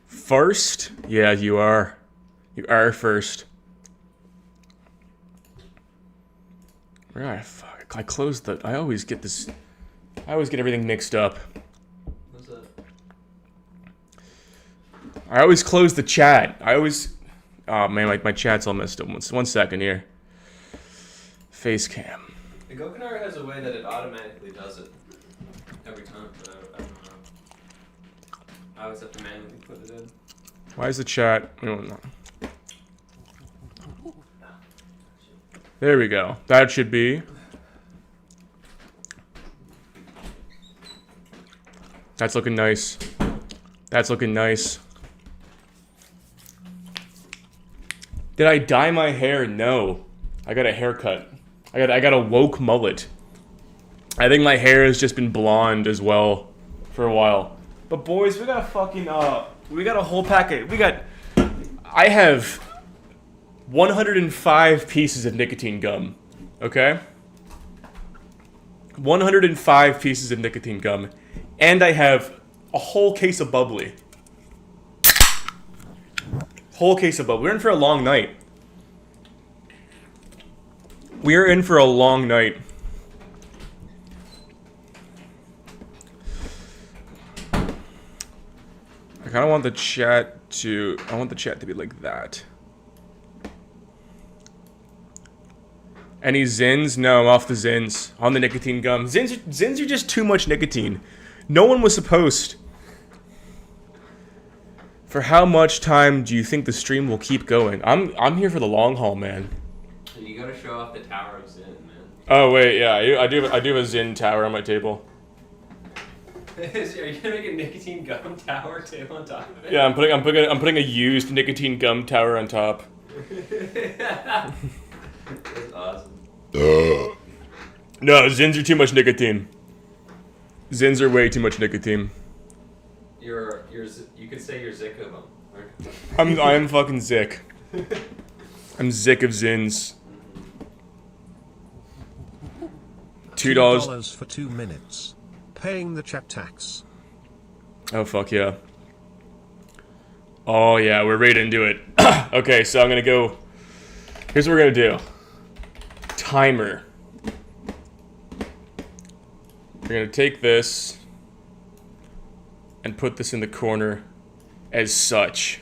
First? Yeah, you are. You are first. Right, fuck. I closed the... I always get this... I always get everything mixed up. What's that? I always close the chat. I always... Oh, man, my chat's all messed up. One second here. Face cam. The Gokunar has a way that it automatically does it. Every time, but I don't know. I always have to manually put it in. Why is the chat... No. There we go. That should be... That's looking nice. That's looking nice. Did I dye my hair? No. I got a haircut. I got a woke mullet. I think my hair has just been blonde as well for a while. But boys, we got a fucking we got a whole packet. I have 105 pieces of nicotine gum. Okay? 105 pieces of nicotine gum. And I have a whole case of bubbly. Whole case of bubbly. We're in for a long night. We're in for a long night. I kind of want the chat to... I want the chat to be like that. Any Zins? No, I'm off the Zins. On the nicotine gum. Zins are just too much nicotine. No one was supposed. For how much time do you think the stream will keep going? I'm here for the long haul, man. And you gotta show off the Tower of Zin, man. Oh wait, yeah, I do have a Zin tower on my table. Are you gonna make a nicotine gum tower table on top of it? Yeah, I'm putting a used nicotine gum tower on top. That's awesome. No, Zins are too much nicotine. Zins are way too much nicotine. You could say you're sick of them. I am fucking sick. I'm sick of Zins. $2 for 2 minutes. Paying the chat tax. Oh fuck yeah. Oh yeah, we're right into it. Okay, so I'm gonna go. Here's what we're gonna do. Timer. We're gonna take this and put this in the corner as such.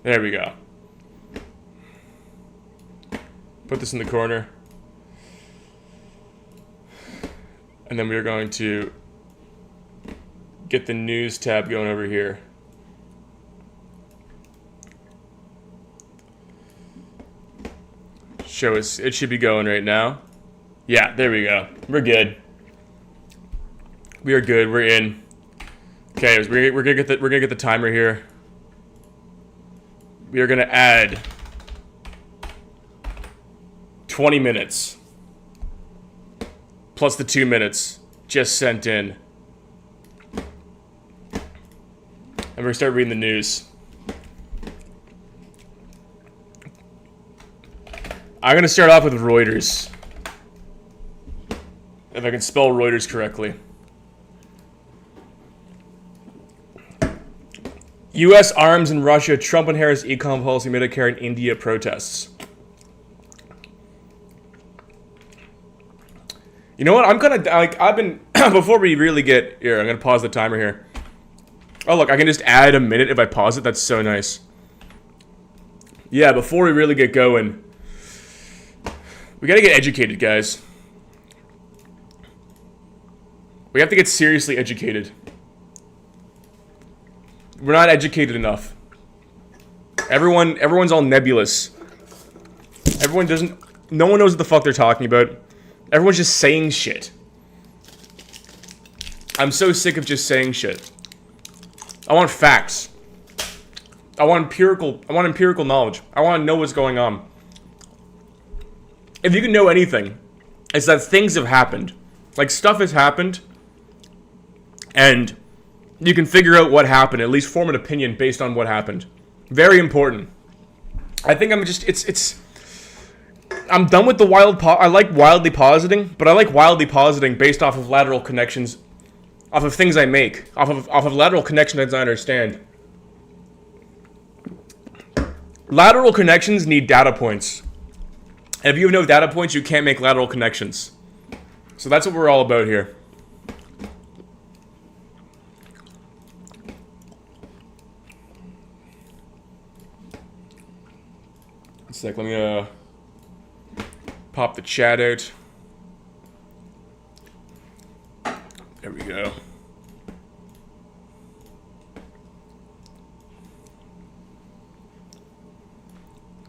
There we go. Put this in the corner. And then we're going to get the news tab going over here. Show us, it should be going right now. Yeah, there we go. We're good. We are good. We're in. Okay, we're gonna get the timer here. We are gonna add 20 minutes plus the 2 minutes just sent in, and we're gonna start reading the news. I'm gonna start off with Reuters. If I can spell Reuters correctly. U.S. arms in Russia, Trump and Harris econ policy, Medicare and India protests. You know what? I'm gonna, like, I've been, before we really get, here, I'm gonna pause the timer here. Oh look, I can just add a minute if I pause it, that's so nice. Yeah, before we really get going, we gotta get educated, guys. We have to get seriously educated. We're not educated enough. Everyone's all nebulous. No one knows what the fuck they're talking about. Everyone's just saying shit. I'm so sick of just saying shit. I want facts. I want empirical knowledge. I want to know what's going on. If you can know anything, it's that things have happened. Like, stuff has happened, and you can figure out what happened, at least form an opinion based on what happened. Very important. I think I'm just, I'm done with the I like wildly positing, but I like wildly positing based off of lateral connections, off of things I make, off of lateral connections I understand. Lateral connections need data points. And if you have no data points, you can't make lateral connections. So that's what we're all about here. One sec, let me pop the chat out. There we go.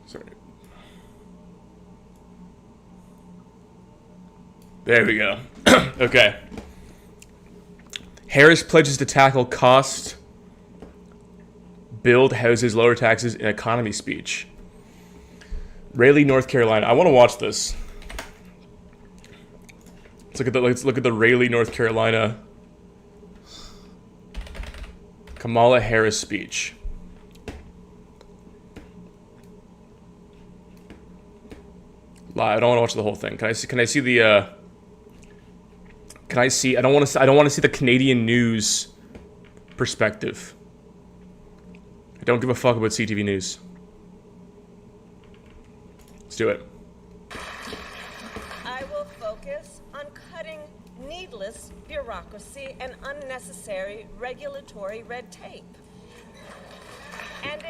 Sorry. There we go. Okay. Harris pledges to tackle cost, build houses, lower taxes in economy speech. Raleigh, North Carolina. I want to watch this. Let's look at the Raleigh, North Carolina Kamala Harris speech. I don't want to watch the whole thing. Can I see the I don't want to see the Canadian news perspective. I don't give a fuck about CTV News. Let's do it. I will focus on cutting needless bureaucracy and unnecessary regulatory red tape and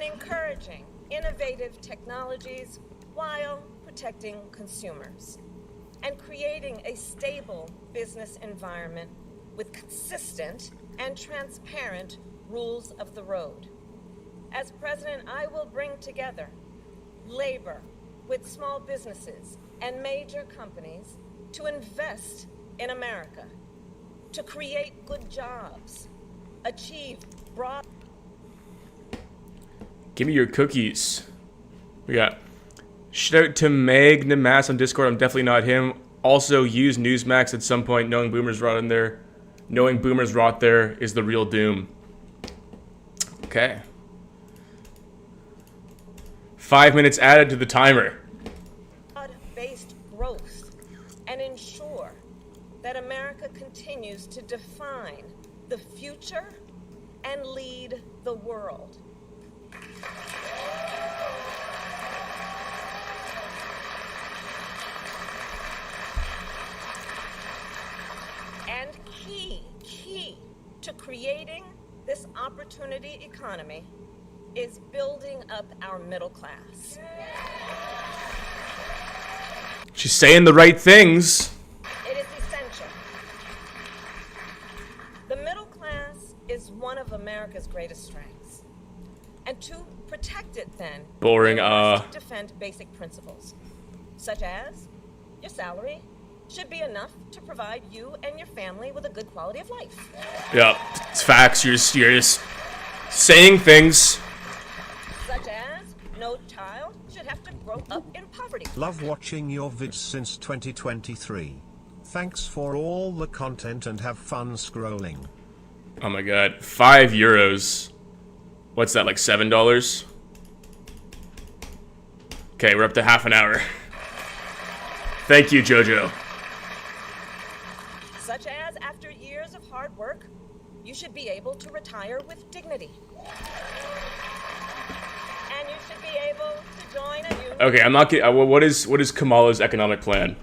encouraging innovative technologies while protecting consumers and creating a stable business environment with consistent and transparent rules of the road. As president, I will bring together labor with small businesses and major companies to invest in America, to create good jobs, achieve broad... Give me your cookies. We got shout out to Magnamass on Discord. I'm definitely not him. Also use Newsmax at some point. Knowing boomers rot in there. Knowing boomers rot there is the real doom. Okay. 5 minutes added to the timer. Broad-based growth and ensure that America continues to define the future and lead the world. And key to creating this opportunity economy is building up our middle class. She's saying the right things. It is essential. The middle class is one of America's greatest strengths. And to protect it then, Boring, we must defend basic principles, such as your salary should be enough to provide you and your family with a good quality of life. Yeah, it's facts. You're just saying things. Such as no child should have to grow up in poverty. Love watching your vids since 2023. Thanks for all the content and have fun scrolling. Oh my god. €5. What's that, like $7? Okay, we're up to half an hour. Thank you, Jojo. Such as after years of hard work, you should be able to retire with dignity. And you should be able to join a union. Okay, I'm not getting. What is Kamala's economic plan?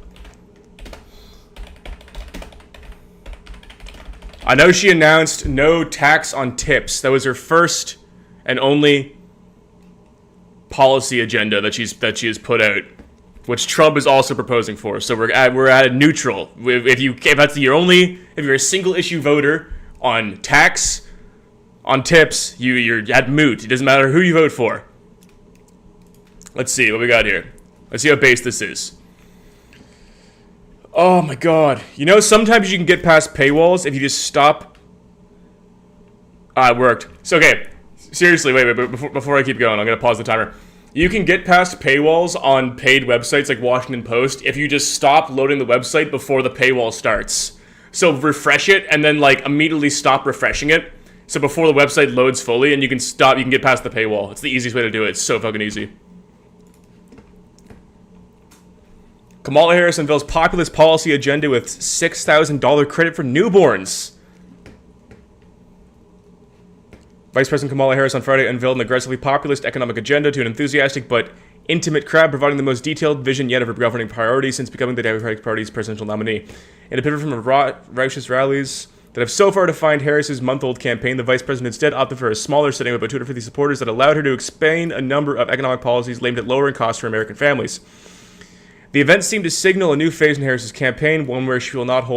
I know she announced no tax on tips. That was her first and only policy agenda that she has put out, which Trump is also proposing for. So we're at a neutral. If you're a single issue voter on tax, on tips, you're at moot. It doesn't matter who you vote for. Let's see what we got here. Let's see how base this is. Oh my god. You know, sometimes you can get past paywalls if you just stop. It worked. So, okay. Seriously, wait, before I keep going, I'm going to pause the timer. You can get past paywalls on paid websites like Washington Post if you just stop loading the website before the paywall starts. So refresh it and then like immediately stop refreshing it. So before the website loads fully and you can get past the paywall. It's the easiest way to do it. It's so fucking easy. Kamala Harris unveils populist policy agenda with $6,000 credit for newborns. Vice President Kamala Harris on Friday unveiled an aggressively populist economic agenda to an enthusiastic but intimate crowd, providing the most detailed vision yet of her governing priorities since becoming the Democratic Party's presidential nominee. In a pivot from raucous rallies that have so far defined Harris's month-old campaign, the vice president instead opted for a smaller setting of about 250 supporters that allowed her to explain a number of economic policies aimed at lowering costs for American families. The event seemed to signal a new phase in Harris's campaign, one where she will not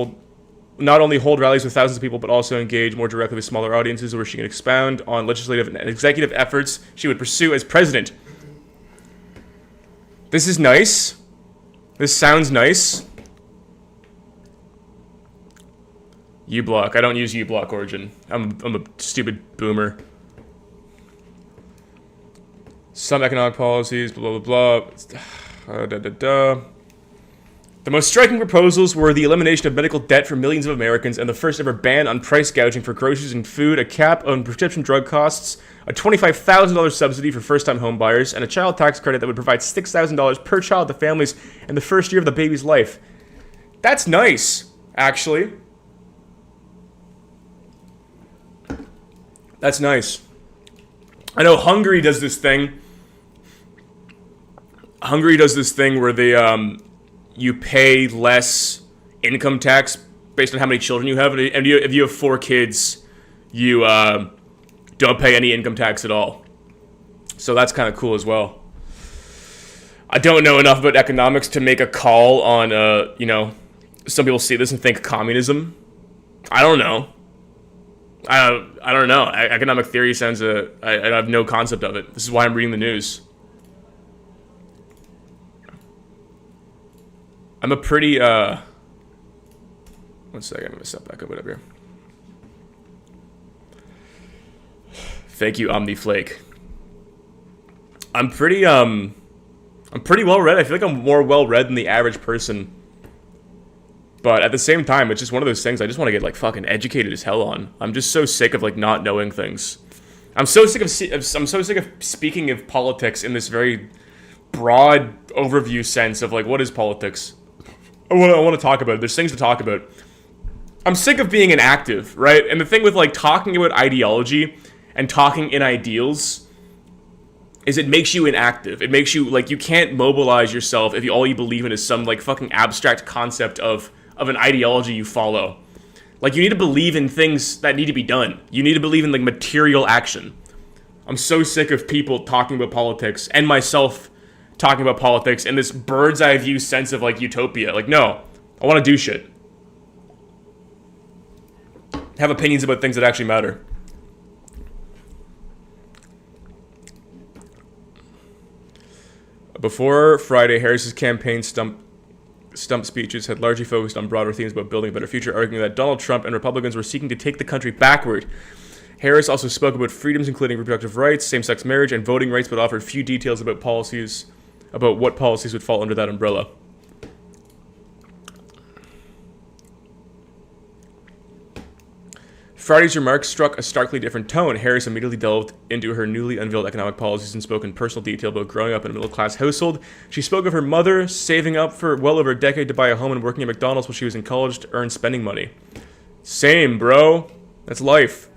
only hold rallies with thousands of people, but also engage more directly with smaller audiences, where she can expound on legislative and executive efforts she would pursue as president. This is nice. This sounds nice. uBlock. I don't use uBlock Origin. I'm a stupid boomer. Some economic policies, blah, blah, blah. The most striking proposals were the elimination of medical debt for millions of Americans and the first ever ban on price gouging for groceries and food, a cap on prescription drug costs, a $25,000 subsidy for first-time home buyers, and a child tax credit that would provide $6,000 per child to families in the first year of the baby's life. That's nice, actually. That's nice. I know Hungary does this thing. Hungary does this thing where they, you pay less income tax based on how many children you have. And if you have 4 kids, you don't pay any income tax at all. So that's kind of cool as well. I don't know enough about economics to make a call on, some people see this and think communism. I don't know. I don't know. Economic theory sounds, I have no concept of it. This is why I'm reading the news. I'm a pretty, one second, I'm gonna step back up here. Thank you, OmniFlake. I'm pretty well read. I feel like I'm more well read than the average person. But at the same time, it's just one of those things I just want to get, like, fucking educated as hell on. I'm just so sick of, like, not knowing things. I'm so sick of speaking of politics in this very broad overview sense of, like, what is politics? I want to talk about it. There's things to talk about. I'm sick of being inactive, right? And the thing with, like, talking about ideology and talking in ideals is it makes you inactive. It makes you, like, you can't mobilize yourself if all you believe in is some, like, fucking abstract concept of an ideology you follow. Like, you need to believe in things that need to be done. You need to believe in, like, material action. I'm so sick of people talking about politics, and myself talking about politics in this bird's eye view sense of, like, utopia. Like, no, I want to do shit. Have opinions about things that actually matter. Before Friday, Harris's campaign stump speeches had largely focused on broader themes about building a better future, arguing that Donald Trump and Republicans were seeking to take the country backward. Harris also spoke about freedoms including reproductive rights, same-sex marriage, and voting rights, but offered few details about what policies would fall under that umbrella. Friday's remarks struck a starkly different tone. Harris immediately delved into her newly unveiled economic policies and spoke in personal detail about growing up in a middle-class household. She spoke of her mother saving up for well over a decade to buy a home and working at McDonald's while she was in college to earn spending money. Same, bro. That's life.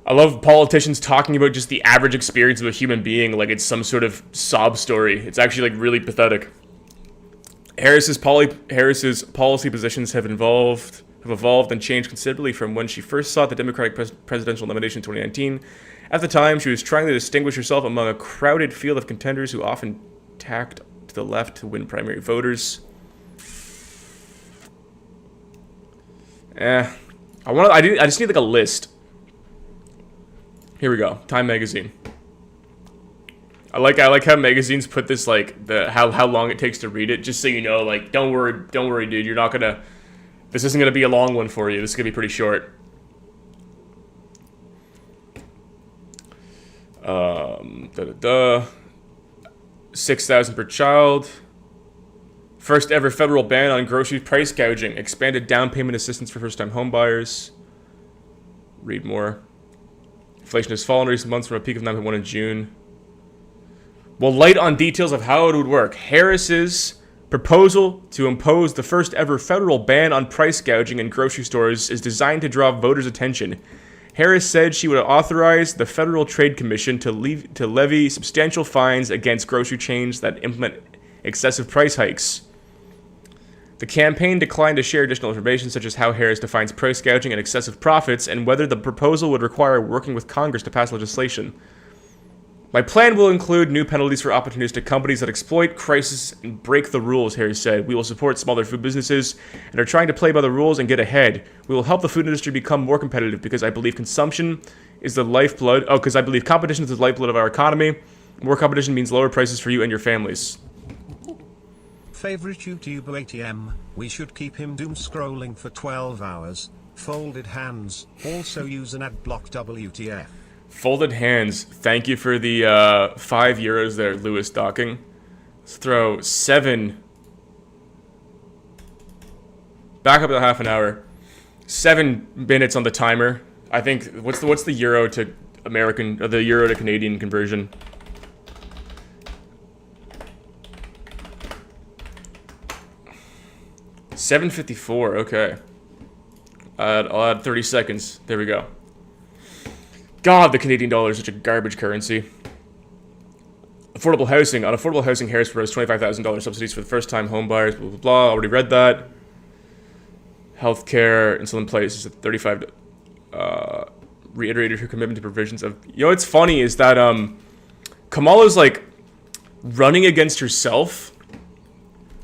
I love politicians talking about just the average experience of a human being like it's some sort of sob story. It's actually, like, really pathetic. Harris's policy positions have evolved and changed considerably from when she first sought the Democratic presidential nomination in 2019. At the time, she was trying to distinguish herself among a crowded field of contenders who often tacked to the left to win primary voters. I just need, like, a list. Here we go. Time magazine. I like how magazines put this, like, how long it takes to read it, just so you know, like, don't worry, dude. You're not gonna. This isn't gonna be a long one for you. This is gonna be pretty short. 6,000 per child. First ever federal ban on grocery price gouging. Expanded down payment assistance for first-time homebuyers. read more. Inflation has fallen in recent months from a peak of 9.1 in June. Well, light on details of how it would work. Harris's proposal to impose the first ever federal ban on price gouging in grocery stores is designed to draw voters' attention. Harris said she would authorize the Federal Trade Commission to levy substantial fines against grocery chains that implement excessive price hikes. The campaign declined to share additional information, such as how Harris defines price gouging and excessive profits, and whether the proposal would require working with Congress to pass legislation. My plan will include new penalties for opportunistic companies that exploit crisis and break the rules, Harris said. We will support smaller food businesses and are trying to play by the rules and get ahead. We will help the food industry become more competitive because I believe consumption is the lifeblood. Oh, because I believe competition is the lifeblood of our economy. More competition means lower prices for you and your families. Favorite YouTuber ATM, we should keep him doom scrolling for 12 hours. Folded hands, also use an ad block WTF. Folded hands. Thank you for the €5 there, Lewis Docking. Let's throw 7. Back up to half an hour. 7 minutes on the timer. I think what's the euro to American or the euro to Canadian conversion? $7.54. Okay. I'll add 30 seconds. There we go. God, the Canadian dollar is such a garbage currency. Affordable housing. On affordable housing, Harris proposed $25,000 subsidies for the first-time home buyers. Blah, blah, blah. Already read that. Healthcare in some places at 35. Reiterated her commitment to provisions of. You know what's funny is that Kamala's like running against herself.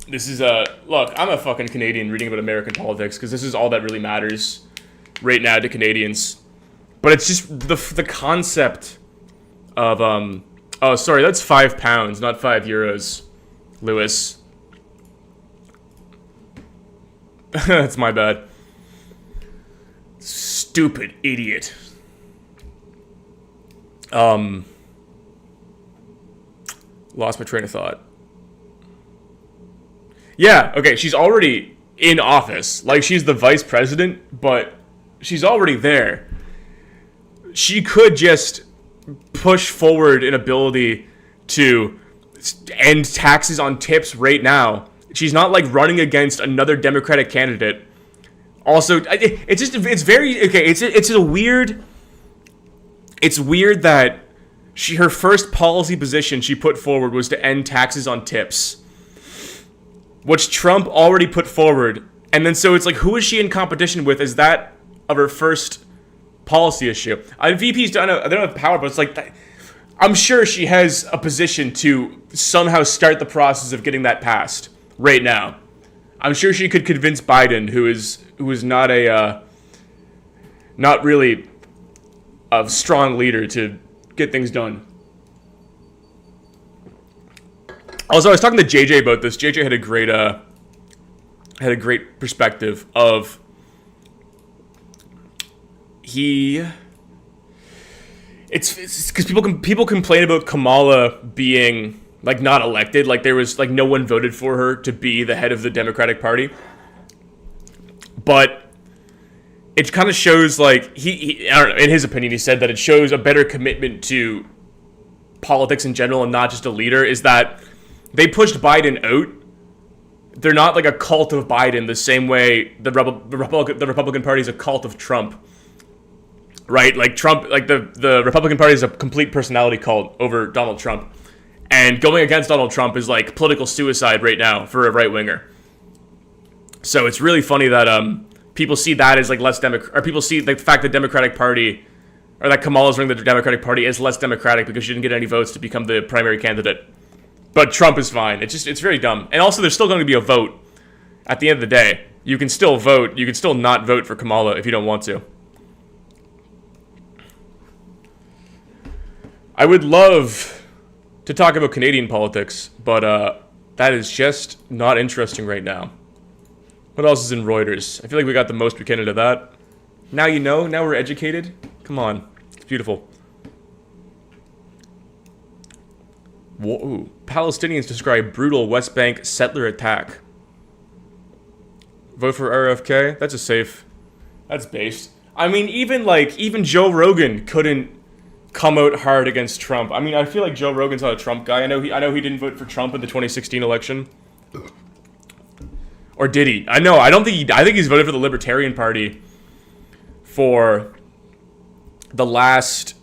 This is look. I'm a fucking Canadian reading about American politics because this is all that really matters right now to Canadians. But it's just the concept of oh, sorry, that's £5, not €5, Lewis. That's my bad. Stupid idiot. Lost my train of thought. Yeah, okay, she's already in office. Like, she's the vice president, but she's already there. She could just push forward an ability to end taxes on tips right now. She's not like running against another Democratic candidate. Also, it's very okay. It's weird that her first policy position she put forward was to end taxes on tips, which Trump already put forward, and then so it's like, who is she in competition with? Is that of her first policy issue? VPs they don't have power, but it's like I'm sure she has a position to somehow start the process of getting that passed right now. I'm sure she could convince Biden, who is not not really a strong leader, to get things done. Also, I was talking to JJ about this. JJ had a great perspective of it's because people complain about Kamala being like not elected, like there was like no one voted for her to be the head of the Democratic Party, but it kind of shows like he I don't know, in his opinion, he said that it shows a better commitment to politics in general and not just a leader, is that they pushed Biden out. They're not like a cult of Biden the same way the Republican Party is a cult of Trump. Right? Like Trump, like the Republican Party is a complete personality cult over Donald Trump. And going against Donald Trump is like political suicide right now for a right-winger. So it's really funny that people see that as like less or people see the fact that Democratic Party, or that Kamala's running the Democratic Party, as less democratic because she didn't get any votes to become the primary candidate. But Trump is fine. It's very dumb. And also, there's still going to be a vote at the end of the day. You can still vote. You can still not vote for Kamala if you don't want to. I would love to talk about Canadian politics, but that is just not interesting right now. What else is in Reuters? I feel like we got the most we can into that. Now you know. Now we're educated. Come on. It's beautiful. Whoa. Palestinians describe brutal West Bank settler attack. Vote for RFK? That's a safe. That's based. I mean, even Joe Rogan couldn't come out hard against Trump. I mean, I feel like Joe Rogan's not a Trump guy. I know he didn't vote for Trump in the 2016 election. Or did he? I think he's voted for the Libertarian Party for the last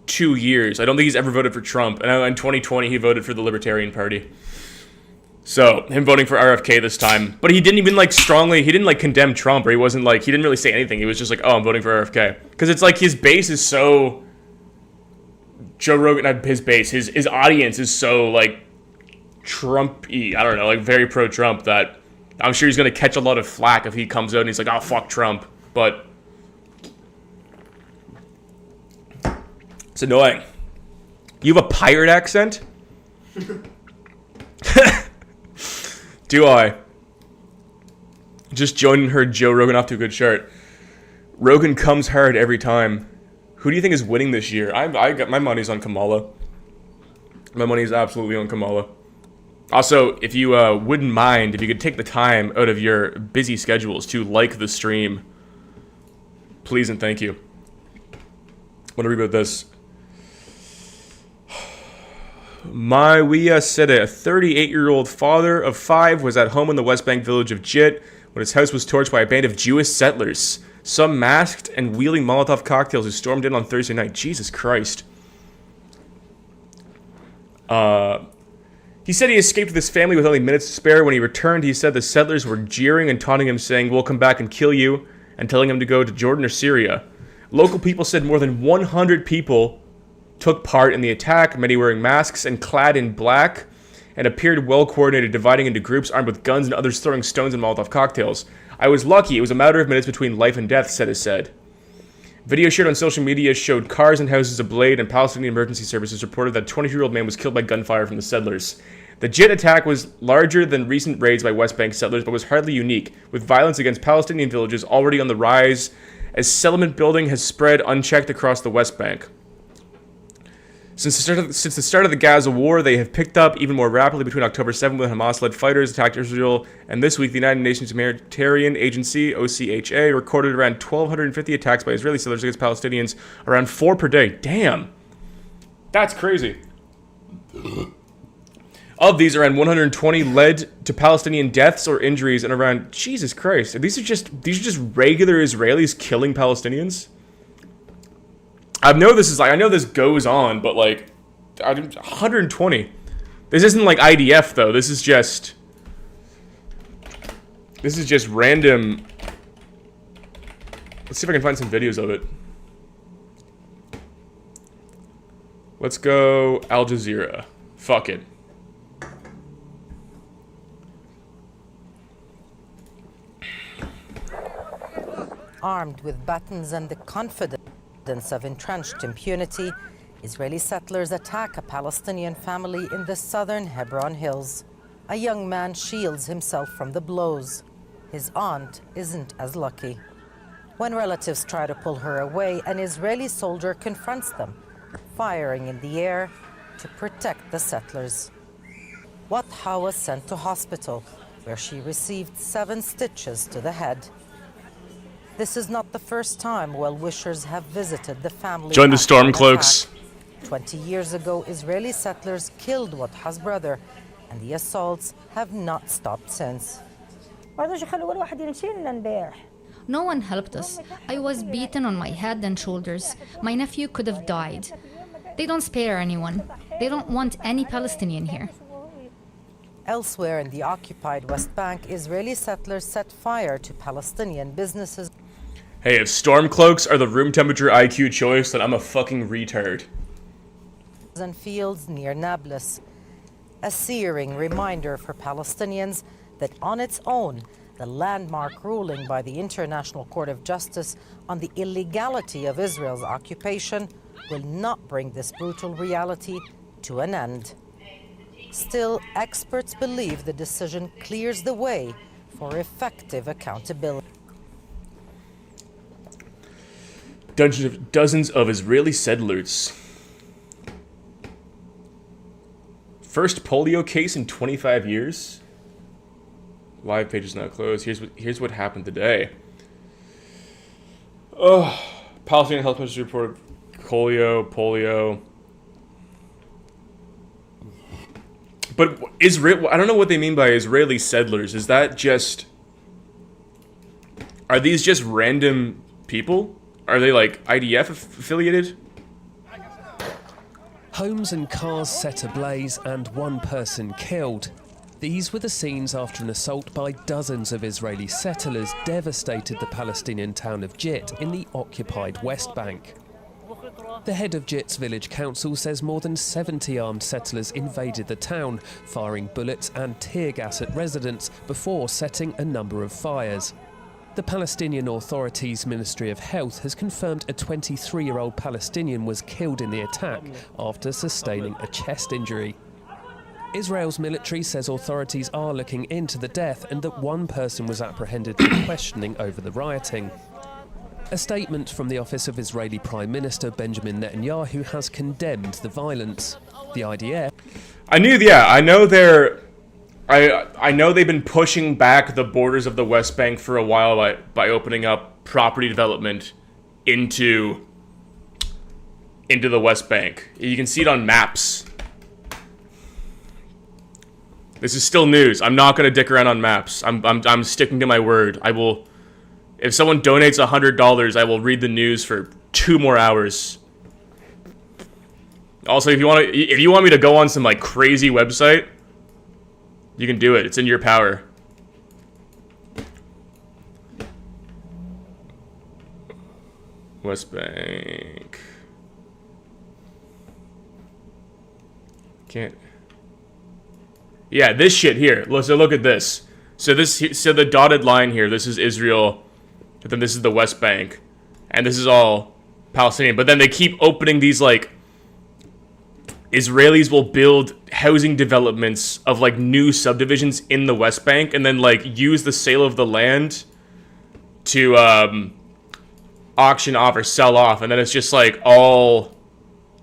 2 years. I don't think he's ever voted for Trump. And in 2020 he voted for the Libertarian Party. So, him voting for RFK this time. But he didn't even, like, he didn't, like, condemn Trump, or he wasn't, like, he didn't really say anything. He was just like, oh, I'm voting for RFK. Because it's like his base is so... Joe Rogan, not his base, his audience is so, like, Trump-y. I don't know, like, very pro-Trump that I'm sure he's going to catch a lot of flack if he comes out and he's like, oh, fuck Trump. But... it's annoying. You have a pirate accent? Do I? Just joining her Joe Rogan off to a good start. Rogan comes hard every time. Who do you think is winning this year? I got my money's on Kamala. My money is absolutely on Kamala. Also, if you wouldn't mind, if you could take the time out of your busy schedules to like the stream, please and thank you. I want to read about this. We said a 38-year-old father of 5 was at home in the West Bank village of Jit when his house was torched by a band of Jewish settlers, some masked and wielding Molotov cocktails who stormed in on Thursday night. Jesus Christ. He said he escaped with his family with only minutes to spare. When he returned, he said the settlers were jeering and taunting him, saying, "We'll come back and kill you," and telling him to go to Jordan or Syria. Local people said more than 100 people took part in the attack, many wearing masks and clad in black, and appeared well-coordinated, dividing into groups armed with guns and others throwing stones and Molotov cocktails. I was lucky. It was a matter of minutes between life and death, Seta said. Video shared on social media showed cars and houses ablaze, and Palestinian emergency services reported that a 22-year-old man was killed by gunfire from the settlers. The Jit attack was larger than recent raids by West Bank settlers, but was hardly unique, with violence against Palestinian villages already on the rise as settlement building has spread unchecked across the West Bank. Since the start of the Gaza war, they have picked up even more rapidly between October 7th when Hamas-led fighters attacked Israel, and this week the United Nations Humanitarian Agency, OCHA, recorded around 1,250 attacks by Israeli settlers against Palestinians, around 4 per day. Damn! That's crazy. Of these, around 120 led to Palestinian deaths or injuries, and around... Jesus Christ. These are just regular Israelis killing Palestinians? I know this goes on, but like 120. This isn't like IDF though. This is just random. Let's see if I can find some videos of it. Let's go Al Jazeera. Fuck it. Armed with batons and the confidence of entrenched impunity, Israeli settlers attack a Palestinian family in the southern Hebron Hills. A young man shields himself from the blows. His aunt isn't as lucky. When relatives try to pull her away, an Israeli soldier confronts them, firing in the air to protect the settlers. Watha was sent to hospital, where she received 7 stitches to the head. This is not the first time well-wishers have visited the family. Join the Stormcloaks. 20 years ago, Israeli settlers killed Watha's brother, and the assaults have not stopped since. No one helped us. I was beaten on my head and shoulders. My nephew could have died. They don't spare anyone. They don't want any Palestinian here. Elsewhere in the occupied West Bank, Israeli settlers set fire to Palestinian businesses. Hey, if Stormcloaks are the room temperature IQ choice, then I'm a fucking retard. And fields near Nablus. A searing reminder for Palestinians that on its own, the landmark ruling by the International Court of Justice on the illegality of Israel's occupation will not bring this brutal reality to an end. Still, experts believe the decision clears the way for effective accountability. Dozens of Israeli settlers. First polio case in 25 years. Live page is now closed. Here's what happened today. Palestinian Health Ministry reported polio. But Israel, I don't know what they mean by Israeli settlers. Is that just... Are these just random people? Are they like IDF affiliated? Homes and cars set ablaze and one person killed. These were the scenes after an assault by dozens of Israeli settlers devastated the Palestinian town of Jit in the occupied West Bank. The head of Jit's village council says more than 70 armed settlers invaded the town, firing bullets and tear gas at residents before setting a number of fires. The Palestinian Authority's Ministry of Health has confirmed a 23-year-old Palestinian was killed in the attack after sustaining a chest injury. Israel's military says authorities are looking into the death and that one person was apprehended for questioning over the rioting. A statement from the office of Israeli Prime Minister Benjamin Netanyahu has condemned the violence. The IDF... I know they've been pushing back the borders of the West Bank for a while by opening up property development into the West Bank. You can see it on maps. This is still news. I'm not going to dick around on maps. I'm sticking to my word. I will... If someone donates $100, I will read the news for 2 more hours. Also, if you want me to go on some like crazy website, you can do it. It's in your power. West Bank. Can't. Yeah, this shit here. So look at this. So the dotted line here. This is Israel. But then this is the West Bank. And this is all Palestinian. But then they keep opening these, like... Israelis will build housing developments of, like, new subdivisions in the West Bank. And then, like, use the sale of the land to, auction off or sell off. And then it's just, like, all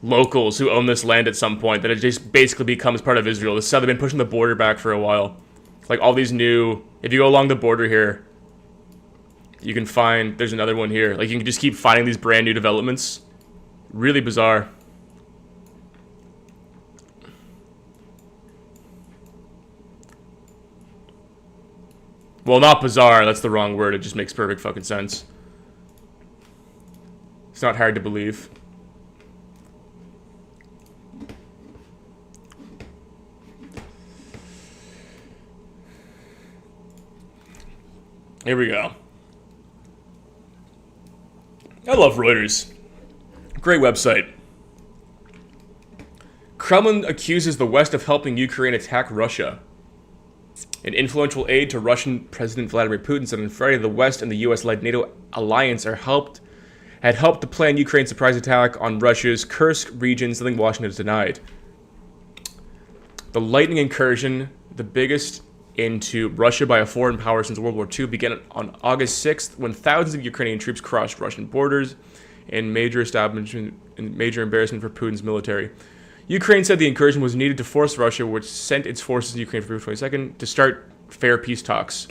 locals who own this land at some point. Then it just basically becomes part of Israel. This is how they've been pushing the border back for a while. Like, all these new... If you go along the border here... You can find, there's another one here. Like, you can just keep finding these brand new developments. Really bizarre. Well, not bizarre, that's the wrong word. It just makes perfect fucking sense. It's not hard to believe. Here we go. I love Reuters. Great website. Kremlin accuses the West of helping Ukraine attack Russia. An influential aide to Russian President Vladimir Putin said on Friday the West and the US-led NATO alliance had helped to plan Ukraine's surprise attack on Russia's Kursk region, something Washington has denied. The lightning incursion, the biggest into Russia by a foreign power since World War II, began on August 6th when thousands of Ukrainian troops crossed Russian borders in major embarrassment for Putin's military. Ukraine said the incursion was needed to force Russia, which sent its forces to Ukraine for February 22nd, to start fair peace talks.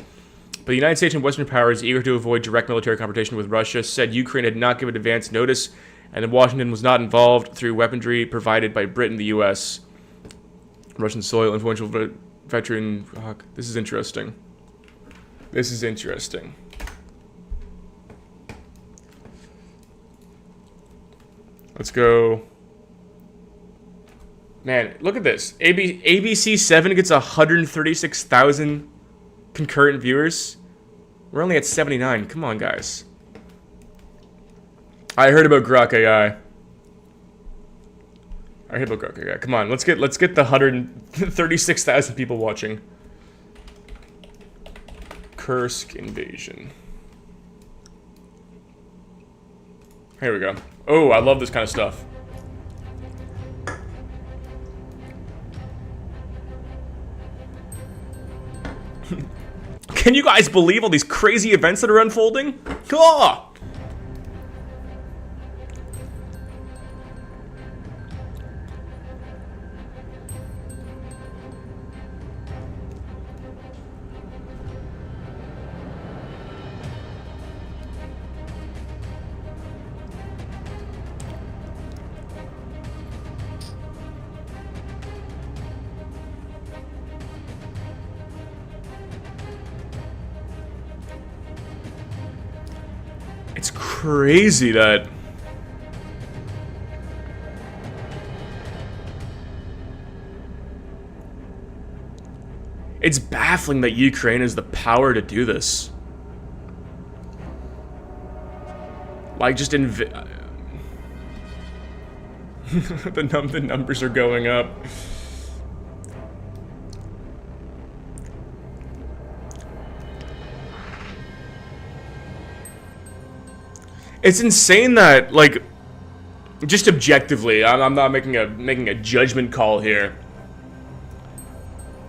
But the United States and Western powers, eager to avoid direct military confrontation with Russia, said Ukraine had not given advance notice and that Washington was not involved through weaponry provided by Britain, the U.S. Russian soil, influential veteran... Fuck, this is interesting. This is interesting. Let's go... Man, look at this. ABC 7 gets 136,000 concurrent viewers. We're only at 79. Come on, guys. I heard about Grok AI. Come on, let's get the 136,000 people watching. Kursk invasion. Here we go. Oh, I love this kind of stuff. Can you guys believe all these crazy events that are unfolding? Oh! It's crazy that... It's baffling that Ukraine has the power to do this. Like, just the numbers are going up. It's insane that, like, just objectively, I'm not making a judgment call here.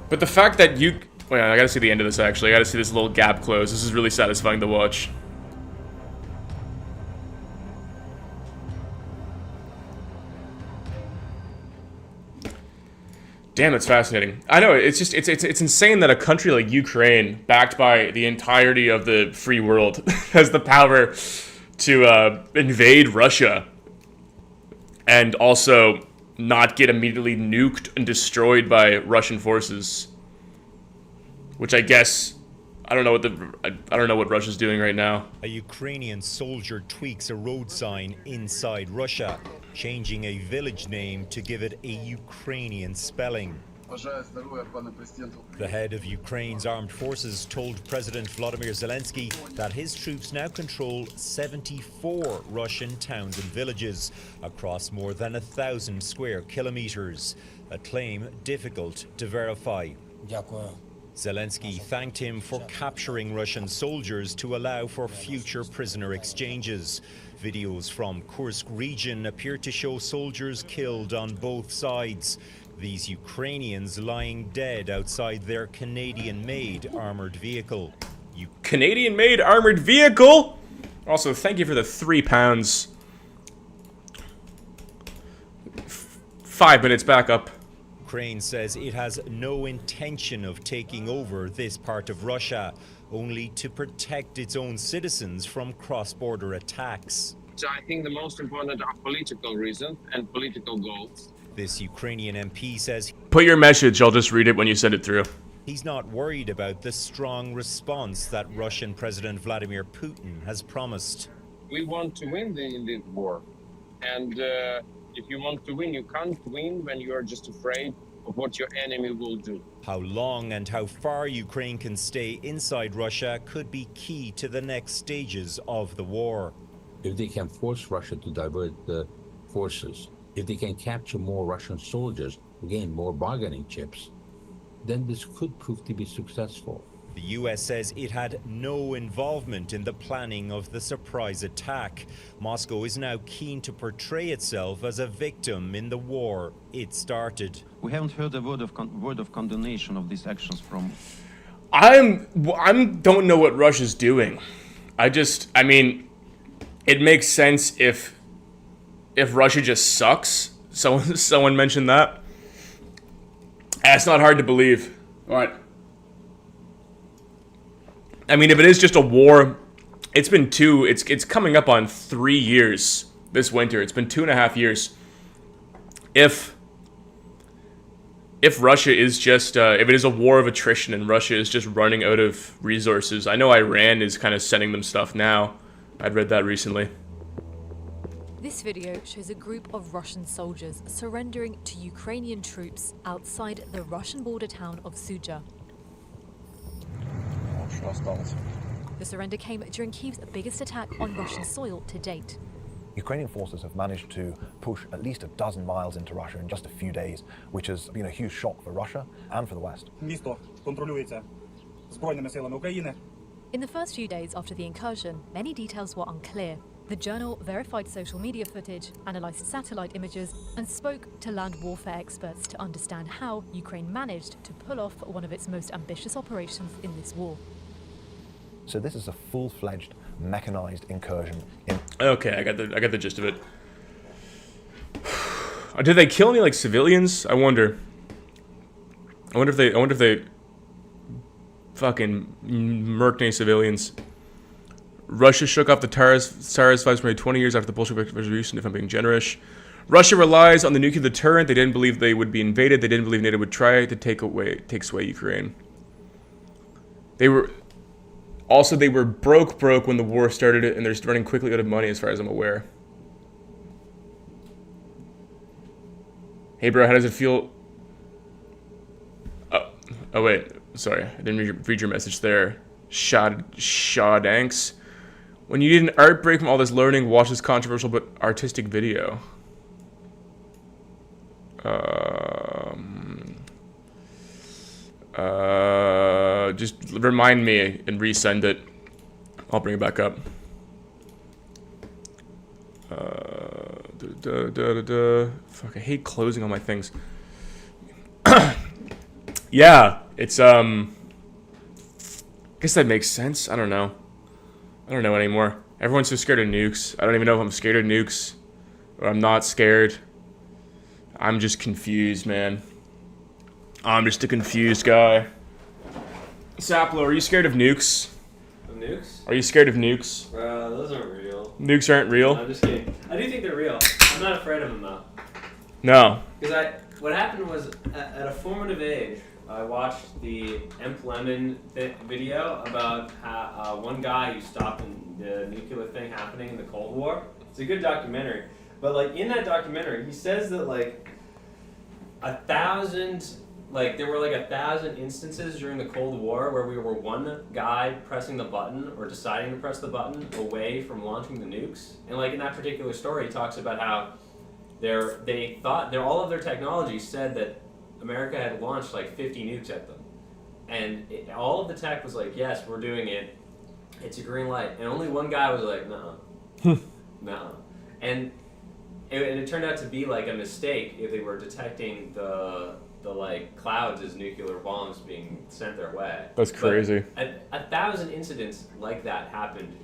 But the fact that wait, I gotta see the end of this actually. I gotta see this little gap close. This is really satisfying to watch. Damn, it's fascinating. I know, it's just, it's insane that a country like Ukraine, backed by the entirety of the free world, has the power to invade Russia and also not get immediately nuked and destroyed by Russian forces. Which I guess, I don't know what Russia's doing right now. A Ukrainian soldier tweaks a road sign inside Russia, changing a village name to give it a Ukrainian spelling. The head of Ukraine's armed forces told President Volodymyr Zelensky that his troops now control 74 Russian towns and villages across more than 1,000 square kilometers, a claim difficult to verify. Zelensky thanked him for capturing Russian soldiers to allow for future prisoner exchanges. Videos from Kursk region appear to show soldiers killed on both sides. These Ukrainians lying dead outside their Canadian-made armored vehicle. Canadian-made armored vehicle? Also, thank you for the £3. 5 minutes back up. Ukraine says it has no intention of taking over this part of Russia, only to protect its own citizens from cross-border attacks. So I think the most important are political reasons and political goals. This Ukrainian MP says Put your message, I'll just read it when you send it through. he's not worried about the strong response that Russian President Vladimir Putin has promised. We want to win the war. And if you want to win, you can't win when you are just afraid of what your enemy will do. How long and how far Ukraine can stay inside Russia could be key to the next stages of the war. If they can force Russia to divert the forces, if they can capture more Russian soldiers, gain more bargaining chips, then this could prove to be successful. The US says it had no involvement in the planning of the surprise attack. Moscow is now keen to portray itself as a victim in the war it started. We haven't heard a word of condemnation of these actions from... I don't know what Russia's doing. I mean, it makes sense if Russia just sucks. Someone mentioned that. It's not hard to believe. All right. I mean, if it is just a war, it's coming up on 3 years this winter. It's been 2.5 years. If Russia is just, if it is a war of attrition and Russia is just running out of resources, I know Iran is kind of sending them stuff now. I'd read that recently. This video shows a group of Russian soldiers surrendering to Ukrainian troops outside the Russian border town of Sudzha. The surrender came during Kyiv's biggest attack on Russian soil to date. Ukrainian forces have managed to push at least 12 miles into Russia in just a few days, which has been a huge shock for Russia and for the West. In the first few days after the incursion, many details were unclear. The journal verified social media footage, analysed satellite images, and spoke to land warfare experts to understand how Ukraine managed to pull off one of its most ambitious operations in this war. So this is a full-fledged mechanized incursion in... Okay, I got the gist of it. Did they kill any civilians? I wonder if they fucking murked any civilians. Russia shook off the Tsarist vibes maybe 20 years after the Bolshevik Revolution, if I'm being generous. Russia relies on the nuclear deterrent. They didn't believe they would be invaded. They didn't believe NATO would try to take away Ukraine. They were... Also, they were broke when the war started, and they're running quickly out of money, as far as I'm aware. Hey, bro, how does it feel? Oh wait, sorry, I didn't read your message there. Shawdanks. When you need an art break from all this learning, watch this controversial but artistic video. Just remind me and resend it. I'll bring it back up. Fuck, I hate closing all my things. Yeah, it's I guess that makes sense. I don't know anymore. Everyone's so scared of nukes. I don't even know if I'm scared of nukes or I'm not scared. I'm just confused, man. I'm just a confused guy. Saplo, are you scared of nukes? Of nukes? Are you scared of nukes? Those aren't real. Nukes aren't real? No, I'm just kidding. I do think they're real. I'm not afraid of them though. No. Because what happened was at a formative age, I watched the Emp Lemon video about how one guy who stopped the nuclear thing happening in the Cold War. It's a good documentary. But like in that documentary, he says that like 1,000, like there were like 1,000 instances during the Cold War where we were one guy pressing the button or deciding to press the button away from launching the nukes. And like in that particular story, he talks about how they thought all of their technology said that America had launched like 50 nukes at them. And all of the tech was like, yes, we're doing it. It's a green light. And only one guy was like, no. No. And it turned out to be like a mistake if they were detecting the like clouds as nuclear bombs being sent their way. That's crazy. But 1,000 incidents like that happened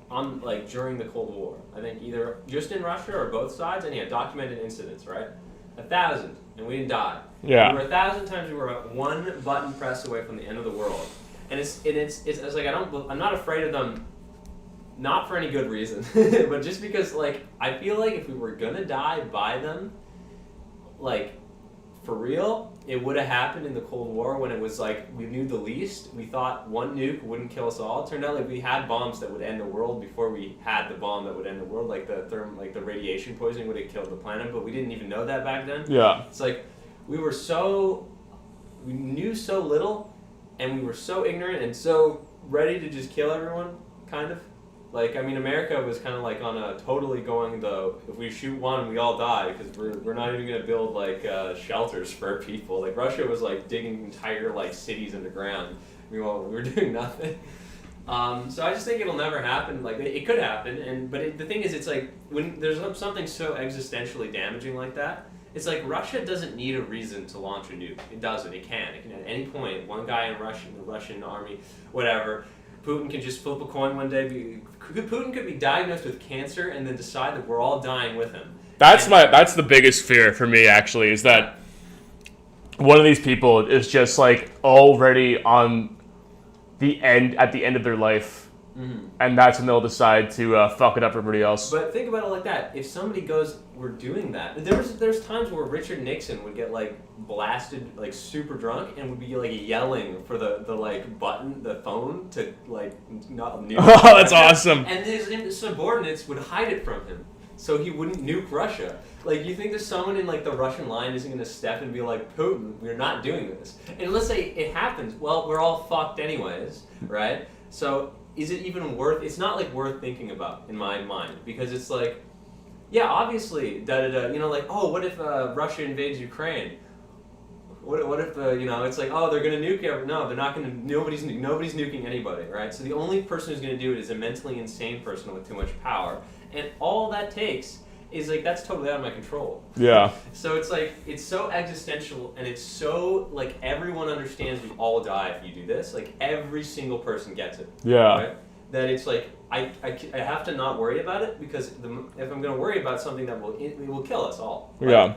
on like during the Cold War. I think either just in Russia or both sides, and documented incidents, right? 1,000, and we didn't die. Yeah. We were 1,000 times we were one button press away from the end of the world, and it's like I'm not afraid of them, not for any good reason, but just because like I feel like if we were gonna die by them, like for real, it would have happened in the Cold War when it was like we knew the least. We thought one nuke wouldn't kill us all. It turned out like we had bombs that would end the world before we had the bomb that would end the world. Like the radiation poisoning would have killed the planet, but we didn't even know that back then. Yeah. It's like we knew so little, and we were so ignorant and so ready to just kill everyone, kind of. Like, I mean, America was kind of like on a totally going if we shoot one, we all die, because we're not even going to build, like, shelters for people. Like, Russia was, like, digging entire, like, cities underground. Meanwhile, we were doing nothing. So I just think it'll never happen. Like, it could happen, but the thing is, it's like, when there's something so existentially damaging like that, it's like Russia doesn't need a reason to launch a nuke. It doesn't. It can. It can at any point. One guy in the Russian army, whatever, Putin can just flip a coin one day. Putin could be diagnosed with cancer and then decide that we're all dying with him. That's the biggest fear for me, actually, is that one of these people is just like already on at the end of their life, and that's when they'll decide to fuck it up for everybody else. But think about it like that. If somebody goes, we're doing that. There's times where Richard Nixon would get like blasted, like super drunk, and would be like yelling for the like button, the phone to like not nuke. Oh, that's awesome. And his subordinates would hide it from him, so he wouldn't nuke Russia. Like, you think that someone in like the Russian line isn't going to step and be like, Putin, we're not doing this. And let's say it happens. Well, we're all fucked anyways, right? So is it even worth? It's not like worth thinking about in my mind, because it's like, yeah, obviously, you know, like, oh, what if Russia invades Ukraine? What if it's like, oh, they're gonna nuke everyone? No, they're not gonna. Nobody's nuking anybody, right? So the only person who's gonna do it is a mentally insane person with too much power, and all that takes is like, that's totally out of my control. Yeah. So it's like, it's so existential, and it's so like everyone understands we all die if you do this. Like every single person gets it. Yeah. Right? That it's like I have to not worry about it, because if I'm gonna worry about something that will kill us all. Right? Yeah.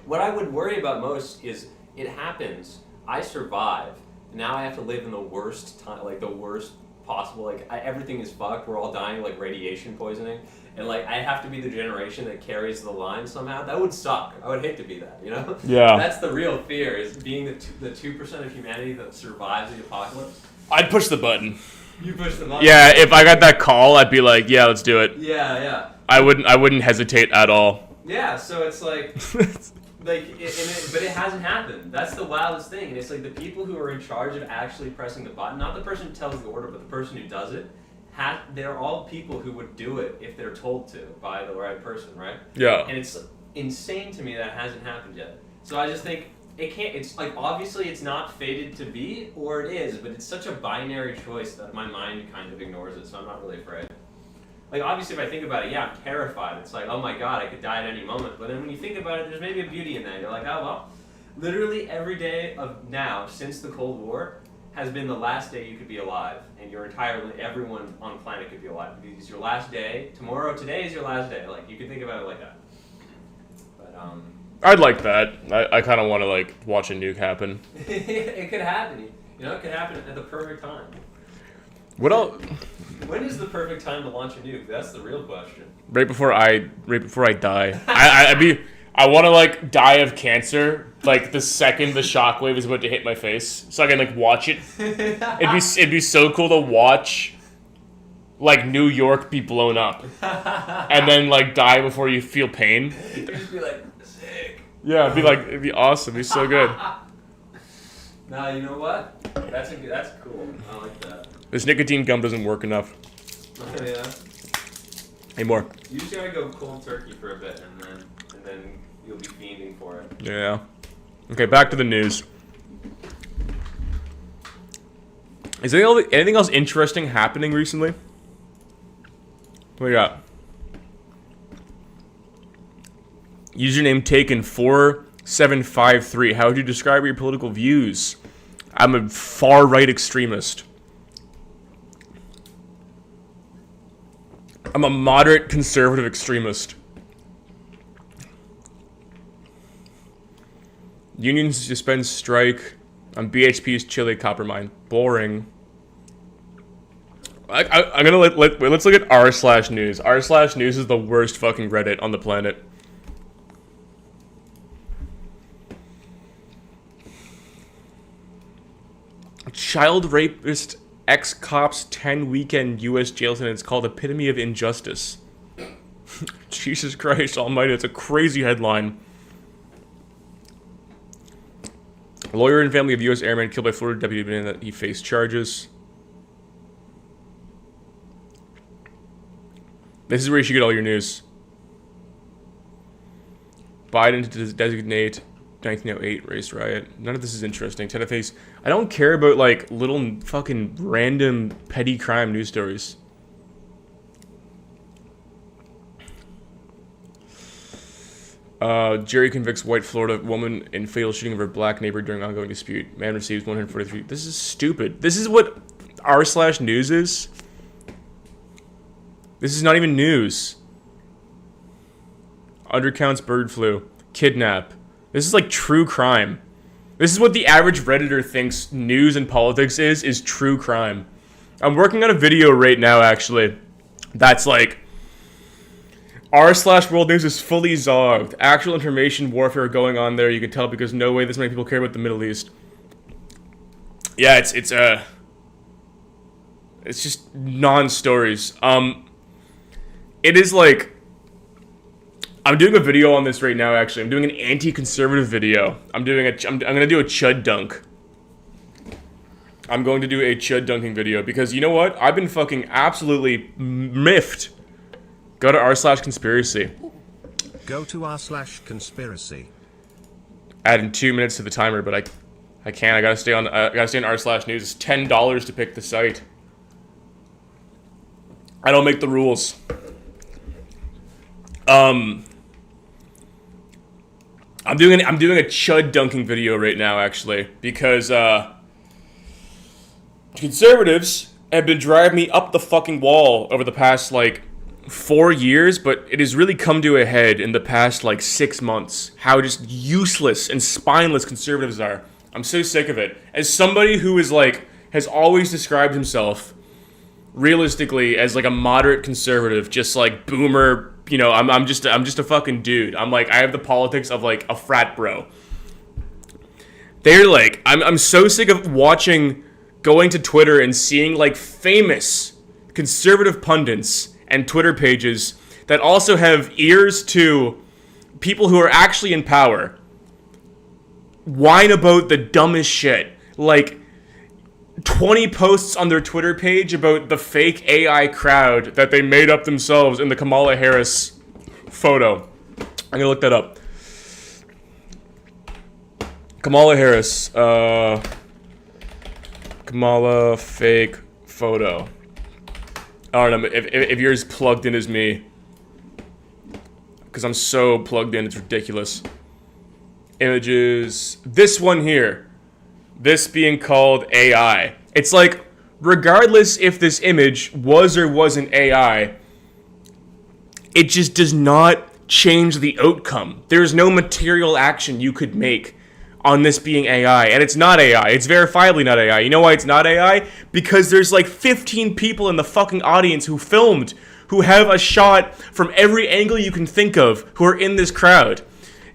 What I would worry about most is it happens, I survive, now I have to live in the worst time, like the worst possible, like everything is fucked, we're all dying like radiation poisoning, and like I have to be the generation that carries the line somehow. That would suck. I would hate to be that, you know? Yeah. That's the real fear, is being the 2% of humanity that survives the apocalypse. I'd push the button. You push the button. Yeah, if I got that call, I'd be like, yeah, let's do it. Yeah. I wouldn't hesitate at all. Yeah, so it's like, but it hasn't happened. That's the wildest thing. And it's like the people who are in charge of actually pressing the button, not the person who tells the order, but the person who does it, they're all people who would do it if they're told to by the right person, right? Yeah. And it's insane to me that hasn't happened yet. So I just think it can't. It's like obviously it's not fated to be, or it is, but it's such a binary choice that my mind kind of ignores it. So I'm not really afraid. Like obviously, if I think about it, yeah, I'm terrified. It's like, oh my god, I could die at any moment. But then when you think about it, there's maybe a beauty in that. You're like, oh well, literally every day of now since the Cold War has been the last day you could be alive, and everyone on the planet could be alive. Because it's your last day. Today is your last day. Like you can think about it like that. But I'd like that. I kind of want to like watch a nuke happen. It could happen. You know, it could happen at the perfect time. What else? When is the perfect time to launch a nuke? That's the real question. Right before I die. I want to like die of cancer like the second the shockwave is about to hit my face, so I can like watch it. It'd be so cool to watch like New York be blown up, and then like die before you feel pain. You'd just be like sick. Yeah, it'd be awesome. It'd be so good. Nah, you know what? That's cool. I like that. This nicotine gum doesn't work enough. Oh, yeah. Anymore. You just gotta go cold turkey for a bit, and then you'll be fiending for it. Yeah. Okay, back to the news. Is there anything else interesting happening recently? What do we got? Username taken 4753. How would you describe your political views? I'm a far-right extremist. I'm a moderate conservative extremist. Unions suspend strike on BHP's Chile copper mine. Boring. I'm gonna let's look at r/news. r/news is the worst fucking Reddit on the planet. Child rapist ex-cops 10 weekend U.S. jail sentence called epitome of injustice. Jesus Christ almighty, it's a crazy headline. A lawyer and family of U.S. airman killed by Florida deputy admitted that he faced charges. This is where you should get all your news. Biden to designate 1908 race riot. None of this is interesting. Tenneface. I don't care about like little fucking random petty crime news stories. Jury convicts white Florida woman in fatal shooting of her black neighbor during ongoing dispute. Man receives 143. This is stupid. This is what r/news is. This is not even news. Undercounts bird flu. Kidnap. This is like true crime. This is what the average Redditor thinks news and politics is true crime. I'm working on a video right now, actually, that's like r/world news is fully zogged. Actual information warfare going on there. You can tell because no way this many people care about the Middle East. Yeah, it's just non-stories. It is like, I'm doing a video on this right now, actually. I'm doing an anti-conservative video. I'm gonna do a chud dunk. I'm going to do a chud dunking video because you know what? I've been fucking absolutely miffed. Go to r/conspiracy. Go to r/conspiracy. Add in 2 minutes to the timer, but I can't. I gotta stay on r/news. It's $10 to pick the site. I don't make the rules. I'm doing a chud dunking video right now, actually, because conservatives have been driving me up the fucking wall over the past like 4 years, but it has really come to a head in the past like 6 months. How just useless and spineless conservatives are. I'm so sick of it. As somebody who is like has always described himself realistically as like a moderate conservative, just like boomer. You know, I'm just a fucking dude. I'm like, I have the politics of like a frat bro. They're like, I'm so sick of watching going to Twitter and seeing like famous conservative pundits and Twitter pages that also have ears to people who are actually in power whine about the dumbest shit. Like 20 posts on their Twitter page about the fake AI crowd that they made up themselves in the Kamala Harris photo. I'm gonna look that up. Kamala Harris, Kamala fake photo. I don't know if you're as plugged in as me, because I'm so plugged in, it's ridiculous. Images. This one here. This being called AI. It's like, regardless if this image was or wasn't AI, it just does not change the outcome. There's no material action you could make on this being AI. And it's not AI. It's verifiably not AI. You know why it's not AI? Because there's like 15 people in the fucking audience who filmed, who have a shot from every angle you can think of, who are in this crowd.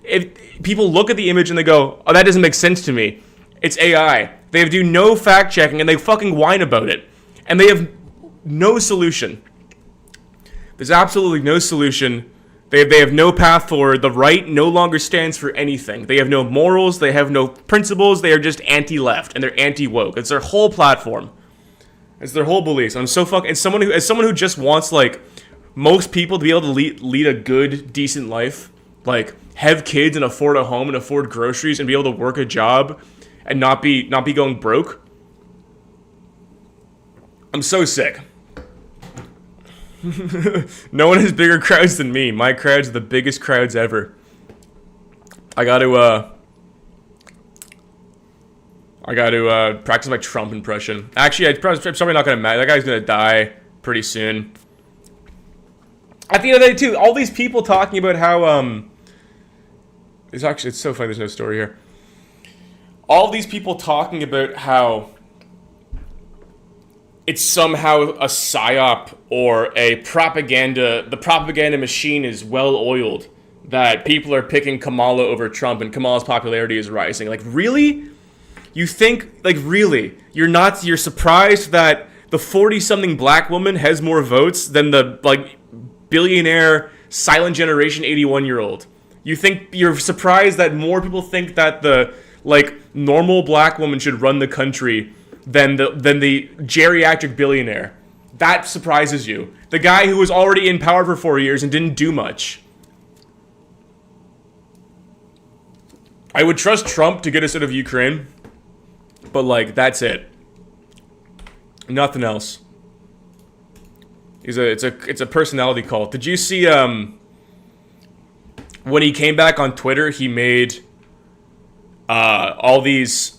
If people look at the image and they go, oh, that doesn't make sense to me. It's AI. They do no fact checking and they fucking whine about it. And they have no solution. There's absolutely no solution. They have no path forward. The right no longer stands for anything. They have no morals. They have no principles. They are just anti-left and they're anti-woke. It's their whole platform. It's their whole beliefs. I'm so fucking... As someone who just wants, like, most people to be able to lead a good, decent life, like, have kids and afford a home and afford groceries and be able to work a job and not be going broke. I'm so sick. No one has bigger crowds than me. My crowds are the biggest crowds ever. I got to practice my Trump impression. Actually, I'm probably not gonna matter. That guy's gonna die pretty soon. At the end of the day, too, all these people talking about how it's so funny. There's no story here. All these people talking about how it's somehow a psyop or a propaganda. The propaganda machine is well oiled. That people are picking Kamala over Trump and Kamala's popularity is rising. Like, really? You think, like, really? You're surprised that the 40-something black woman has more votes than the, like, billionaire silent generation 81-year-old. You're surprised that more people think that the, like, normal black woman should run the country than the geriatric billionaire. That surprises you. The guy who was already in power for 4 years and didn't do much. I would trust Trump to get us out of Ukraine, but, like, that's it. Nothing else. It's a personality cult. Did you see when he came back on Twitter, he made all these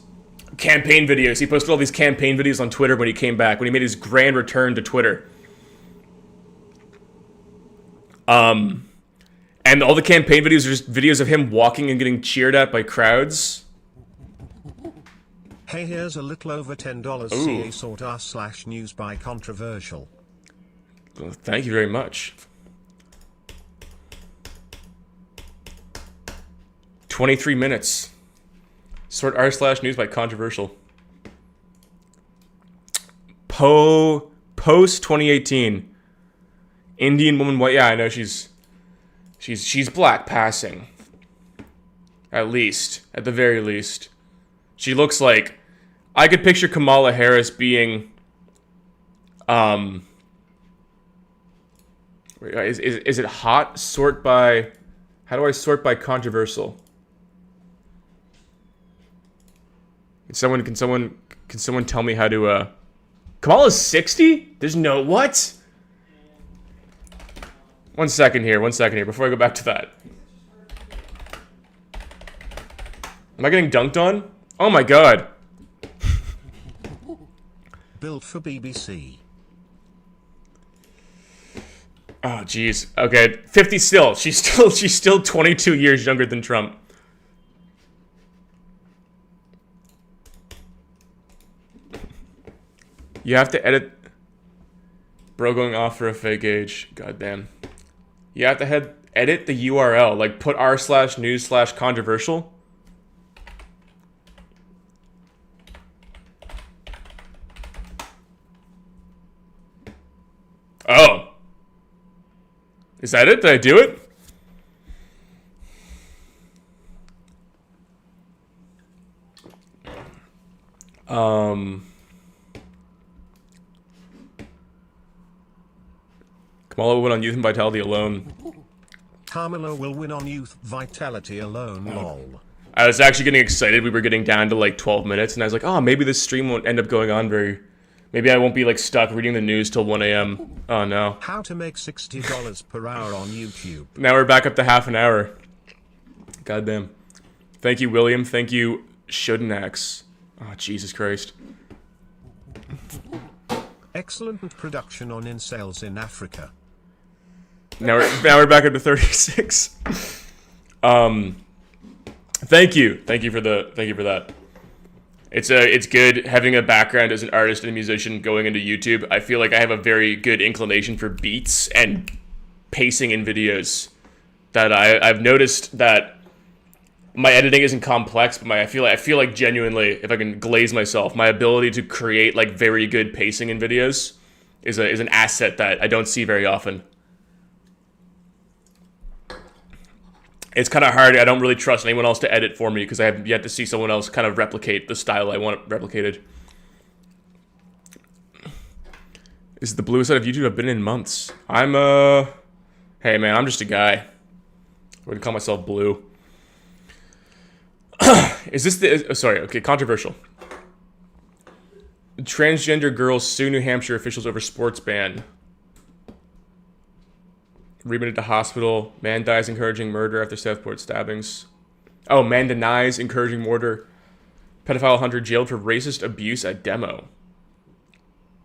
campaign videos. He posted all these campaign videos on Twitter when he came back, when he made his grand return to Twitter. And all the campaign videos are just videos of him walking and getting cheered at by crowds. Hey, here's a little over $10 CA sort r/news by controversial. Well, thank you very much. 23 minutes. Sort r/news by controversial. Post 2018. Indian woman, white. Yeah, I know she's black passing. At the very least. She looks like, I could picture Kamala Harris being, is it hot? Sort by, how do I sort by controversial? Can someone tell me how to, Kamala's 60? There's no, what? One second here, before I go back to that. Am I getting dunked on? Oh my god. Built for BBC. Oh jeez. Okay, 50 still. She's still 22 years younger than Trump. You have to edit. Bro going off for a fake age. Goddamn. You have to edit the URL. Like put r/news/controversial. Oh. Is that it? Did I do it? Kamala will win on youth and vitality alone. Kamala will win on youth vitality alone, lol. I was actually getting excited. We were getting down to like 12 minutes, and I was like, oh, maybe this stream won't end up going on very... Maybe I won't be like stuck reading the news till 1 a.m. Oh no. How to make $60 per hour on YouTube. Now we're back up to half an hour. Goddamn. Thank you, William. Thank you, Shouldnax. Oh, Jesus Christ. Excellent production on incels in Africa. Now we're back up to 36. Thank you for that. It's good having a background as an artist and a musician going into YouTube. I feel like I have a very good inclination for beats and pacing in videos. That I've noticed that my editing isn't complex, but I feel like genuinely, if I can glaze myself, my ability to create like very good pacing in videos is an asset that I don't see very often. It's kind of hard. I don't really trust anyone else to edit for me because I have yet to see someone else kind of replicate the style I want replicated. This is the blue side of YouTube I've been in months. Hey man, I'm just a guy. I wouldn't call myself blue. Is this the... sorry, okay, controversial. Transgender girls sue New Hampshire officials over sports ban. Readmitted to hospital. Man dies encouraging murder after Southport stabbings. Oh, man denies encouraging murder. Pedophile hunter jailed for racist abuse at demo.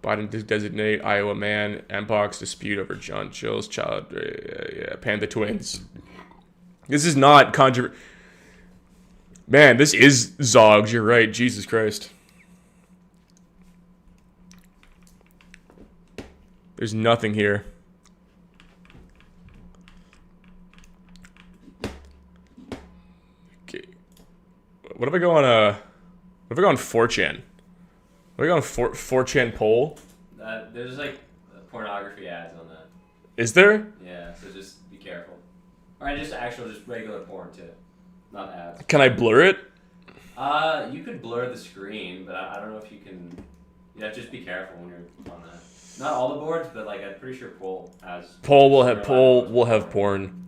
Biden to designate Iowa man. Mpox dispute over John Chill's child. Panda twins. This is not controversial. Man, this is Zogs. You're right. Jesus Christ. There's nothing here. What if I go on what if I go on 4chan? What if I go on 4chan poll? There's like pornography ads on that. Is there? Yeah, so just be careful. Or just regular porn too, not ads. Can I blur it? You could blur the screen, but I don't know if you can. Yeah, just be careful when you're on that. Not all the boards, but like I'm pretty sure poll has. Poll will have porn.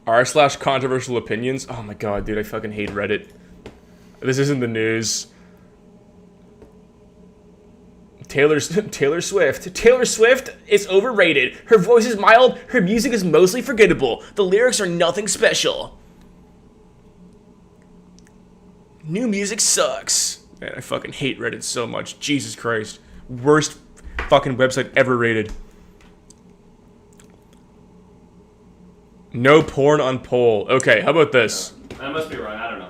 r/controversial opinions. Oh my god, dude, I fucking hate Reddit. This isn't the news. Taylor Swift. Taylor Swift is overrated. Her voice is mild. Her music is mostly forgettable. The lyrics are nothing special. New music sucks. Man, I fucking hate Reddit so much. Jesus Christ. Worst fucking website ever rated. No porn on poll. Okay, how about this? I must be wrong. I don't know.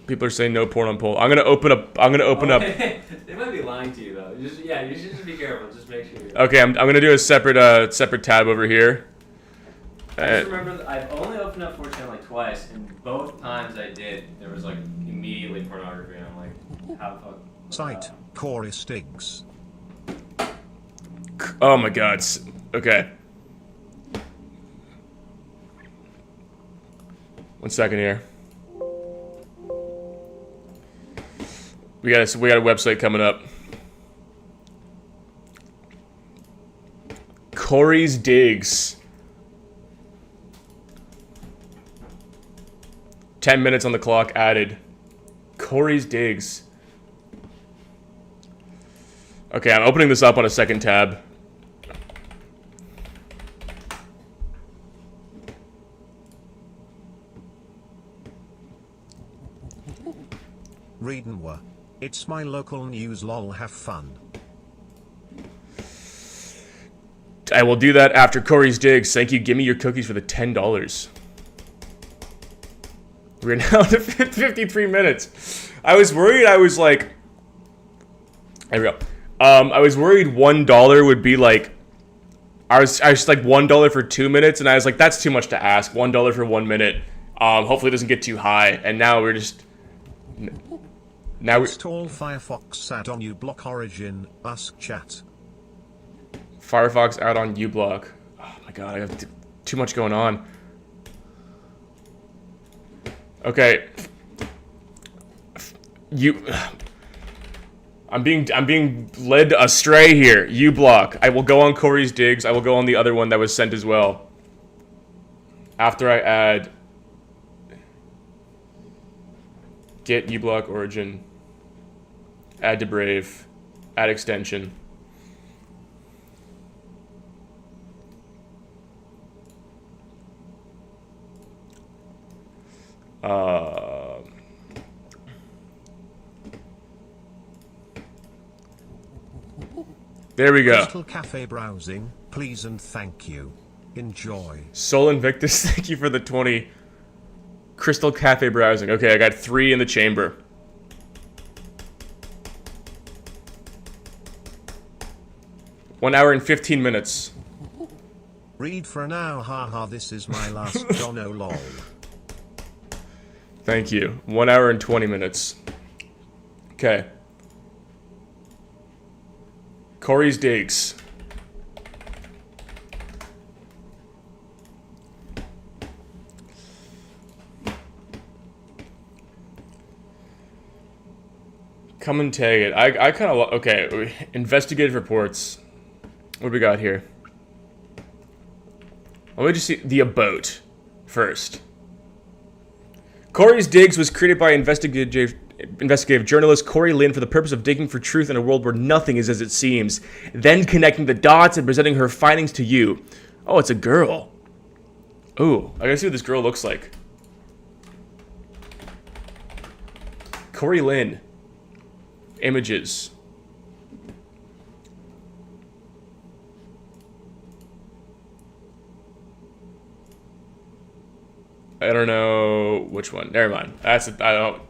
People are saying no porn on poll. I'm gonna open up. They might be lying to you though. You should just be careful. Just make sure. Okay, I'm gonna do a separate tab over here. I just remember that I've only opened up 4chan like twice, and both times I did, there was like immediately pornography, and I'm like, how the fuck? Site Corey Stiggs. Oh my god. Okay. 1 second here. We got a website coming up. Corey's Digs. 10 minutes on the clock added. Corey's Digs. Okay, I'm opening this up on a second tab. Redenwa. It's my local news, lol, have fun. I will do that after Corey's Digs. Thank you. Give me your cookies for the $10. We're now to 53 minutes. I was worried. I was like, there we go. I was worried $1 would be like, I was like $1 for 2 minutes, and I was like, that's too much to ask. $1 for 1 minute. Hopefully it doesn't get too high. And now we're just Now we Install Firefox add-on uBlock Origin. Ask chat. Firefox out on uBlock. Oh my god, I have too much going on. Okay. I'm being led astray here. uBlock. I will go on Corey's digs. I will go on the other one that was sent as well. After I add get uBlock origin, add to Brave, add extension. There we go. Crystal Cafe browsing, please and thank you. Enjoy. Soul Invictus, thank you for the 20. Crystal Cafe browsing. Okay, I got 3 in the chamber. One hour and 15 minutes. Read for an hour, haha, this is my last Dono lol. Thank you. 1 hour and 20 minutes. Okay. Corey's digs. Come and tag it. I kind of... Okay. Investigative reports. What do we got here? Let me just see the about first. Corey's Digs was created by investigative journalist Corey Lynn for the purpose of digging for truth in a world where nothing is as it seems, then connecting the dots and presenting her findings to you. Oh, it's a girl. Ooh, I gotta see what this girl looks like. Corey Lynn. Images. I don't know which one. Never mind. I don't.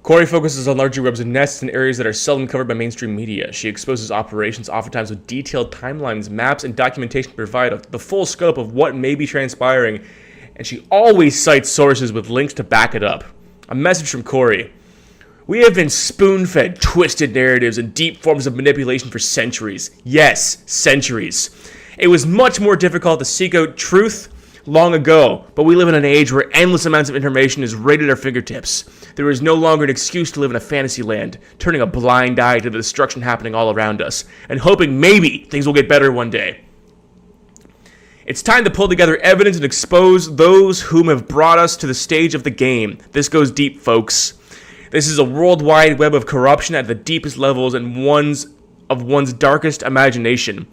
Corey focuses on larger webs and nests in areas that are seldom covered by mainstream media. She exposes operations, oftentimes with detailed timelines, maps, and documentation to provide the full scope of what may be transpiring, and she always cites sources with links to back it up. A message from Corey. We have been spoon-fed twisted narratives and deep forms of manipulation for centuries. Yes, centuries. It was much more difficult to seek out truth long ago, but we live in an age where endless amounts of information is right at our fingertips. There is no longer an excuse to live in a fantasy land, turning a blind eye to the destruction happening all around us, and hoping maybe things will get better one day. It's time to pull together evidence and expose those whom have brought us to the stage of the game. This goes deep, folks. This is a worldwide web of corruption at the deepest levels and one's darkest imagination.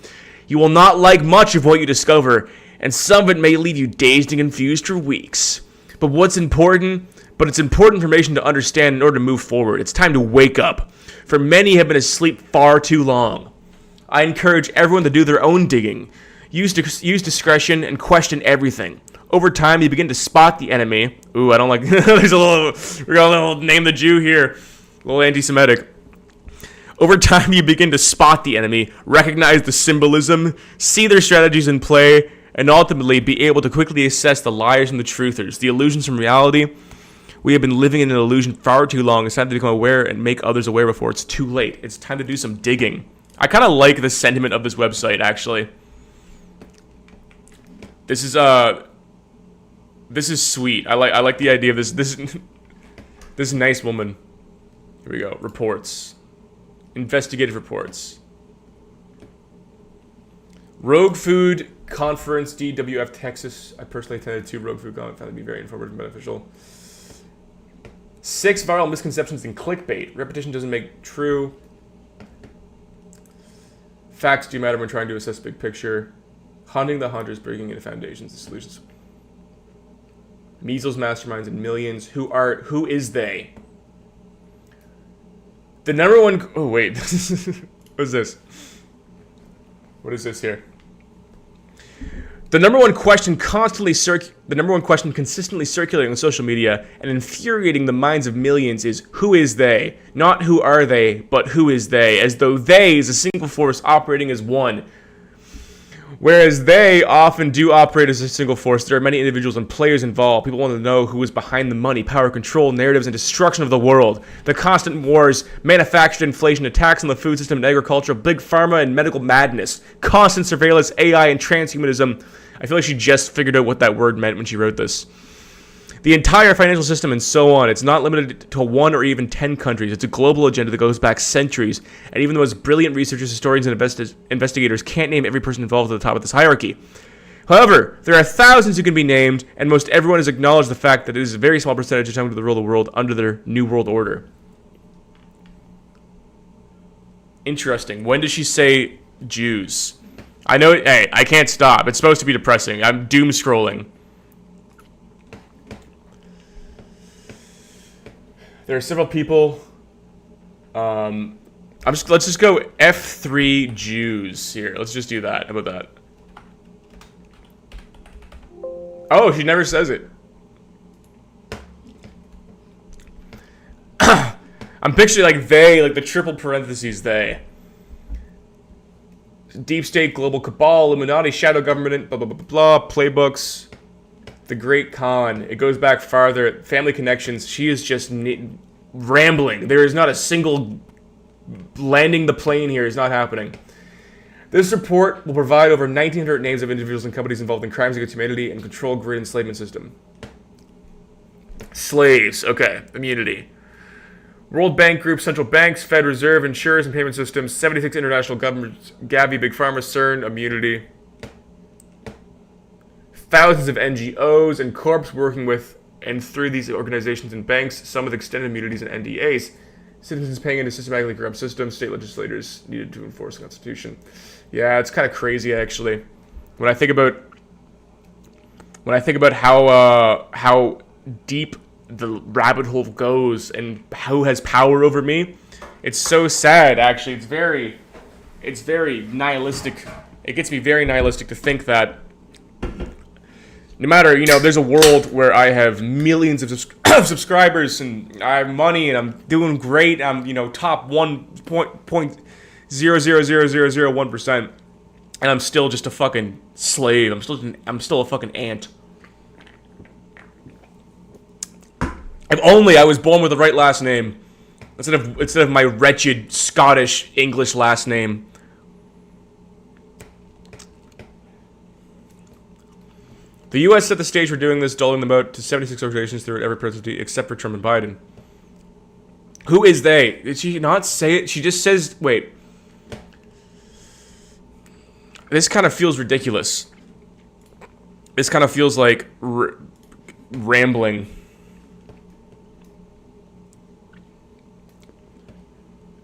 You will not like much of what you discover, and some of it may leave you dazed and confused for weeks. But it's important information to understand in order to move forward. It's time to wake up, for many have been asleep far too long. I encourage everyone to do their own digging. Use discretion and question everything. Over time, you begin to spot the enemy. Ooh, I don't like... There's a little name the Jew here. A little anti-Semitic. Over time, you begin to spot the enemy, recognize the symbolism, see their strategies in play, and ultimately be able to quickly assess the liars and the truthers, the illusions from reality. We have been living in an illusion far too long. It's time to become aware and make others aware before it's too late. It's time to do some digging. I kind of like the sentiment of this website, actually. This is sweet. I like the idea of this. This nice woman. Here we go. Reports. Investigative reports. Rogue Food Conference, DWF, Texas. I personally attended 2 Rogue Food Conference. Found it to be very informative and beneficial. 6 viral misconceptions in clickbait. Repetition doesn't make true. Facts do matter when trying to assess big picture. Hunting the hunters, breaking into foundations and solutions. Measles masterminds and millions. Who is they? The number one... Oh, wait. What is this? What is this here? The number one question consistently circulating on social media and infuriating the minds of millions is who is they? Not who are they, but who is they? As though they is a single force operating as one. Whereas they often do operate as a single force, there are many individuals and players involved. People want to know who is behind the money, power, control, narratives, and destruction of the world. The constant wars, manufactured inflation, attacks on the food system and agriculture, big pharma and medical madness, constant surveillance, AI, and transhumanism. I feel like she just figured out what that word meant when she wrote this. The entire financial system and so on. It's not limited to 1 or even 10 countries. It's a global agenda that goes back centuries. And even the most brilliant researchers, historians, and investigators can't name every person involved at the top of this hierarchy. However, there are thousands who can be named, and most everyone has acknowledged the fact that it is a very small percentage attempting to rule the world under their New World Order. Interesting. When does she say Jews? I know, hey, I can't stop. It's supposed to be depressing. I'm doom scrolling. There are several people. Let's just go F3 Jews here. Let's just do that. How about that? Oh, she never says it. I'm picturing like they, like the triple parentheses they. Deep state, global cabal, Illuminati, shadow government, blah, blah, blah, blah, blah, playbooks. The Great Khan. It goes back farther. Family connections. She is just rambling. There is not a single landing the plane here is not happening. This report will provide over 1,900 names of individuals and companies involved in crimes against humanity and control grid enslavement system. Slaves. Okay. Immunity. World Bank Group, central banks, Fed Reserve, insurers and payment systems, 76 international governments, Gavi, Big Pharma, CERN, immunity. Thousands of NGOs and corps working with and through these organizations and banks, some with extended immunities and NDAs. Citizens paying into systematically corrupt systems, state legislators needed to enforce the Constitution. Yeah, it's kind of crazy actually. When I think about how deep the rabbit hole goes and who has power over me, it's so sad actually. It's very nihilistic. It gets me very nihilistic to think that no matter, there's a world where I have millions of subscribers and I have money and I'm doing great. I'm, top 1.0000001%, and I'm still just a fucking slave. I'm still a fucking ant. If only I was born with the right last name instead of my wretched Scottish English last name. The U.S. set the stage for doing this, doling them out to 76 organizations throughout every presidency except for Trump and Biden. Who is they? Did she not say it? She just says, wait. This kind of feels ridiculous. This kind of feels like rambling.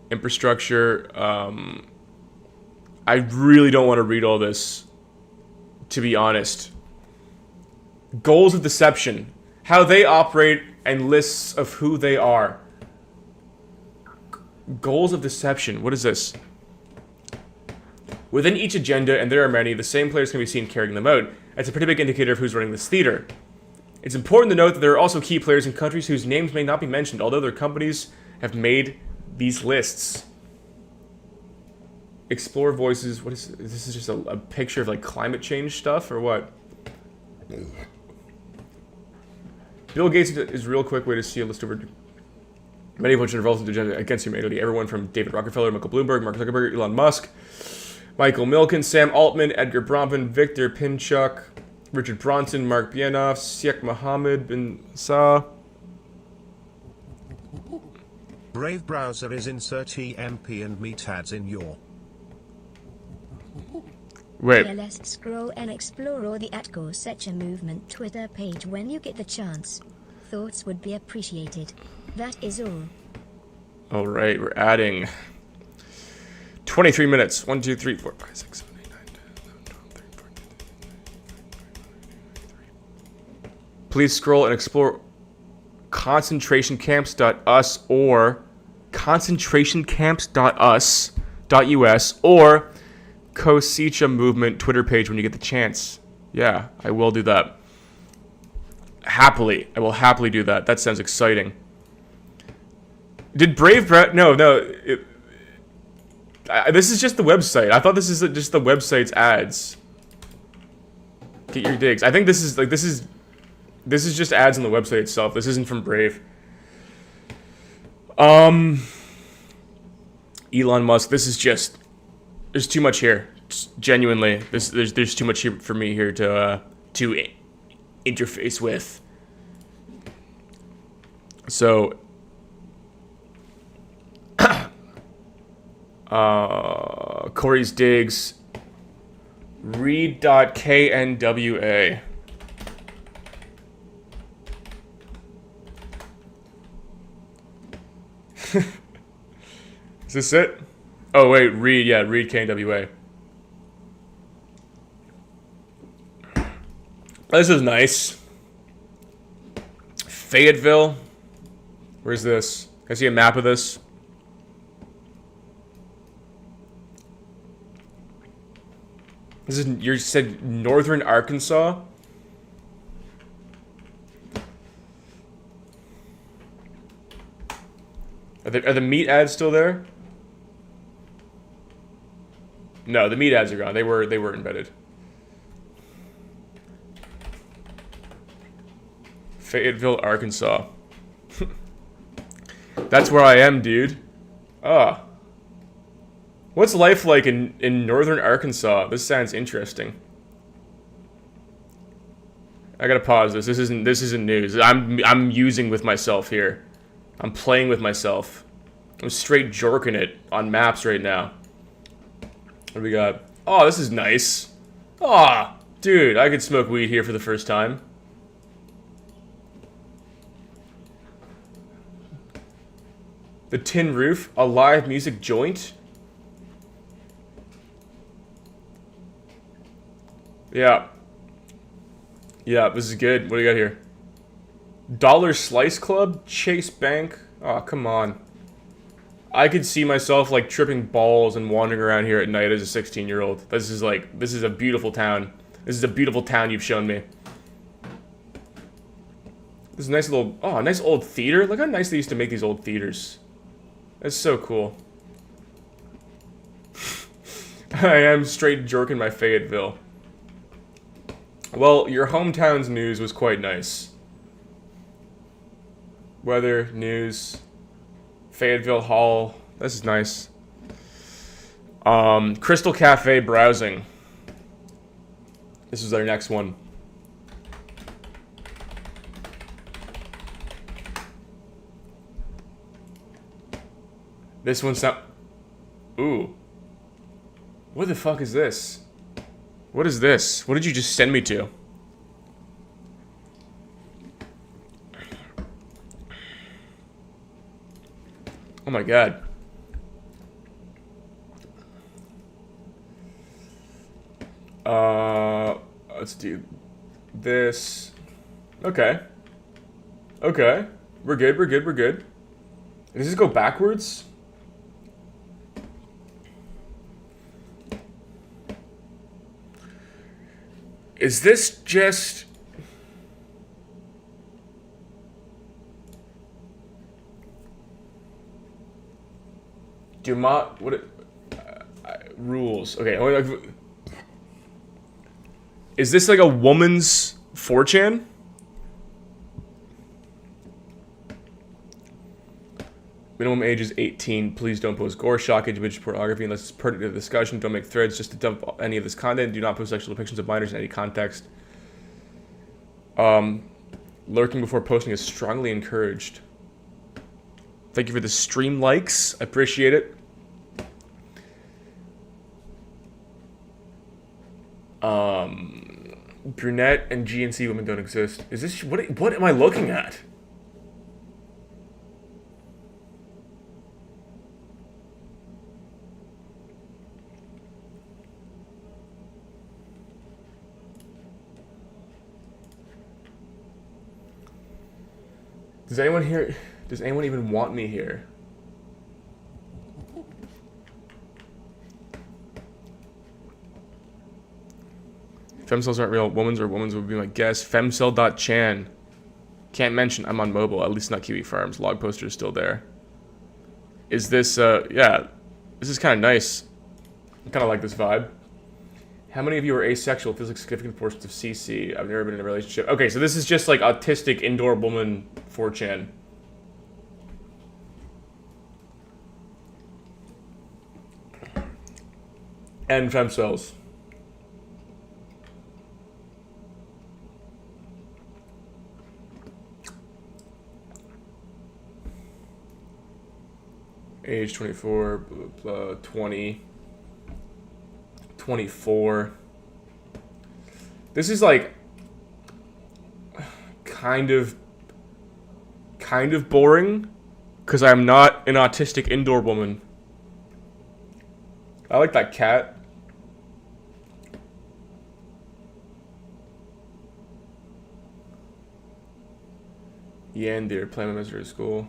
Infrastructure. I really don't want to read all this, to be honest. Goals of deception. How they operate and lists of who they are. Goals of deception. What is this? Within each agenda, and there are many, the same players can be seen carrying them out. It's a pretty big indicator of who's running this theater. It's important to note that there are also key players in countries whose names may not be mentioned, although their companies have made these lists. Explore voices. What is this? Is just a picture of like climate change stuff or what? Bill Gates is a real quick way to see a list over many of which are involved in the agenda against humanity. Everyone from David Rockefeller, Michael Bloomberg, Mark Zuckerberg, Elon Musk, Michael Milken, Sam Altman, Edgar Bronfman, Victor Pinchuk, Richard Bronson, Mark Bienoff, Sheikh Mohammed bin Sa. Brave browser is insert EMP and meet ads in your. Wait. Yeah, let's scroll and explore all the @Go Such a Movement Twitter page when you get the chance. Thoughts would be appreciated. That is all. All right, we're adding 23 minutes. 1, 2, 3, 4, 5, 6, 7, 8, 9, 10, 11, 12, 13, 14, 15, 16, 17, 18. Please scroll and explore concentrationcamps.us or concentrationcamps.us.us or Kosicha Movement Twitter page when you get the chance. Yeah, I will do that. Happily. I will happily do that. That sounds exciting. Did Brave Brown... No. This is just the website. I thought this is just the website's ads. Get your digs. I think this is just ads on the website itself. This isn't from Brave. Elon Musk. This is just. There's too much here. Genuinely, there's too much here for me here to interface with. So. Corey's digs. Read.knwa. Is this it? Oh wait, read, yeah, read KNWA. This is nice. Fayetteville. Where's this? Can I see a map of this? This is, you said northern Arkansas? Are the meat ads still there? No, the meat ads are gone. They were embedded. Fayetteville, Arkansas. That's where I am, dude. Ah. What's life like in northern Arkansas? This sounds interesting. I gotta pause this. This isn't news. I'm using with myself here. I'm playing with myself. I'm straight jorking it on maps right now. What do we got? Oh, this is nice. Ah, dude, I could smoke weed here for the first time. The Tin Roof, a live music joint. Yeah. Yeah, this is good. What do you got here? Dollar Slice Club? Chase Bank? Oh, come on. I could see myself, like, tripping balls and wandering around here at night as a 16-year-old. This is a beautiful town. This is a beautiful town you've shown me. This is a nice little... Oh, a nice old theater. Look how nice they used to make these old theaters. That's so cool. I am straight jerking my Fayetteville. Well, your hometown's news was quite nice. Weather, news, Fayetteville Hall. This is nice. Crystal Cafe browsing. This is our next one. This one's not... Ooh. What the fuck is this? What is this? What did you just send me to? Oh my god. Let's do this. Okay. Okay. We're good, we're good, we're good. Does this go backwards? Is this just... Dumont... What it... rules. Okay. Is this like a woman's 4chan? Minimum age is 18. Please don't post gore, shockage, image pornography unless it's pertinent to the discussion. Don't make threads just to dump any of this content. Do not post sexual depictions of minors in any context. Lurking before posting is strongly encouraged. Thank you for the stream likes. I appreciate it. Brunette and GNC women don't exist. Is this... What am I looking at? Does anyone here... Does anyone even want me here? Femcells aren't real. Women's would be my guess. Femcell.chan. Can't mention I'm on mobile. At least not Kiwi Farms. Log poster is still there. Is this... yeah. This is kind of nice. I kind of like this vibe. How many of you are asexual? Feels like significant portions of CC. I've never been in a relationship. Okay, so this is just like autistic indoor woman 4chan. And femcells. Age 24, blah, blah, blah, 20, 24. This is like kind of boring because I'm not an autistic indoor woman. I like that cat. Yandir, playing my mister at school.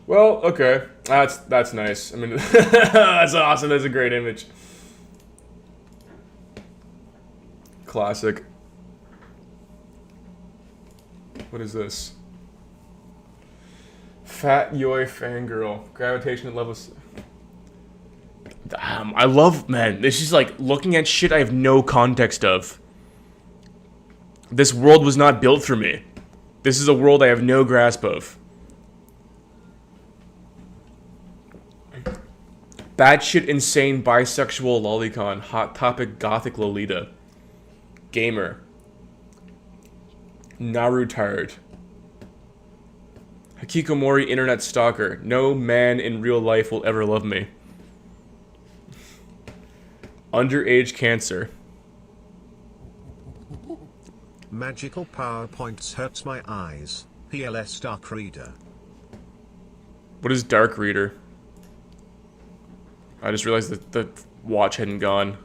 Well, okay. That's nice. I mean, that's awesome. That's a great image. Classic. What is this? Fat Yoi Fangirl. Gravitation at levels. Damn, I love, man. This is like looking at shit I have no context of. This world was not built for me. This is a world I have no grasp of. Batshit insane bisexual lolicon. Hot topic gothic Lolita. Gamer. Narutired. Hikikomori internet stalker. No man in real life will ever love me. Underage cancer. Magical PowerPoints hurts my eyes. PLS Dark Reader. What is Dark Reader? I just realized that the watch hadn't gone.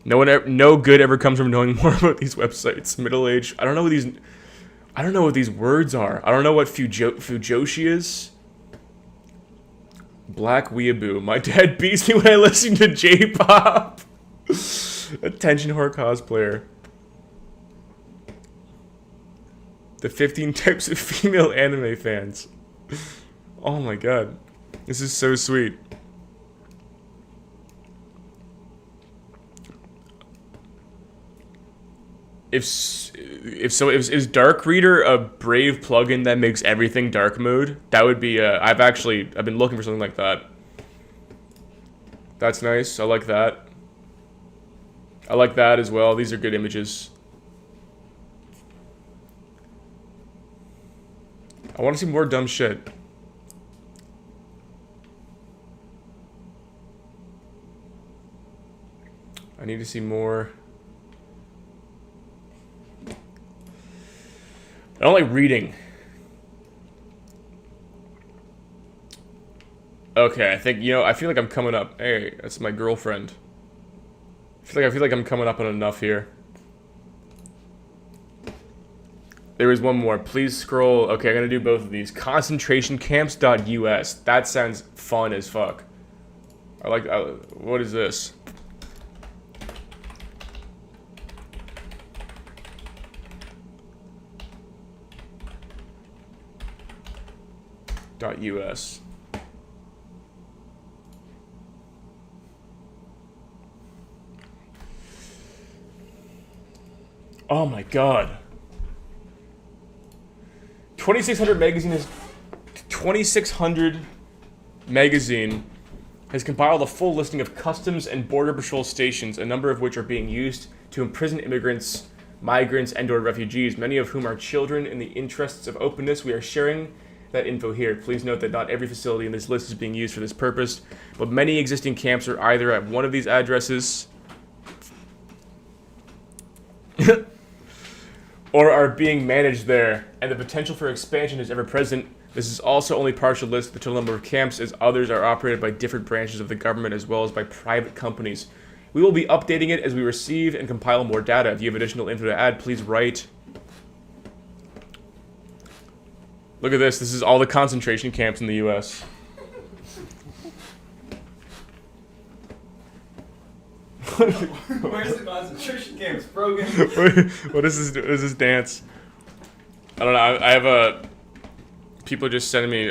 No good ever comes from knowing more about these websites. Middle age. I don't know what these words are. I don't know what Fujoshi is. Black Weeaboo. My dad beats me when I listen to J-pop. Attention whore cosplayer. The 15 types of female anime fans. Oh my god. This is so sweet. Is Dark Reader a Brave plugin that makes everything dark mode? That would be I've been looking for something like that. That's nice. I like that. I like that as well. These are good images. I want to see more dumb shit. I need to see more. I don't like reading. Okay, I think, I feel like I'm coming up. Hey, that's my girlfriend. I feel like I'm coming up on enough here. There is one more. Please scroll. Okay, I'm gonna do both of these. Concentrationcamps.us. That sounds fun as fuck. What is this? .us. Oh my god. 2600 magazine has compiled a full listing of customs and border patrol stations, a number of which are being used to imprison immigrants, migrants, and/or refugees, many of whom are children. In the interests of openness, we are sharing that info here. Please note that not every facility in this list is being used for this purpose, but many existing camps are either at one of these addresses or are being managed there, and the potential for expansion is ever present. This is also only partial list of the total number of camps, as others are operated by different branches of the government as well as by private companies. We will be updating it as we receive and compile more data. If you have additional info to add, please write. Look at this. This is all the concentration camps in the U.S. Where's the concentration camps, Brogan? What is this? What is this dance? I don't know. I have a people are just sending me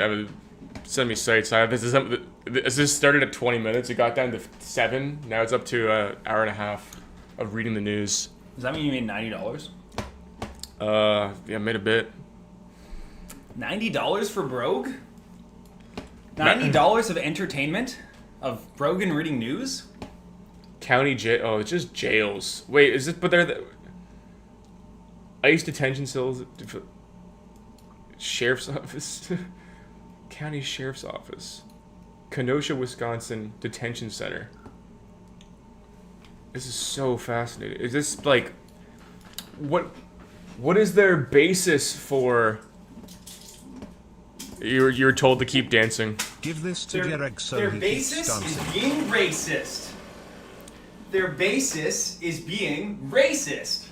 sites. This started at 20 minutes. It got down to 7. Now it's up to an hour and a half of reading the news. Does that mean you made $90? Yeah, I made a bit. $90 for Brogue? $90 of entertainment? Of Brogan reading news? County jail. Oh, it's just jails. Wait, is it? But they're the ICE detention cells. Sheriff's office. County Sheriff's Office. Kenosha, Wisconsin Detention Center. This is so fascinating. Is this like what is their basis for you're told to keep dancing? Give this to Jereg so their he basis keeps is dancing. being racist. Their basis is being racist.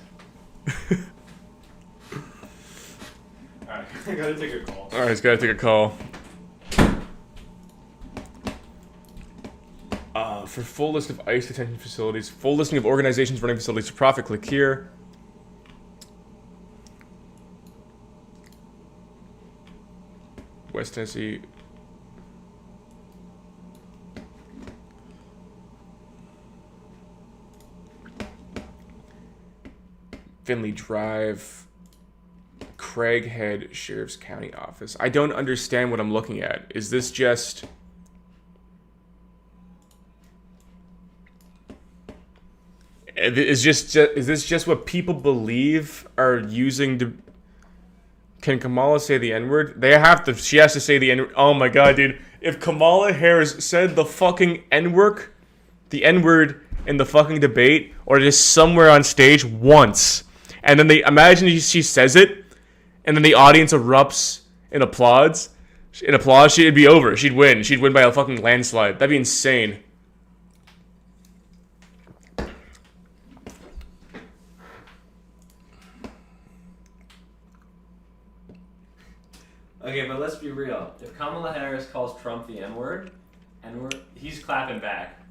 Alright, I gotta take a call. Alright, he's gotta take a call. For full list of ICE detention facilities, full listing of organizations running facilities for profit, click here. West Tennessee. Finley Drive. Craighead Sheriff's County Office. I don't understand what I'm looking at. Is this just... Is this just what people believe are using to... Can Kamala say the N-word? She has to say the N-word. Oh my god, dude. If Kamala Harris said the fucking N-word in the fucking debate, or just somewhere on stage once, and then imagine she says it, and then the audience erupts in applause. It'd be over. She'd win. She'd win by a fucking landslide. That'd be insane. Okay, but let's be real. If Kamala Harris calls Trump the N-word, he's clapping back.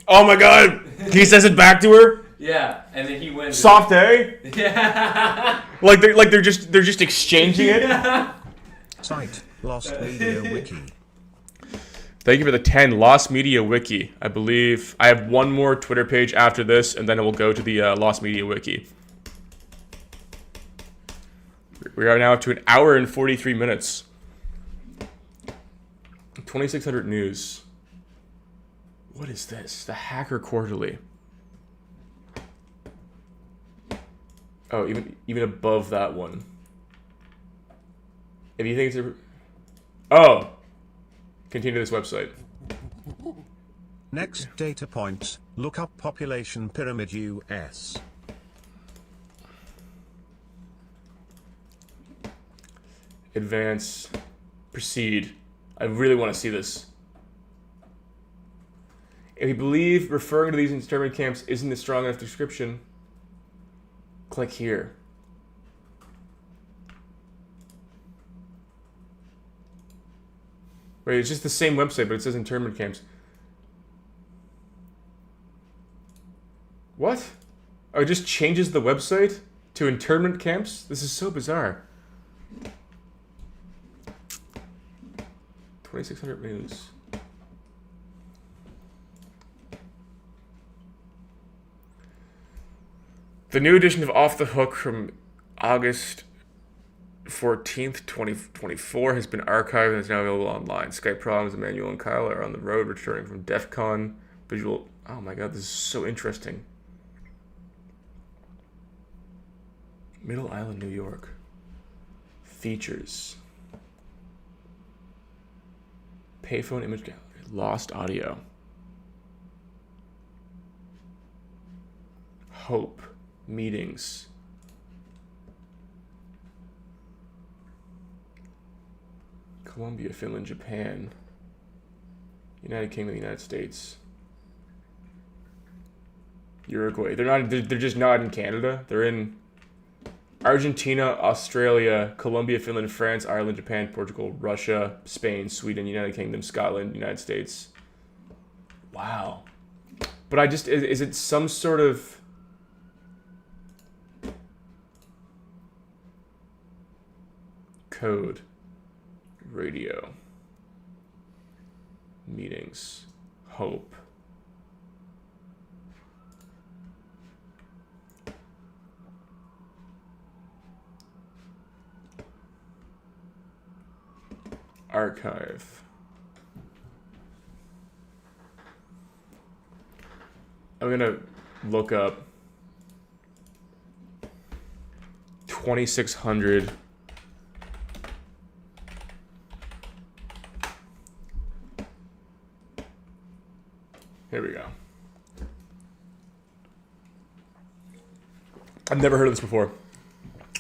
Oh my god! He says it back to her? Yeah, and then he wins. Soft A? Yeah. Like they're just exchanging it? Site, Lost Media Wiki. Thank you for the 10. Lost Media Wiki. I believe I have one more Twitter page after this, and then it will go to the Lost Media Wiki. We are now up to an hour and 43 minutes. 2600 News. What is this? The Hacker Quarterly. Oh, even above that one. If you think it's oh! Continue this website. Next data point, look up population pyramid US. Advance. Proceed. I really want to see this. If you believe referring to these internment camps isn't a strong enough description, click here. Wait, it's just the same website, but it says internment camps. What? Oh, it just changes the website to internment camps? This is so bizarre. 2600 News. The new edition of Off the Hook from August 14th, 2024 has been archived and is now available online. Skype problems. Emmanuel and Kyle are on the road returning from DEF CON. Visual. Oh my god, this is so interesting. Middle Island, New York. Features. Payphone image gallery. Lost audio. Hope. Meetings. Colombia, Finland, Japan. United Kingdom, United States. Uruguay. They're just not in Canada. They're in Argentina, Australia, Colombia, Finland, France, Ireland, Japan, Portugal, Russia, Spain, Sweden, United Kingdom, Scotland, United States. Wow. But is it some sort of code? Radio. Meetings. Hope. Archive. I'm gonna look up 2600 Here we go. I've never heard of this before.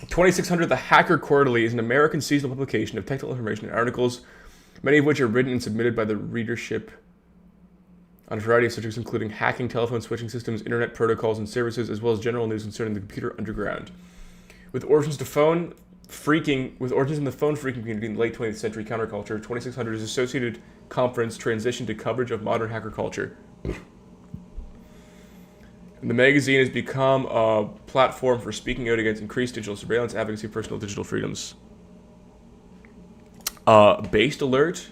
2600 The Hacker Quarterly is an American seasonal publication of technical information and articles, many of which are written and submitted by the readership on a variety of subjects including hacking, telephone switching systems, internet protocols and services, as well as general news concerning the computer underground. With origins in the phone phreaking community in the late 20th century counterculture, 2600's Associated Conference transitioned to coverage of modern hacker culture. And the magazine has become a platform for speaking out against increased digital surveillance, advocacy, personal digital freedoms. Based alert.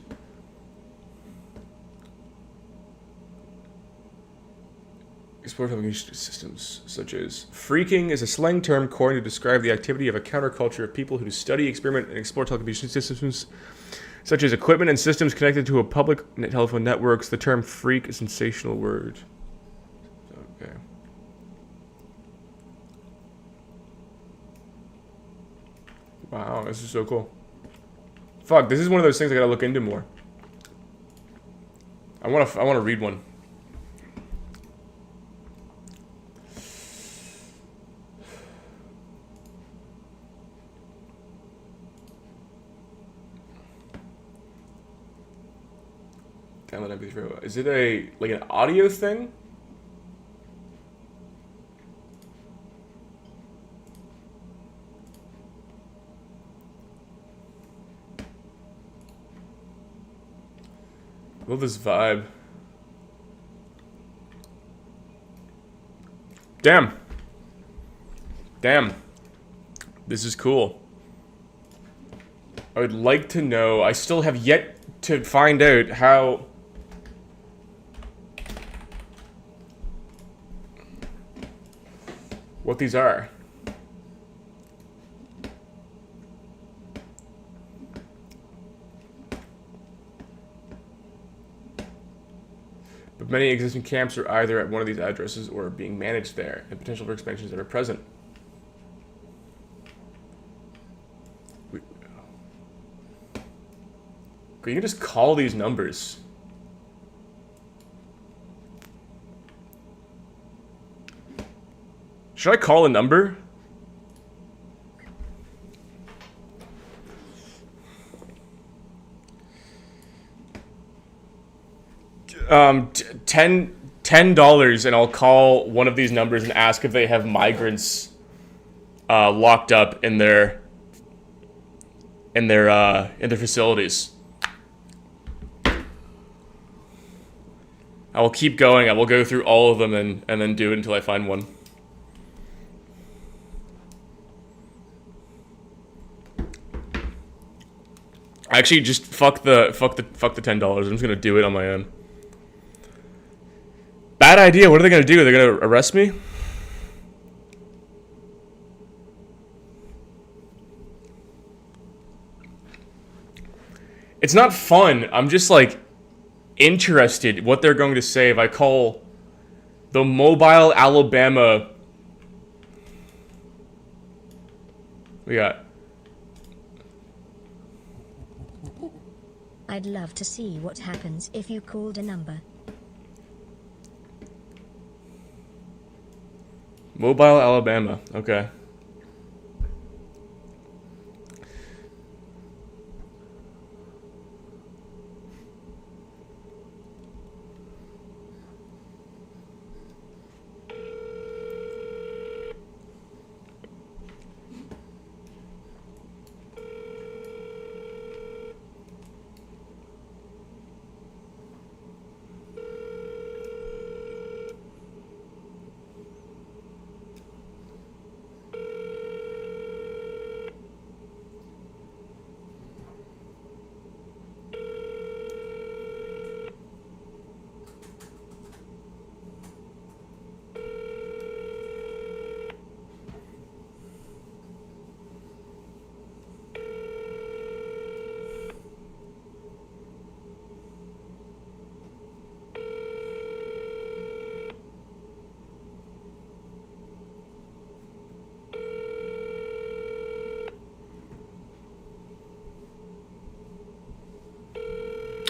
Explore communication systems such as phreaking is a slang term coined to describe the activity of a counterculture of people who study, experiment, and explore telecommunication systems such as equipment and systems connected to a public telephone networks. The term phreak is a sensational word. Okay. Wow, this is so cool. Fuck, this is one of those things I gotta look into more. I wanna read one. Download MP3. Is it like an audio thing? Love this vibe. Damn. This is cool. I would like to know. I still have yet to find out how. What these are. But many existing camps are either at one of these addresses or are being managed there, and potential for expansions that are present. You can just call these numbers. Should I call a number? $10 and I'll call one of these numbers and ask if they have migrants locked up in their facilities. I will keep going. I will go through all of them and then do it until I find one. Actually, just fuck the $10. I'm just gonna do it on my own. Bad idea. What are they gonna do? They're gonna arrest me? It's not fun. I'm just like interested what they're going to say if I call the Mobile, Alabama. We got. I'd love to see what happens if you called a number. Mobile, Alabama. Okay.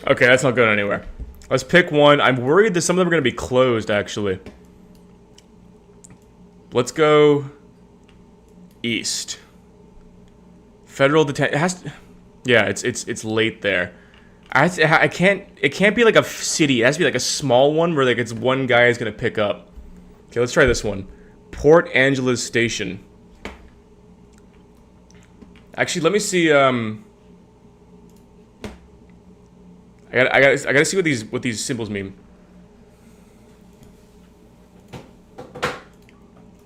Okay, that's not going anywhere. Let's pick one. I'm worried that some of them are going to be closed, actually. Let's go east. Federal detention. It has to, yeah, it's late there. I can't. It can't be like a city. It has to be like a small one where like it's one guy is gonna pick up. Okay, let's try this one. Port Angeles Station. Actually, let me see. I gotta see what these symbols mean.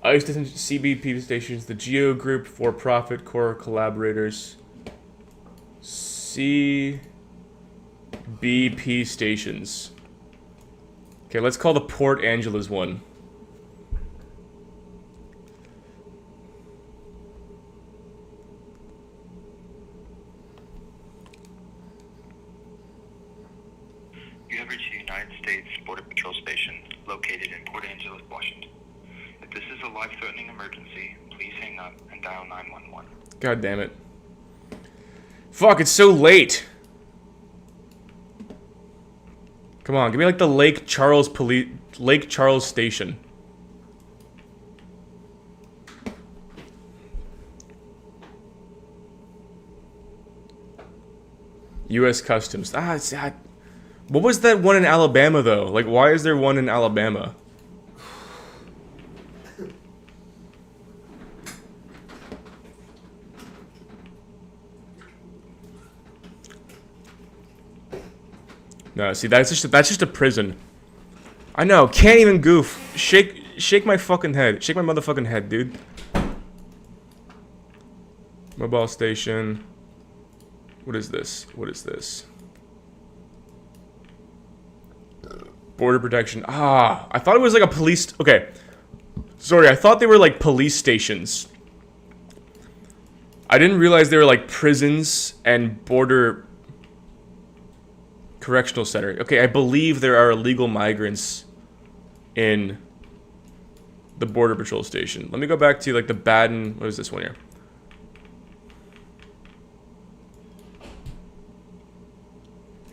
ICE detention, CBP stations, the Geo Group, for-profit core collaborators. CBP stations. Okay, let's call the Port Angeles one. You have reached the United States Border Patrol Station, located in Port Angeles, Washington. If this is a life-threatening emergency, please hang up and dial 911. God damn it. Fuck, it's so late. Come on, give me like the Lake Charles Station. U.S. Customs. What was that one in Alabama, though? Like, why is there one in Alabama? No, see, that's just a prison. I know, can't even goof. Shake my fucking head. Shake my motherfucking head, dude. Mobile station. What is this? What is this? Border protection. Ah, I thought it was like a police... Okay. Sorry, I thought they were like police stations. I didn't realize they were like prisons and border... Correctional center. Okay, I believe there are illegal migrants in the Border Patrol station. Let me go back to like the Baden... What is this one here?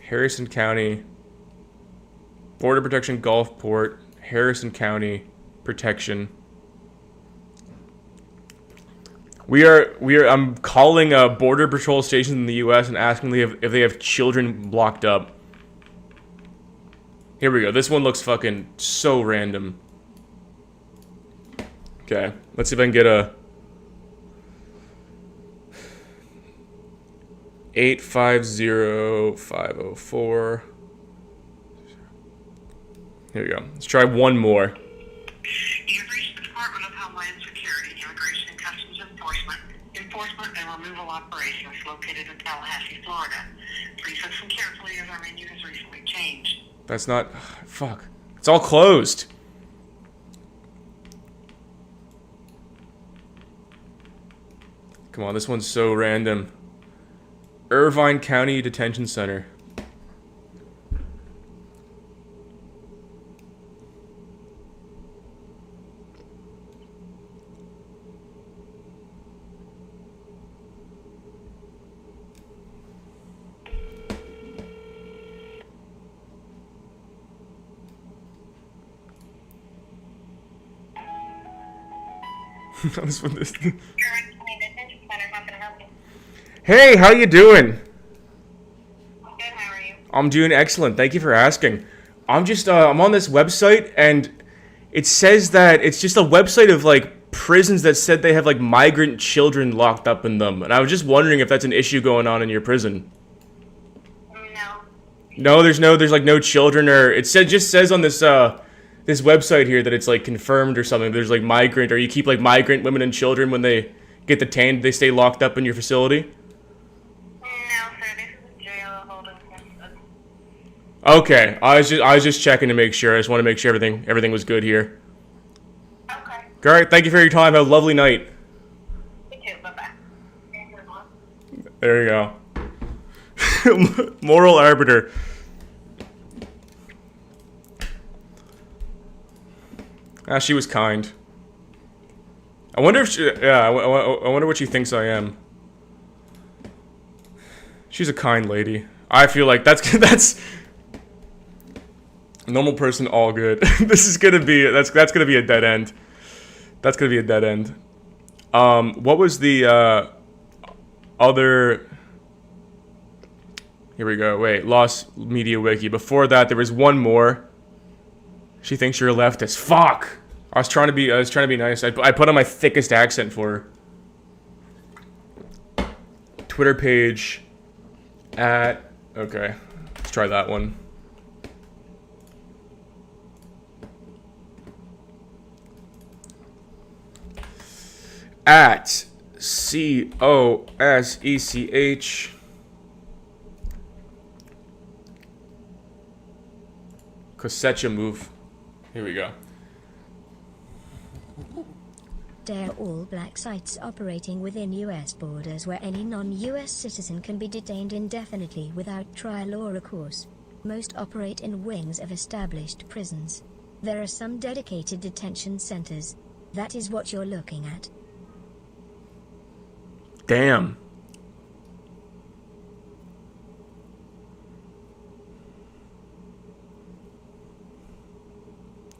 Harrison County... Border Protection Gulfport, Harrison County Protection. I'm calling border patrol stations in the U.S. and asking if they have children locked up. Here we go. This one looks fucking so random. Okay, let's see if I can get a 850504. Here we go. Let's try one more. You've reached the Department of Homeland Security, Immigration and Customs Enforcement and Removal Operations located in Tallahassee, Florida. Please listen carefully as our menu has recently changed. That's not... Fuck. It's all closed. Come on, this one's so random. Irvine County Detention Center. Hey, how you doing? Good, how are you? I'm doing excellent. Thank you for asking. I'm just I'm on this website and it says that it's just a website of like prisons that said they have like migrant children locked up in them. And I was just wondering if that's an issue going on in your prison. No, there's like no children, or it just says on this this website here that it's like confirmed or something. There's like migrant, or you keep like migrant women and children when they get detained, they stay locked up in your facility. Okay, I was just checking to make sure. I just want to make sure everything was good here. Okay. All right, thank you for your time. Have a lovely night. You too. Bye-bye. There you go. Moral arbiter. Ah, she was kind. I wonder if she... Yeah, I wonder what she thinks I am. She's a kind lady. I feel like that's normal person, all good. This is gonna be that's gonna be a dead end. That's gonna be a dead end. What was the other? Here we go. Wait, Lost Media Wiki. Before that, there was one more. She thinks you're a leftist. Fuck. I was trying to be nice. I put on my thickest accent for her. Twitter page at. Okay, let's try that one. At COSECH Cosecha move. Here we go. There are all black sites operating within US borders where any non-US citizen can be detained indefinitely without trial or recourse. Most operate in wings of established prisons. There are some dedicated detention centers. That is what you're looking at. Damn.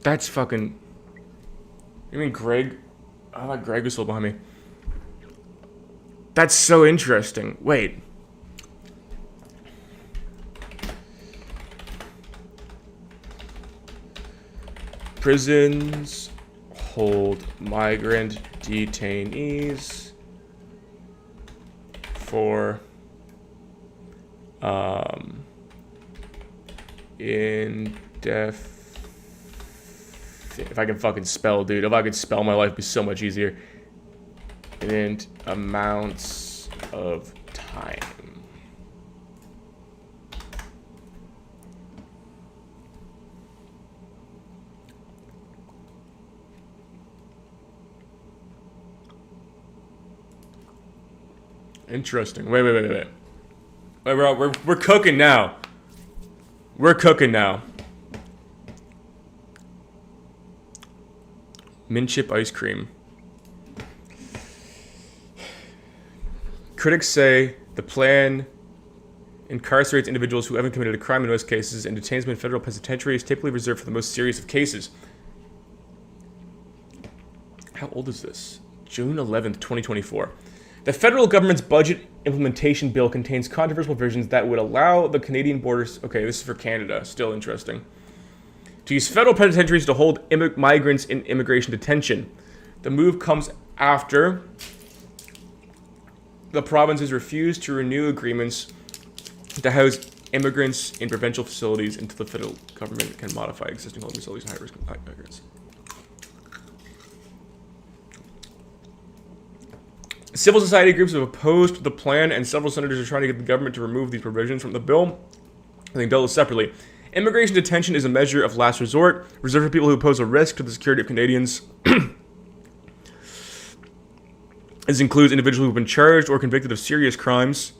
That's fucking... You mean Greg? I thought Greg was still behind me. That's so interesting. Wait. Prisons hold migrant detainees for if I can fucking spell, dude. If I could spell, my life would be so much easier. And amounts of time. Interesting. Wait. Wait, we're cooking now. We're cooking now. Mint chip ice cream. Critics say the plan incarcerates individuals who haven't committed a crime in most cases and detains them in federal penitentiaries, typically reserved for the most serious of cases. How old is this? June 11th, 2024. The federal government's budget implementation bill contains controversial provisions that would allow the Canadian borders... Okay, this is for Canada. Still interesting. To use federal penitentiaries to hold migrants in immigration detention. The move comes after the provinces refused to renew agreements to house immigrants in provincial facilities until the federal government can modify existing holding facilities and high-risk migrants. Civil society groups have opposed the plan, and several senators are trying to get the government to remove these provisions from the bill. I think dealt separately. Immigration detention is a measure of last resort, reserved for people who pose a risk to the security of Canadians. This includes individuals who have been charged or convicted of serious crimes.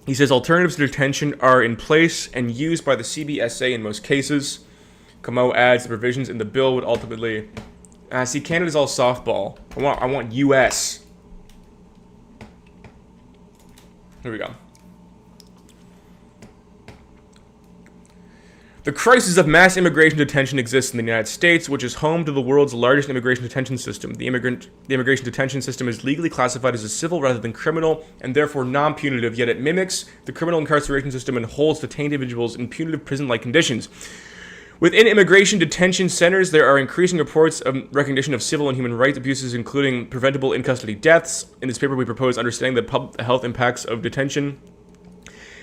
He says alternatives to detention are in place and used by the CBSA in most cases. Comeau adds the provisions in the bill would ultimately... see, Canada's all softball. I want US. Here we go. The crisis of mass immigration detention exists in the United States, which is home to the world's largest immigration detention system. The immigration detention system is legally classified as a civil rather than criminal, and therefore non-punitive, yet it mimics the criminal incarceration system and holds detained individuals in punitive prison-like conditions. Within immigration detention centers, there are increasing reports of recognition of civil and human rights abuses, including preventable in-custody deaths. In this paper, we propose understanding the public health impacts of detention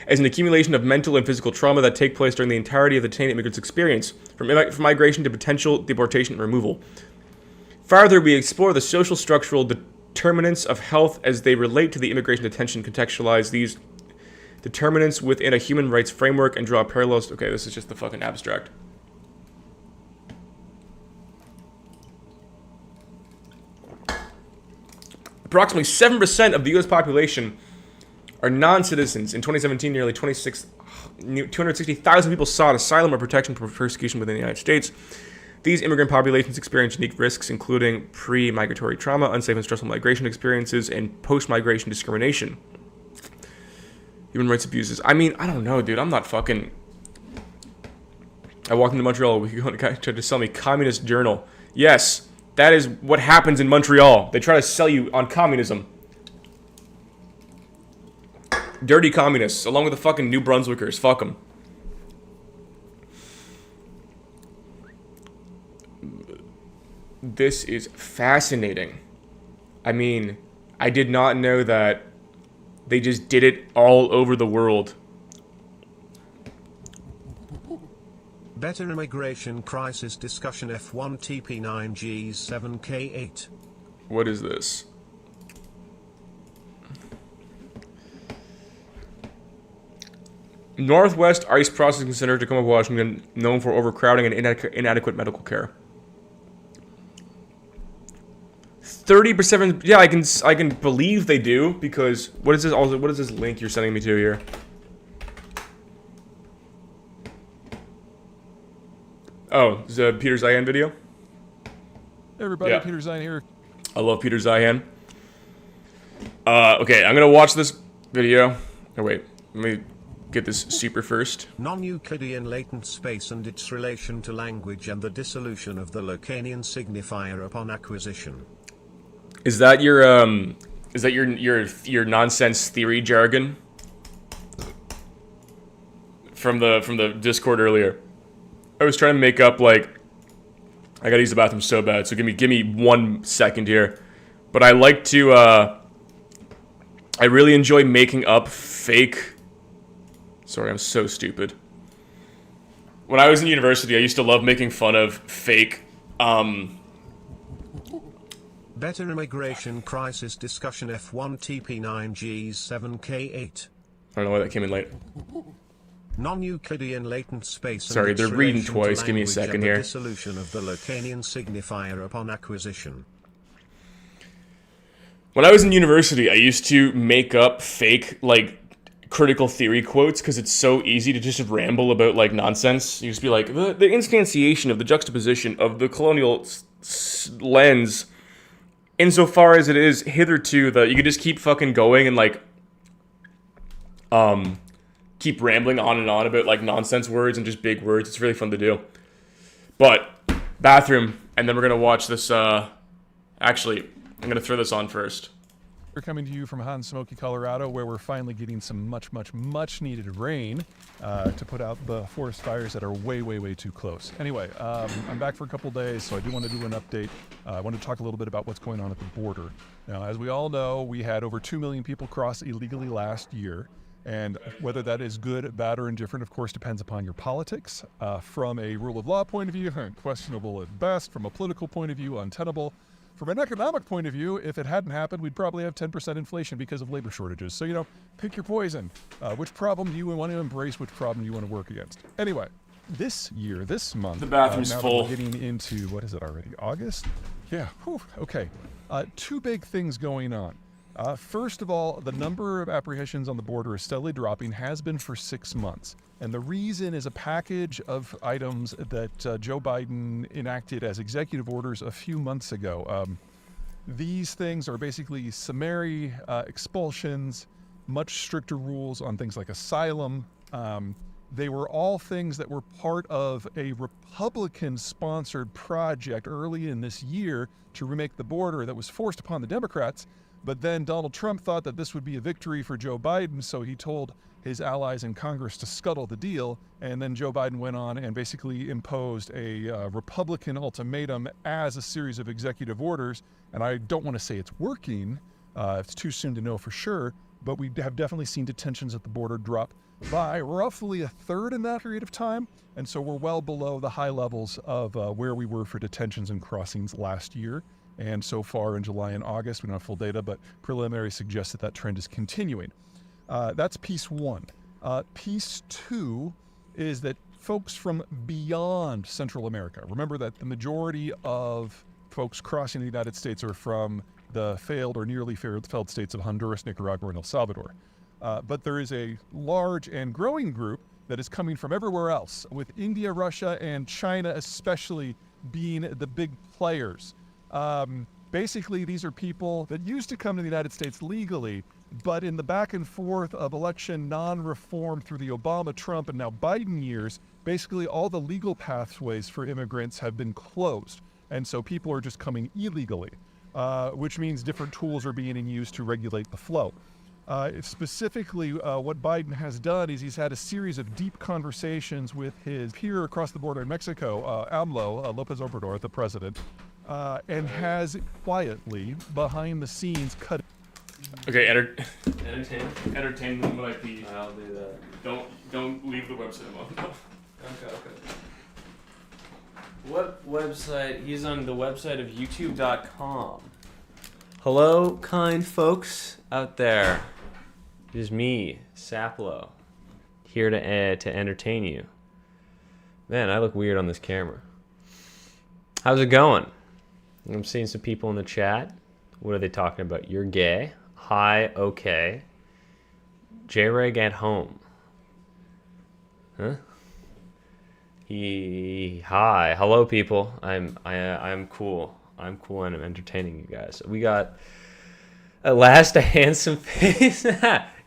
as an accumulation of mental and physical trauma that take place during the entirety of the detained immigrant's experience, from migration to potential deportation and removal. Further, we explore the social structural determinants of health as they relate to the immigration detention, contextualize these determinants within a human rights framework, and draw parallels. Okay, this is just the fucking abstract. Approximately 7% of the U.S. population are non-citizens. In 2017, nearly 260,000 people sought asylum or protection from persecution within the United States. These immigrant populations experience unique risks, including pre-migratory trauma, unsafe and stressful migration experiences, and post-migration discrimination. Human rights abuses. I mean, I don't know, dude. I'm not fucking... I walked into Montreal a week ago and a guy tried to sell me Communist Journal. Yes, that is what happens in Montreal. They try to sell you on communism. Dirty communists, along with the fucking New Brunswickers. Fuck them. This is fascinating. I mean, I did not know that they just did it all over the world. Better immigration crisis discussion F1 TP9G7K8. What is this? Northwest Ice Processing Center, Tacoma, Washington, known for overcrowding and inadequate medical care. 30%. Yeah, I can believe they do, because what is this? Also, what is this link you're sending me to here? Oh, it's a Peter Zeihan video. Hey everybody, Yeah. Peter Zeihan here. I love Peter Zeihan. Okay, I'm gonna watch this video. Oh wait, let me get this super first. Non-Euclidean latent space and its relation to language and the dissolution of the Lacanian signifier upon acquisition. Is that your nonsense theory jargon from the Discord earlier? I was trying to make up, like, I gotta use the bathroom so bad, so give me 1 second here. But I like to I really enjoy making up fake. Sorry, I'm so stupid. When I was in university, I used to love making fun of fake Better immigration crisis discussion F1 TP9G7K8. I don't know why that came in late. Non-Euclidean latent space. Sorry, and its they're reading relation to twice. Give me a language second and the here. Dissolution of the Lacanian signifier upon acquisition. When I was in university, I used to make up fake, like, critical theory quotes, because it's so easy to just ramble about, like, nonsense. You just be like, the instantiation of the juxtaposition of the colonial lens, insofar as it is hitherto, that you could just keep fucking going and, like, keep rambling on and on about, like, nonsense words and just big words. It's really fun to do. But, bathroom, and then we're gonna watch this, actually, I'm gonna throw this on first. We're coming to you from hot and smoky Colorado, where we're finally getting some much needed rain to put out the forest fires that are way too close. Anyway, I'm back for a couple days, so I do want to do an update. I want to talk a little bit about what's going on at the border. Now, as we all know, we had over 2 million people cross illegally last year. And whether that is good, bad, or indifferent, of course, depends upon your politics. From a rule of law point of view, questionable at best. From a political point of view, untenable. From an economic point of view, if it hadn't happened, we'd probably have 10% inflation because of labor shortages. So, you know, pick your poison. Which problem do you want to embrace? Which problem do you want to work against? Anyway, this year, this month... The bathroom's now full. That we're getting into, what is it already? August? Yeah, whew, okay. Two big things going on. First of all, the number of apprehensions on the border is steadily dropping, has been for 6 months. And the reason is a package of items that Joe Biden enacted as executive orders a few months ago. These things are basically summary expulsions, much stricter rules on things like asylum. They were all things that were part of a Republican-sponsored project early in this year to remake the border that was forced upon the Democrats. But then Donald Trump thought that this would be a victory for Joe Biden, so he told his allies in Congress to scuttle the deal. And then Joe Biden went on and basically imposed a Republican ultimatum as a series of executive orders. And I don't want to say it's working. It's too soon to know for sure. But we have definitely seen detentions at the border drop by roughly a third in that period of time. And so we're well below the high levels of where we were for detentions and crossings last year. And so far in July and August, we don't have full data, but preliminary suggests that that trend is continuing. That's piece one. Piece two is that folks from beyond Central America, remember that the majority of folks crossing the United States are from the failed or nearly failed states of Honduras, Nicaragua, and El Salvador. But there is a large and growing group that is coming from everywhere else, with India, Russia, and China especially being the big players. Basically, these are people that used to come to the United States legally. But in the back and forth of election non-reform through the Obama, Trump, and now Biden years, basically all the legal pathways for immigrants have been closed. And so people are just coming illegally, which means different tools are being used to regulate the flow. Specifically, what Biden has done is he's had a series of deep conversations with his peer across the border in Mexico, AMLO, Lopez Obrador, the president, and has quietly, behind the scenes, cut. Okay, Entertainment. Entertainment might be. I'll do that. Don't leave the website alone. Okay. What website? He's on the website of YouTube.com. Hello, kind folks out there. It is me, Saplo, here to entertain you. Man, I look weird on this camera. How's it going? I'm seeing some people in the chat. What are they talking about? You're gay. Hi, okay. J-Reg at home. Huh? Hi, hello people. I'm cool. I'm cool and I'm entertaining you guys. We got at last a handsome face.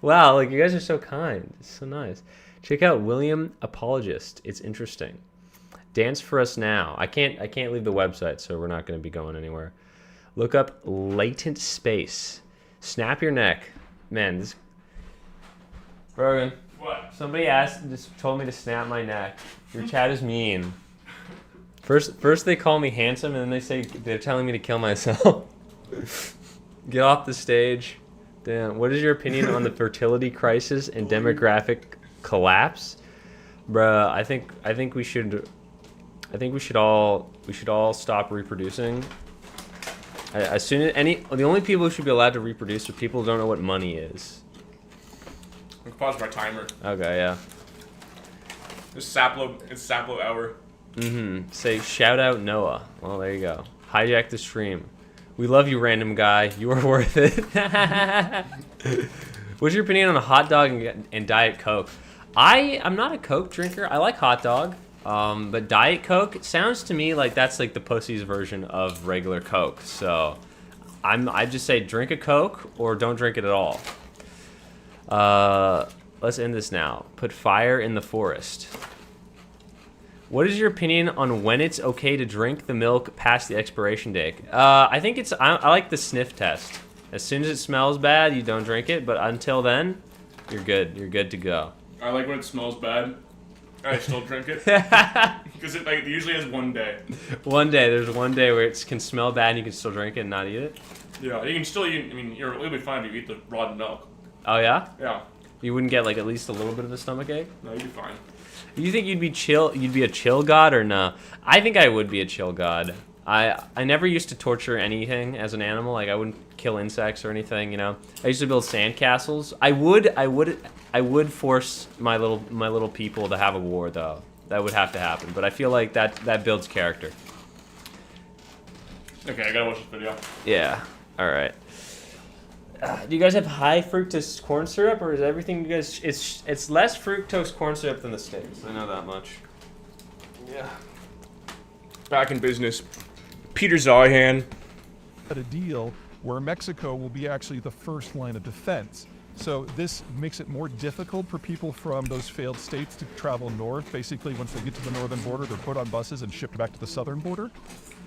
Wow, like you guys are so kind. It's so nice. Check out William Apologist. It's interesting. Dance for us now. I can't leave the website, so we're not going to be going anywhere. Look up Latent Space. Snap your neck. Man, this Brogan. What? Somebody just told me to snap my neck. Your chat is mean. First they call me handsome, and then they're telling me to kill myself. Get off the stage. Damn. What is your opinion on the fertility crisis and demographic collapse? Bruh, I think we should all stop reproducing. The only people who should be allowed to reproduce are people who don't know what money is. Let's pause my timer. Okay, yeah. It's Saplo hour. Say shout out Noah. Well, there you go. Hijack the stream. We love you, random guy. You are worth it. What's your opinion on a hot dog and Diet Coke? I'm not a Coke drinker. I like hot dog. But Diet Coke sounds to me like that's like the pussy's version of regular Coke. So I just say drink a Coke or don't drink it at all. Let's end this now. Put fire in the forest. What is your opinion on when it's okay to drink the milk past the expiration date? I think I like the sniff test. As soon as it smells bad, you don't drink it, but until then, you're good. You're good to go. I like when it smells bad. I still drink it. Because it usually has one day. There's one day where it can smell bad and you can still drink it and not eat it? Yeah, you can still eat. I mean, you'll be fine if you eat the raw milk. Oh, yeah? Yeah. You wouldn't get like at least a little bit of a stomachache? No, you'd be fine. You think you'd be chill? You'd be a chill god or no? I think I would be a chill god. I never used to torture anything as an animal. Like I wouldn't kill insects or anything. You know. I used to build sandcastles. I would force my little people to have a war though. That would have to happen. But I feel like that builds character. Okay, I gotta watch this video. Yeah. All right. Do you guys have high fructose corn syrup, or is everything you guys? It's less fructose corn syrup than the States. I know that much. Yeah. Back in business. Peter Zahan. A deal where Mexico will be actually the first line of defense. So this makes it more difficult for people from those failed states to travel north. Basically, once they get to the northern border, they're put on buses and shipped back to the southern border.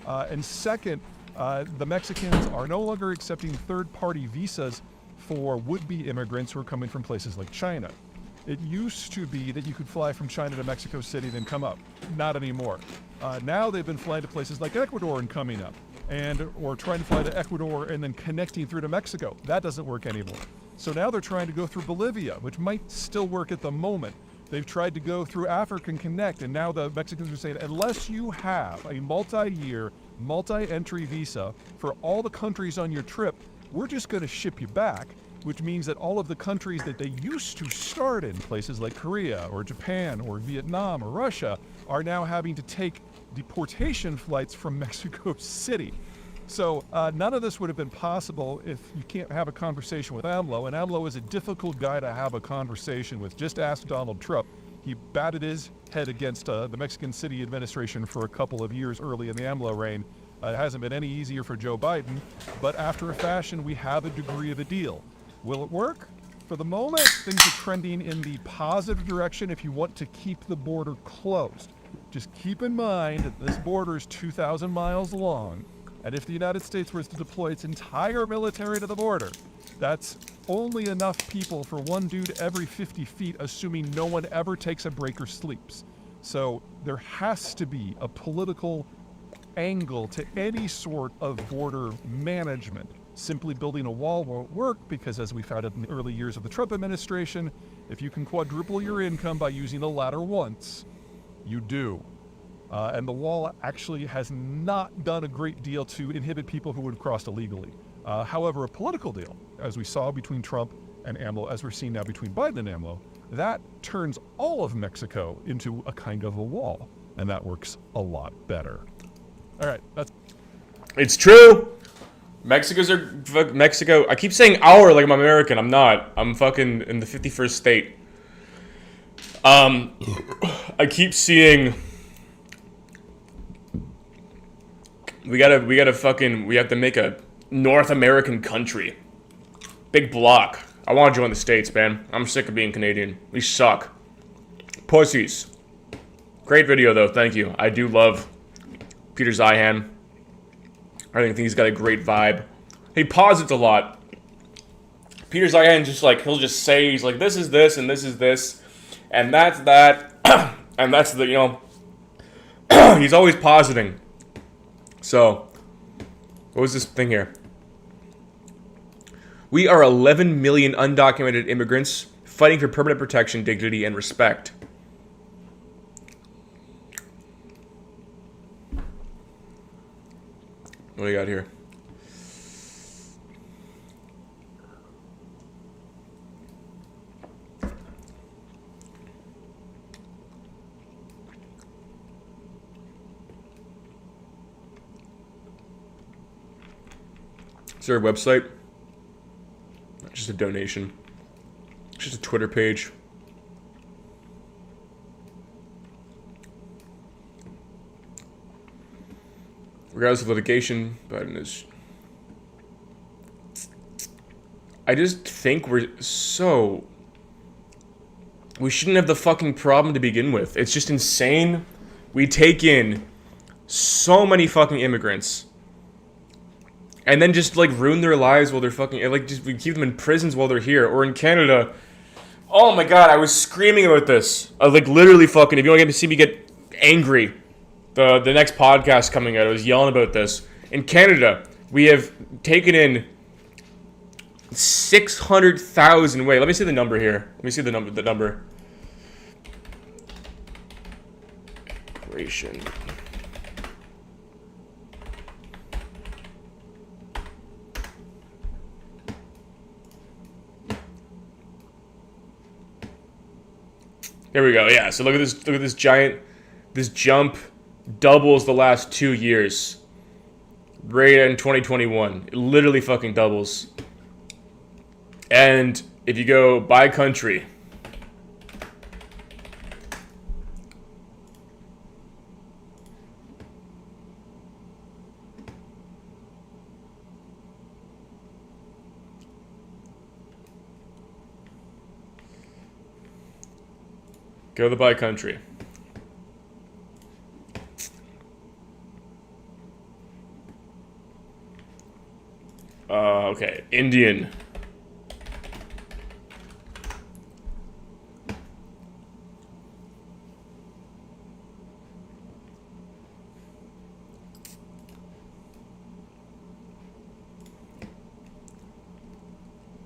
And second, the Mexicans are no longer accepting third-party visas for would-be immigrants who are coming from places like China. It used to be that you could fly from China to Mexico City then come up. Not anymore. Now they've been flying to places like Ecuador and coming up, or trying to fly to Ecuador and then connecting through to Mexico. That doesn't work anymore. So now they're trying to go through Bolivia, which might still work at the moment. They've tried to go through African Connect, and now the Mexicans are saying, unless you have a multi-year, multi-entry visa for all the countries on your trip, we're just going to ship you back, which means that all of the countries that they used to start in, places like Korea or Japan or Vietnam or Russia, are now having to take deportation flights from Mexico City. So none of this would have been possible if you can't have a conversation with AMLO, and AMLO is a difficult guy to have a conversation with. Just ask Donald Trump. He batted his head against the Mexican City administration for a couple of years early in the AMLO reign. It hasn't been any easier for Joe Biden, but after a fashion, we have a degree of a deal. Will it work? For the moment, things are trending in the positive direction if you want to keep the border closed. Just keep in mind that this border is 2,000 miles long, and if the United States was to deploy its entire military to the border, that's only enough people for one dude every 50 feet, assuming no one ever takes a break or sleeps. So there has to be a political angle to any sort of border management. Simply building a wall won't work because, as we found in the early years of the Trump administration, if you can quadruple your income by using the ladder once, you do. And the wall actually has not done a great deal to inhibit people who would have crossed illegally. However, a political deal, as we saw between Trump and AMLO, as we're seeing now between Biden and AMLO, that turns all of Mexico into a kind of a wall, and that works a lot better. All right, that's... It's true. Mexico. I keep saying our like I'm American. I'm not. I'm fucking in the 51st state. I keep seeing. We have to make a North American country. Big block. I want to join the States, man. I'm sick of being Canadian. We suck. Pussies. Great video, though. Thank you. I do love Peter Zeihan. I think he's got a great vibe. He posits a lot. Peter Zeihan just like, he'll just say, he's like, this is this, and this is this, and that's that, and that's the, you know, he's always positing. So, what was this thing here? We are 11 million undocumented immigrants fighting for permanent protection, dignity, and respect. What do you got here? Is there a website? Not just a donation. It's just a Twitter page. Regardless of litigation, Biden is... I just think we shouldn't have the fucking problem to begin with. It's just insane. We take in so many fucking immigrants and then just like ruin their lives while they're fucking, like, just we keep them in prisons while they're here. Or in Canada, oh my god, I was screaming about this. I was like literally fucking, if you want to get to see me get angry, the next podcast coming out, I was yelling about this. In Canada, we have taken in 600,000. Wait, let me see the number here. Let me see the number. Immigration. Here we go. Yeah. So look at this. Look at this giant. This jump doubles the last 2 years. Right in 2021, it literally fucking doubles. And if you go by country, go the by country. Okay, Indian.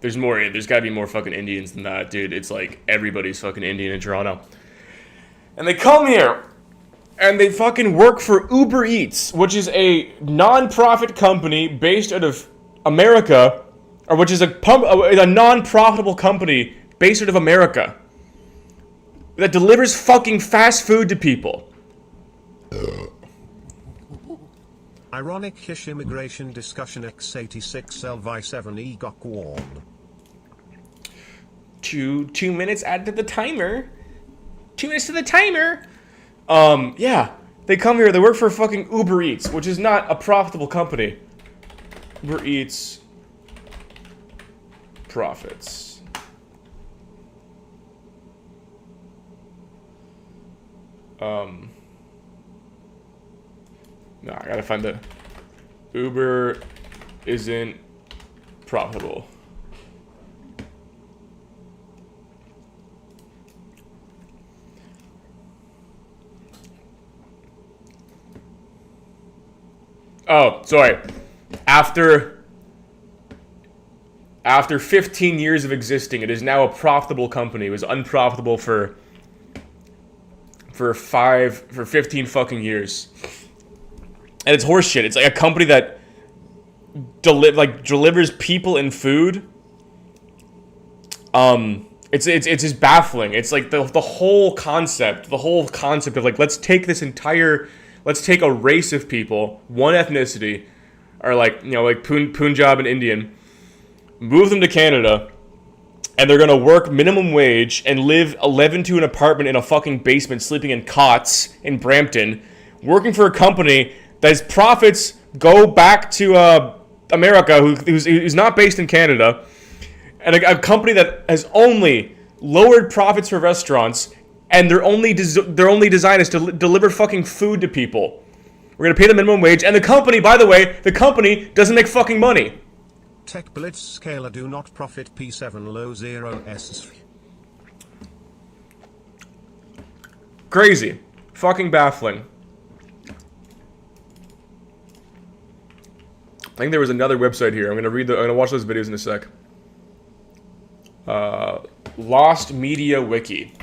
There's more. There's gotta be more fucking Indians than that, dude. It's like everybody's fucking Indian in Toronto. And they come here, and they fucking work for Uber Eats, which is a non-profit company based out of America, or which is a non-profitable company based out of America that delivers fucking fast food to people. Ironic-ish immigration discussion x86 LV7 EGOC warn. 2 minutes added to the timer. 2 minutes to the timer. Yeah. They come here, they work for fucking Uber Eats, which is not a profitable company. Uber Eats profits. No, I gotta find the Uber isn't profitable. Oh, sorry. After 15 years of existing, it is now a profitable company. It was unprofitable for 15 fucking years. And it's horseshit. It's like a company that delivers people and food. It's just baffling. It's like the whole concept of like, let's take a race of people, one ethnicity, or like, you know, like Punjab and Indian, move them to Canada, and they're gonna work minimum wage and live 11 to an apartment in a fucking basement, sleeping in cots in Brampton, working for a company that's profits go back to America, who's not based in Canada, and a company that has only lowered profits for restaurants, and their only design is to deliver fucking food to people. We're gonna pay the minimum wage, and the company, by the way, doesn't make fucking money. Tech Blitz Scaler do not profit P7 low 0s. Crazy. Fucking baffling. I think there was another website here. I'm gonna watch those videos in a sec. Lost Media Wiki.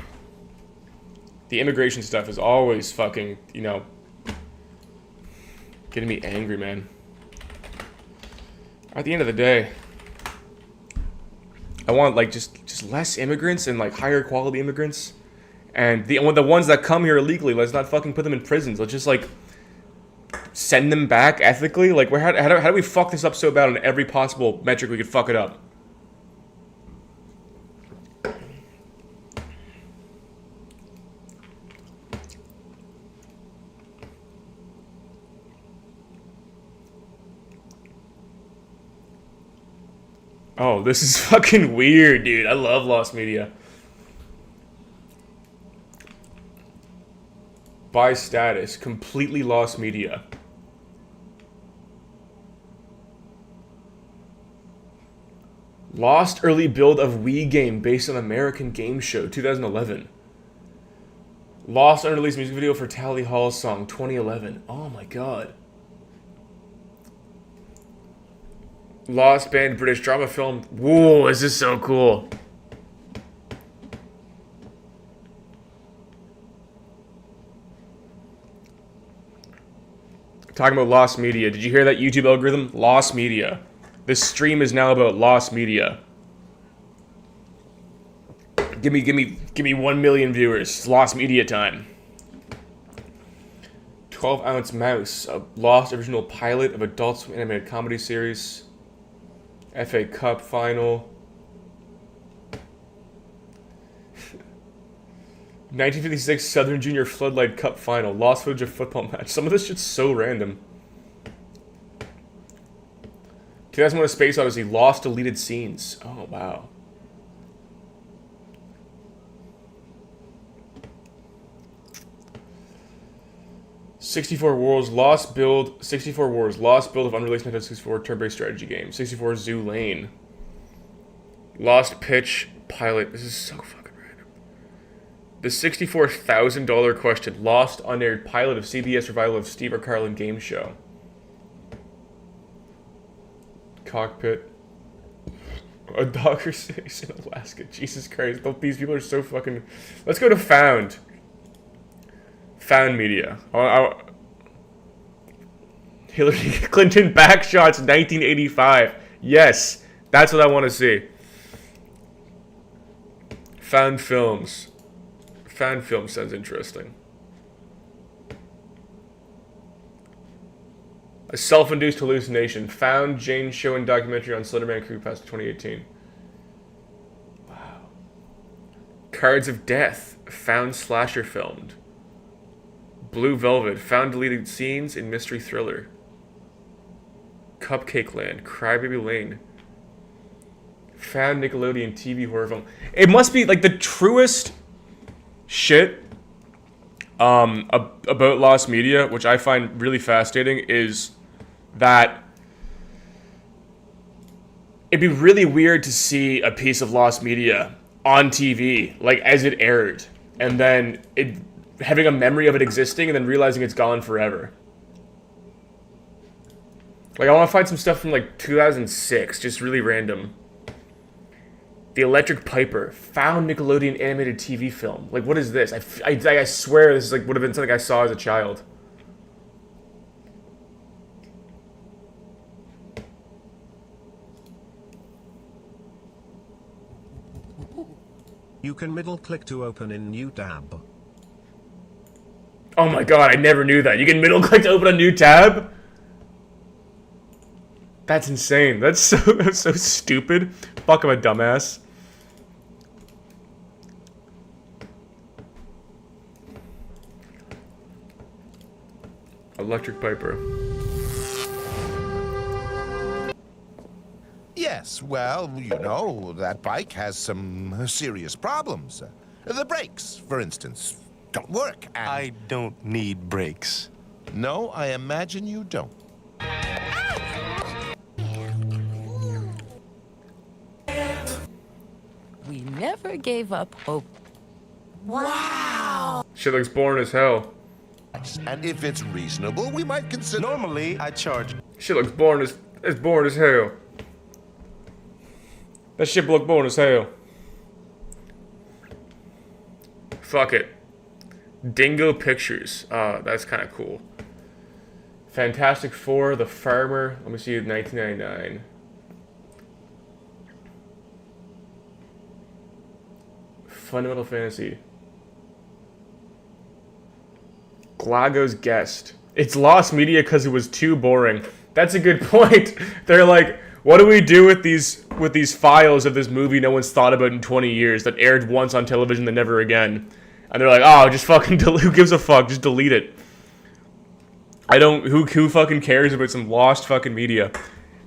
The immigration stuff is always fucking, you know, getting me angry, man. At the end of the day, I want like just less immigrants and like higher quality immigrants, and the ones that come here illegally, let's not fucking put them in prisons. Let's just like send them back ethically. Like, how do we fuck this up so bad on every possible metric we could fuck it up? Oh, this is fucking weird, dude. I love Lost Media. By status, completely Lost Media. Lost early build of Wii game based on American Game Show, 2011. Lost unreleased music video for Tally Hall's song, 2011. Oh my god. Lost banned British drama film. Whoa, this is so cool. Talking about Lost Media. Did you hear that YouTube algorithm? Lost Media. This stream is now about Lost Media. Give me 1 million viewers. It's Lost Media time. 12-ounce mouse. A Lost original pilot of Adult Swim animated comedy series. FA Cup final. 1956 Southern Junior Floodlight Cup final. Lost footage of football match. Some of this shit's so random. 2001 A Space Odyssey. Lost deleted scenes. Oh, wow. '64 Wars Lost build. 64 Wars Lost build of unreleased Nintendo 64 turn-based strategy game. 64 Zoo Lane. Lost pitch pilot. This is so fucking random. The $64,000 question. Lost unaired pilot of CBS revival of Steve Carlin game show. Cockpit. A Docker 6 in Alaska. Jesus Christ. These people are so fucking... Let's go to Found. Found Media. Hillary Clinton backshots 1985. Yes, that's what I want to see. Found Films. Found Films sounds interesting. A self-induced hallucination. Found Jane show and documentary on Slenderman Creepypasta 2018. Wow. Cards of Death. Found slasher filmed. Blue Velvet. Found deleted scenes in mystery thriller. Cupcake Land. Crybaby Lane. Found Nickelodeon TV horror film. It must be like the truest shit about Lost Media, which I find really fascinating, is that it'd be really weird to see a piece of Lost Media on TV, like as it aired, and then it having a memory of it existing and then realizing it's gone forever. Like, I want to find some stuff from, like, 2006, just really random. The Electric Piper, found Nickelodeon animated TV film. Like, what is this? I swear this is, like, would have been something I saw as a child. You can middle click to open in new tab. Oh my god, I never knew that. You can middle click to open a new tab? That's insane. That's so stupid. Fuck, I'm a dumbass. Electric Piper. Yes, well, you know, that bike has some serious problems. The brakes, for instance, don't work. And I don't need brakes. No, I imagine you don't. We never gave up hope. Wow! Shit looks boring as hell. And if it's reasonable, we might consider... Normally, I charge... Shit looks boring as hell. That shit look boring as hell. Fuck it. Dingo Pictures. That's kind of cool. Fantastic Four, The Farmer. Let me see, 1999. Fundamental Fantasy. Glago's Guest. It's Lost Media because it was too boring. That's a good point. They're like, what do we do with these files of this movie no one's thought about in 20 years that aired once on television then never again? And they're like, oh, just fucking who gives a fuck? Just delete it. Who fucking cares about some lost fucking media?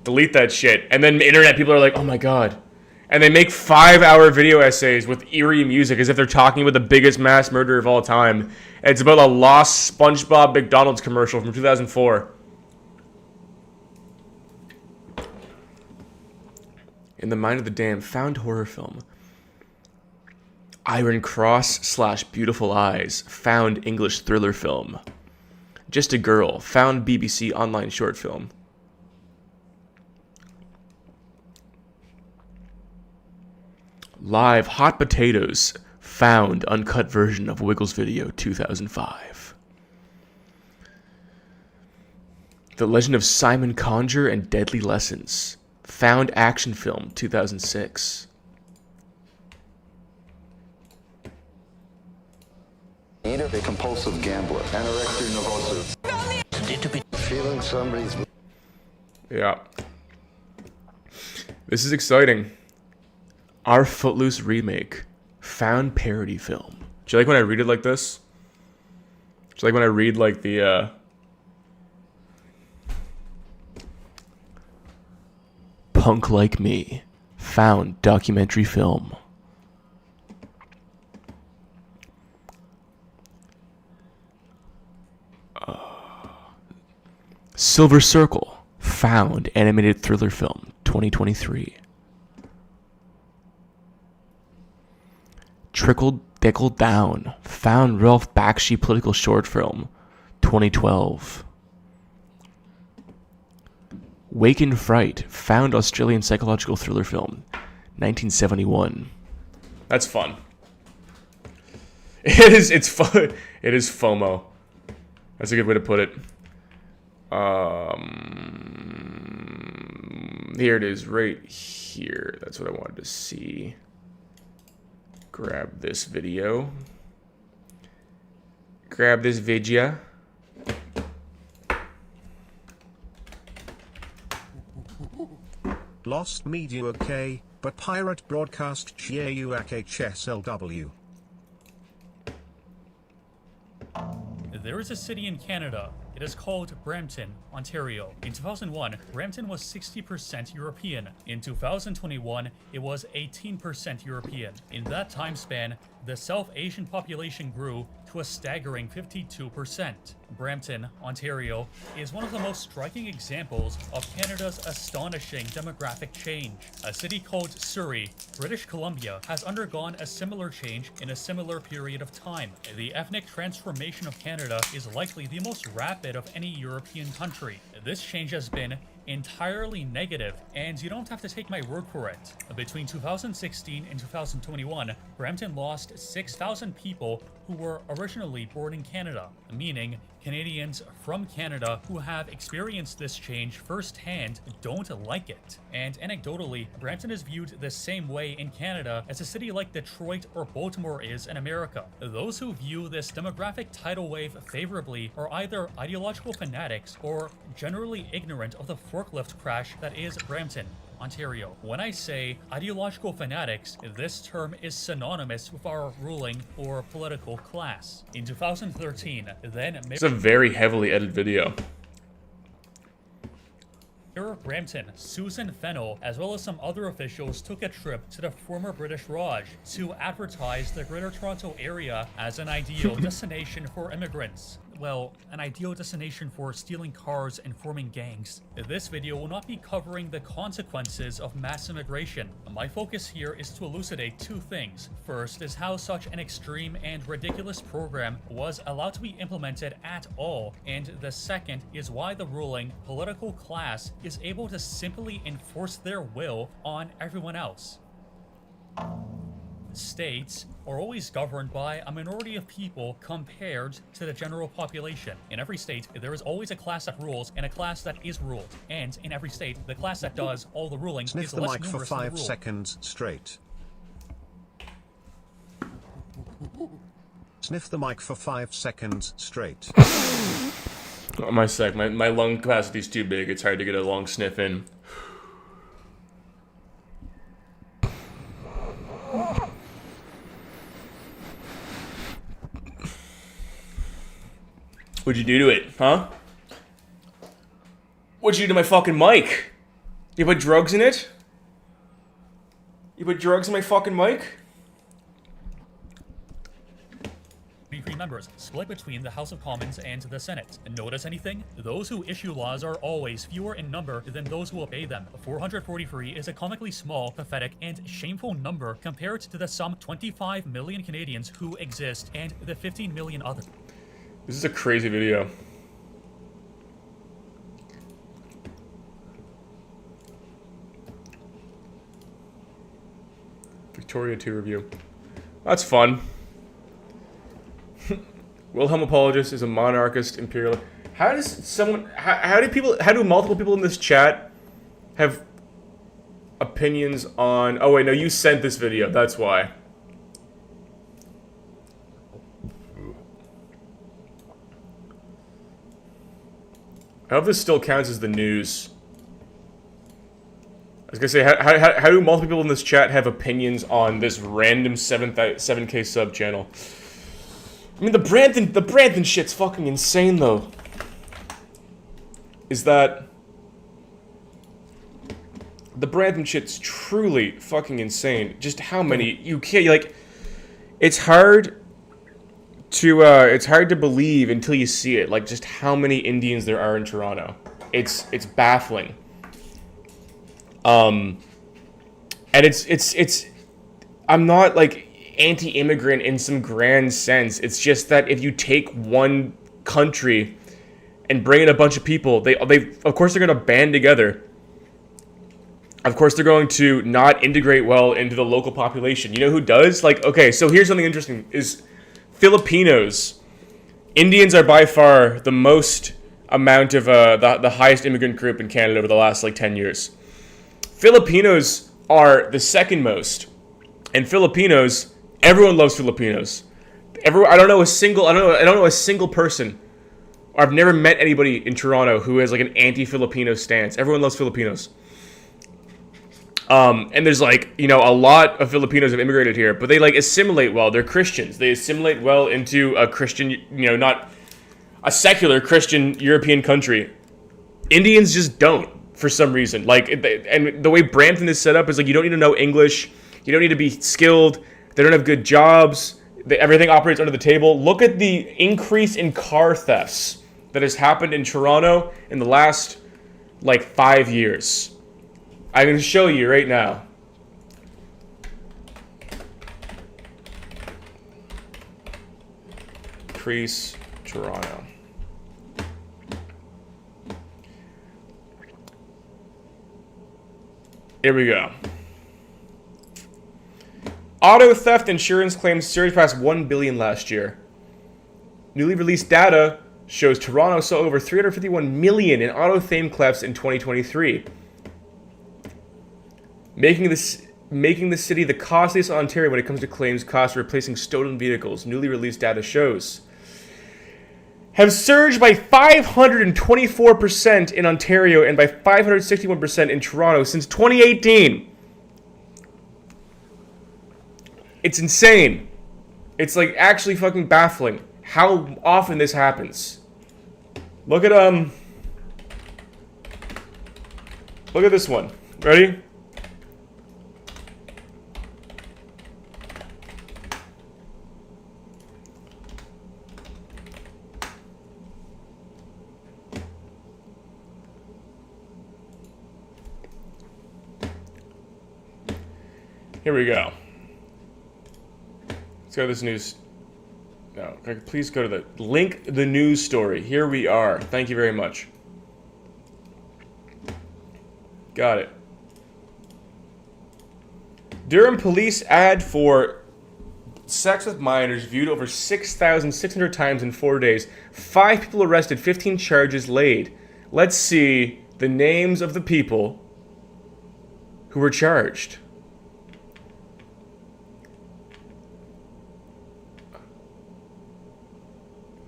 Delete that shit. And then internet people are like, oh my god. And they make 5-hour video essays with eerie music as if they're talking about the biggest mass murder of all time. And it's about a lost SpongeBob McDonald's commercial from 2004. In the Mind of the Damned, found horror film. Iron Cross / Beautiful Eyes, found English thriller film. Just a Girl, found BBC online short film. Live Hot Potatoes, found uncut version of Wiggles video 2005. The Legend of Simon Conjure and Deadly Lessons, found action film 2006. A compulsive gambler, anorexia nervosa. Need to be feeling somebody's. Yeah. This is exciting. Our Footloose remake, found parody film. Do you like when I read it like this? Do you like when I read like the Punk Like Me, found documentary film. Silver Circle, found animated thriller film 2023. Trickle Down, found Ralph Bakshi political short film 2012. Wake in Fright, found Australian psychological thriller film 1971. That's fun. It's fun. It is FOMO. That's a good way to put it. Here it is, right here. That's what I wanted to see. Grab this video. Grab this vidya. Lost Media okay, but Pirate Broadcast GAUAK HSLW. There is a city in Canada It is called Brampton, Ontario. In 2001, Brampton was 60% European. In 2021, it was 18% European. In that time span, the South Asian population grew to a staggering 52%. Brampton, Ontario, is one of the most striking examples of Canada's astonishing demographic change. A city called Surrey, British Columbia, has undergone a similar change in a similar period of time. The ethnic transformation of Canada is likely the most rapid of any European country. This change has been entirely negative, and you don't have to take my word for it. Between 2016 and 2021, Brampton lost 6,000 people who were originally born in Canada, meaning Canadians from Canada who have experienced this change firsthand don't like it. And anecdotally, Brampton is viewed the same way in Canada as a city like Detroit or Baltimore is in America. Those who view this demographic tidal wave favorably are either ideological fanatics or generally ignorant of the forklift crash that is Brampton, Ontario. When I say ideological fanatics, this term is synonymous with our ruling or political class. In 2013, then It's a very heavily edited video. Mayor of Brampton, Susan Fennell, as well as some other officials took a trip to the former British Raj to advertise the Greater Toronto Area as an ideal destination for immigrants. Well, an ideal destination for stealing cars and forming gangs. This video will not be covering the consequences of mass immigration. My focus here is to elucidate two things. First is how such an extreme and ridiculous program was allowed to be implemented at all, and the second is why the ruling political class is able to simply enforce their will on everyone else. States are always governed by a minority of people compared to the general population. In every state, there is always a class that rules and a class that is ruled. And in every state, the class that does all the ruling Sniff is the less mic for numerous than the 5 ruled. seconds straight. Sniff the mic for 5 seconds straight. Oh, my lung capacity is too big. It's hard to get a long sniff in. What'd you do to it, huh? What'd you do to my fucking mic? You put drugs in it? You put drugs in my fucking mic? 33 members, split between the House of Commons and the Senate. Notice anything? Those who issue laws are always fewer in number than those who obey them. 443 is a comically small, pathetic, and shameful number compared to the some 25 million Canadians who exist and the 15 million others. This is a crazy video. Victoria 2 review. That's fun. Wilhelm Apologist is a monarchist imperial. How does someone? How do multiple people in this chat have opinions on? Oh wait, no, you sent this video. That's why. I hope this still counts as the news. I was gonna say, how do multiple people in this chat have opinions on this random 7K sub channel? I mean, the Brampton shit's fucking insane, though. Is that the Brampton shit's truly fucking insane? Just how many you can't like? It's hard to believe until you see it. Like just how many Indians there are in Toronto. It's baffling. And it's I'm not like anti-immigrant in some grand sense. It's just that if you take one country and bring in a bunch of people, they of course they're going to band together. Of course they're going to not integrate well into the local population. You know who does? Like, okay, so here's something interesting is Filipinos. Indians are by far the most amount of the highest immigrant group in Canada over the last like 10 years. Filipinos are the second most. And Filipinos, everyone loves Filipinos. I don't know a single person, or I've never met anybody in Toronto who has like an anti-Filipino stance. Everyone loves Filipinos. And there's like, you know, a lot of Filipinos have immigrated here, but they like assimilate well. They're Christians. They assimilate well into a Christian, you know, a secular Christian European country. Indians just don't, for some reason. Like, and the way Brampton is set up is like you don't need to know English, you don't need to be skilled, they don't have good jobs, everything operates under the table. Look at the increase in car thefts that has happened in Toronto in the last, like, 5 years. I can show you right now. Increase Toronto. Here we go. Auto theft insurance claims surged past 1 billion last year. Newly released data shows Toronto saw over 351 million in auto theft thefts in 2023, making the city the costliest in Ontario when it comes to claims costs replacing stolen vehicles. Newly released data shows have surged by 524% in Ontario and by 561% in Toronto since 2018. It's insane. It's like actually fucking baffling how often this happens. Look at this one. Ready? Here we go. Let's go to this news. No, please go to the link, the news story. Here we are. Thank you very much. Got it. Durham police ad for sex with minors viewed over 6,600 times in 4 days. 5 people arrested, 15 charges laid. Let's see the names of the people who were charged.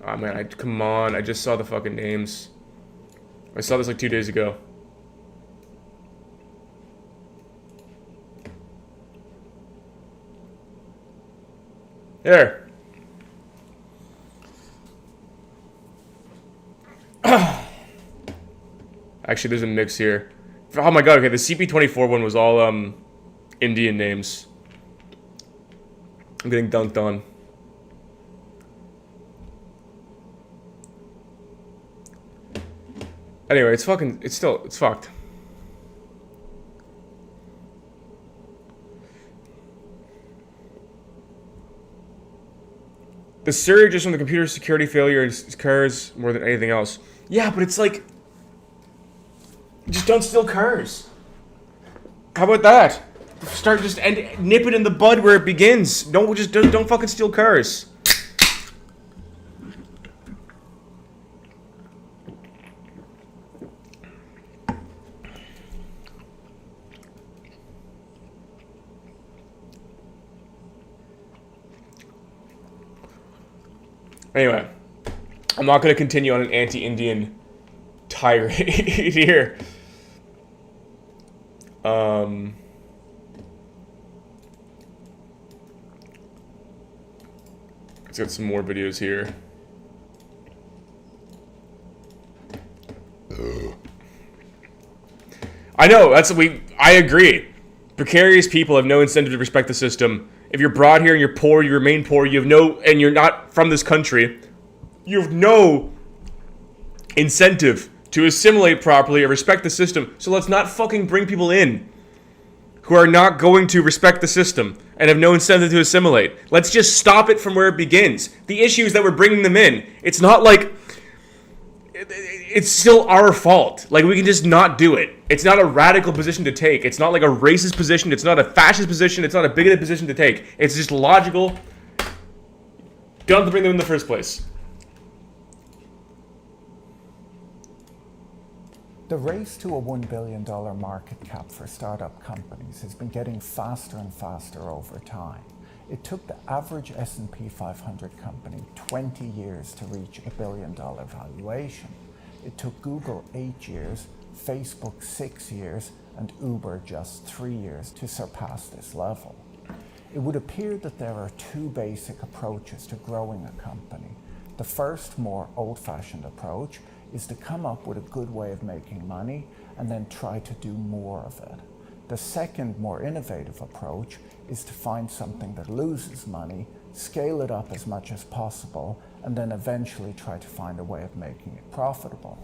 Oh man, come on, I just saw the fucking names. I saw this like 2 days ago. There. Actually, there's a mix here. Oh my god, okay, the CP24 one was all Indian names. I'm getting dunked on. Anyway, it's fucked. The surge is from the computer security failure in cars more than anything else. Yeah, but it's like, just don't steal cars. How about that? Start just nip it in the bud where it begins. Don't fucking steal cars. Anyway, I'm not going to continue on an anti-Indian tirade here. Let's get some more videos here. I know, I agree. Precarious people have no incentive to respect the system. If you're brought here and you're poor, you remain poor, and you're not from this country, you have no incentive to assimilate properly or respect the system. So let's not fucking bring people in who are not going to respect the system and have no incentive to assimilate. Let's just stop it from where it begins. The issue is that we're bringing them in. It's not like it's still our fault. Like, we can just not do it. It's not a radical position to take. It's not like a racist position. It's not a fascist position. It's not a bigoted position to take. It's just logical. Don't have to bring them in the first place. The race to a $1 billion market cap for startup companies has been getting faster and faster over time. It took the average S&P 500 company 20 years to reach $1 billion valuation. It took Google 8 years, Facebook 6 years, and Uber just 3 years to surpass this level. It would appear that there are two basic approaches to growing a company. The first, more old-fashioned approach is to come up with a good way of making money and then try to do more of it. The second, more innovative approach is to find something that loses money, scale it up as much as possible, and then eventually try to find a way of making it profitable.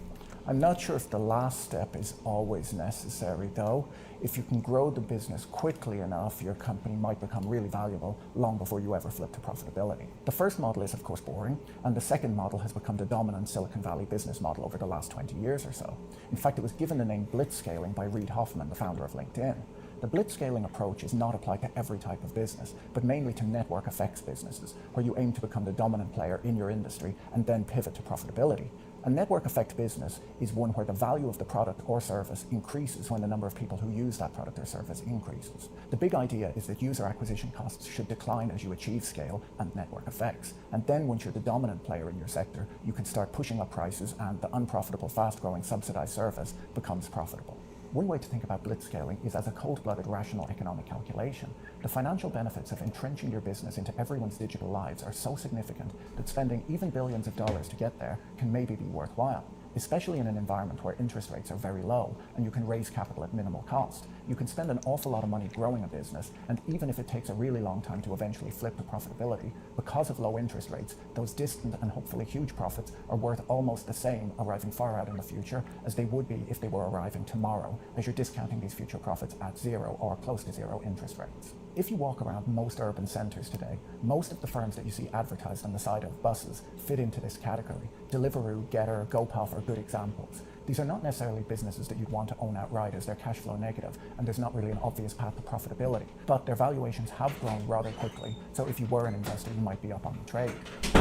I'm not sure if the last step is always necessary though. If you can grow the business quickly enough, your company might become really valuable long before you ever flip to profitability. The first model is of course boring, and the second model has become the dominant Silicon Valley business model over the last 20 years or so. In fact, it was given the name blitzscaling by Reid Hoffman, the founder of LinkedIn. The blitzscaling approach is not applied to every type of business, but mainly to network effects businesses, where you aim to become the dominant player in your industry and then pivot to profitability. A network effect business is one where the value of the product or service increases when the number of people who use that product or service increases. The big idea is that user acquisition costs should decline as you achieve scale and network effects. And then once you're the dominant player in your sector, you can start pushing up prices and the unprofitable, fast-growing subsidized service becomes profitable. One way to think about blitzscaling is as a cold-blooded rational economic calculation. The financial benefits of entrenching your business into everyone's digital lives are so significant that spending even billions of dollars to get there can maybe be worthwhile, especially in an environment where interest rates are very low and you can raise capital at minimal cost. You can spend an awful lot of money growing a business, and even if it takes a really long time to eventually flip to profitability, because of low interest rates, those distant and hopefully huge profits are worth almost the same arriving far out in the future as they would be if they were arriving tomorrow, as you're discounting these future profits at zero or close to zero interest rates. If you walk around most urban centres today, most of the firms that you see advertised on the side of buses fit into this category. Deliveroo, Getter, GoPuff are good examples. These are not necessarily businesses that you'd want to own outright as they're cash flow negative and there's not really an obvious path to profitability, but their valuations have grown rather quickly, so if you were an investor, you might be up on the trade.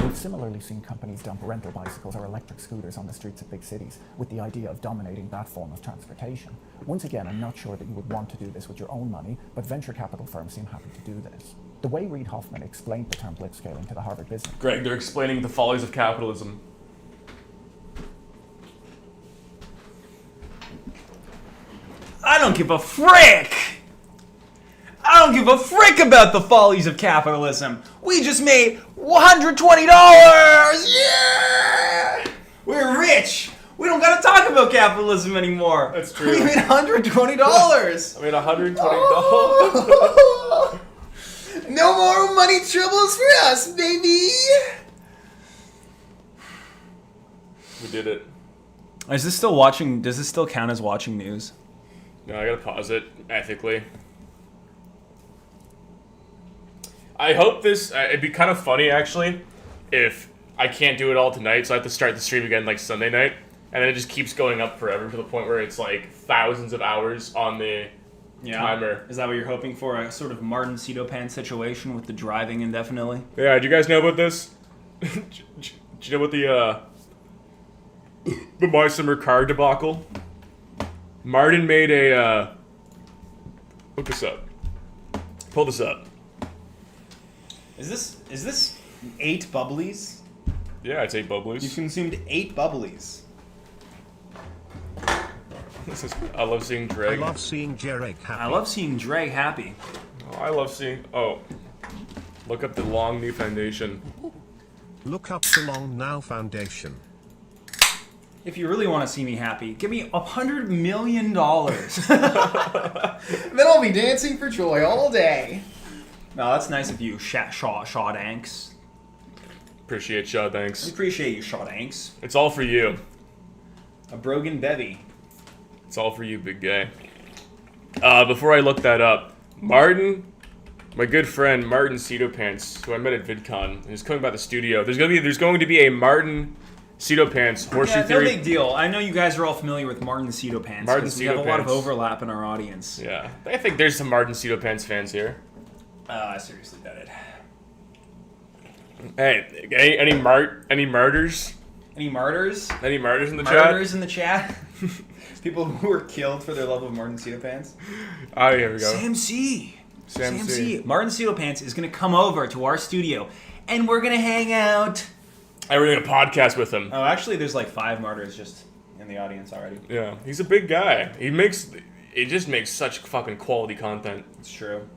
We've similarly seen companies dump rental bicycles or electric scooters on the streets of big cities with the idea of dominating that form of transportation. Once again, I'm not sure that you would want to do this with your own money, but venture capital firms seem happy to do this. The way Reid Hoffman explained the term blitzscaling to the Harvard Business. Greg, they're explaining the follies of capitalism. I don't give a frick! I don't give a frick about the follies of capitalism. We just made $120! Yeah! We're rich! We don't gotta talk about capitalism anymore. That's true. We made $120! I made $120. Oh! No more money troubles for us, baby! We did it. Is this still watching? Does this still count as watching news? No, I gotta pause it ethically. I hope this. It'd be kind of funny actually, if I can't do it all tonight, so I have to start the stream again like Sunday night, and then it just keeps going up forever to the point where it's like thousands of hours on the timer. Is that what you're hoping for? A sort of Martin Cedopan situation with the driving indefinitely? Yeah. Do you guys know about this? Do you know about the My Summer Car debacle? Martin made a, look this up. Pull this up. Is this 8 bubblies? Yeah, it's 8 bubblies. You consumed 8 bubblies. I love seeing Dreg. I love seeing Dreg happy. I love seeing Dreg happy. Oh, I love seeing, look up the Long New Foundation. Look up the Long Now Foundation. If you really want to see me happy, give me $100 million. Then I'll be dancing for joy all day. No, that's nice of you, Shaw Danks. Appreciate Shaw Danks. I appreciate you, Shaw Danks. It's all for you. A Brogan Bevy. It's all for you, big guy. Before I look that up, Martin, my good friend Martin Cedo-Pants, who I met at VidCon, is coming by the studio. There's going to be a Martin Cedo-Pants horseshoe theory. No big deal. I know you guys are all familiar with Martin Cedo-Pants. We have a lot of overlap in our audience. Yeah, I think there's some Martin Cedo-Pants fans here. I seriously doubt it. Hey, any martyrs? Any martyrs? Any martyrs in the chat? Martyrs in the chat? People who were killed for their love of Martin Cedo-Pants? Oh, here we go. Sam C. Martin Cedo-Pants is going to come over to our studio, and we're going to hang out. We're doing a podcast with him. Oh, actually, there's like 5 martyrs just in the audience already. Yeah, he's a big guy. He just makes such fucking quality content. It's true.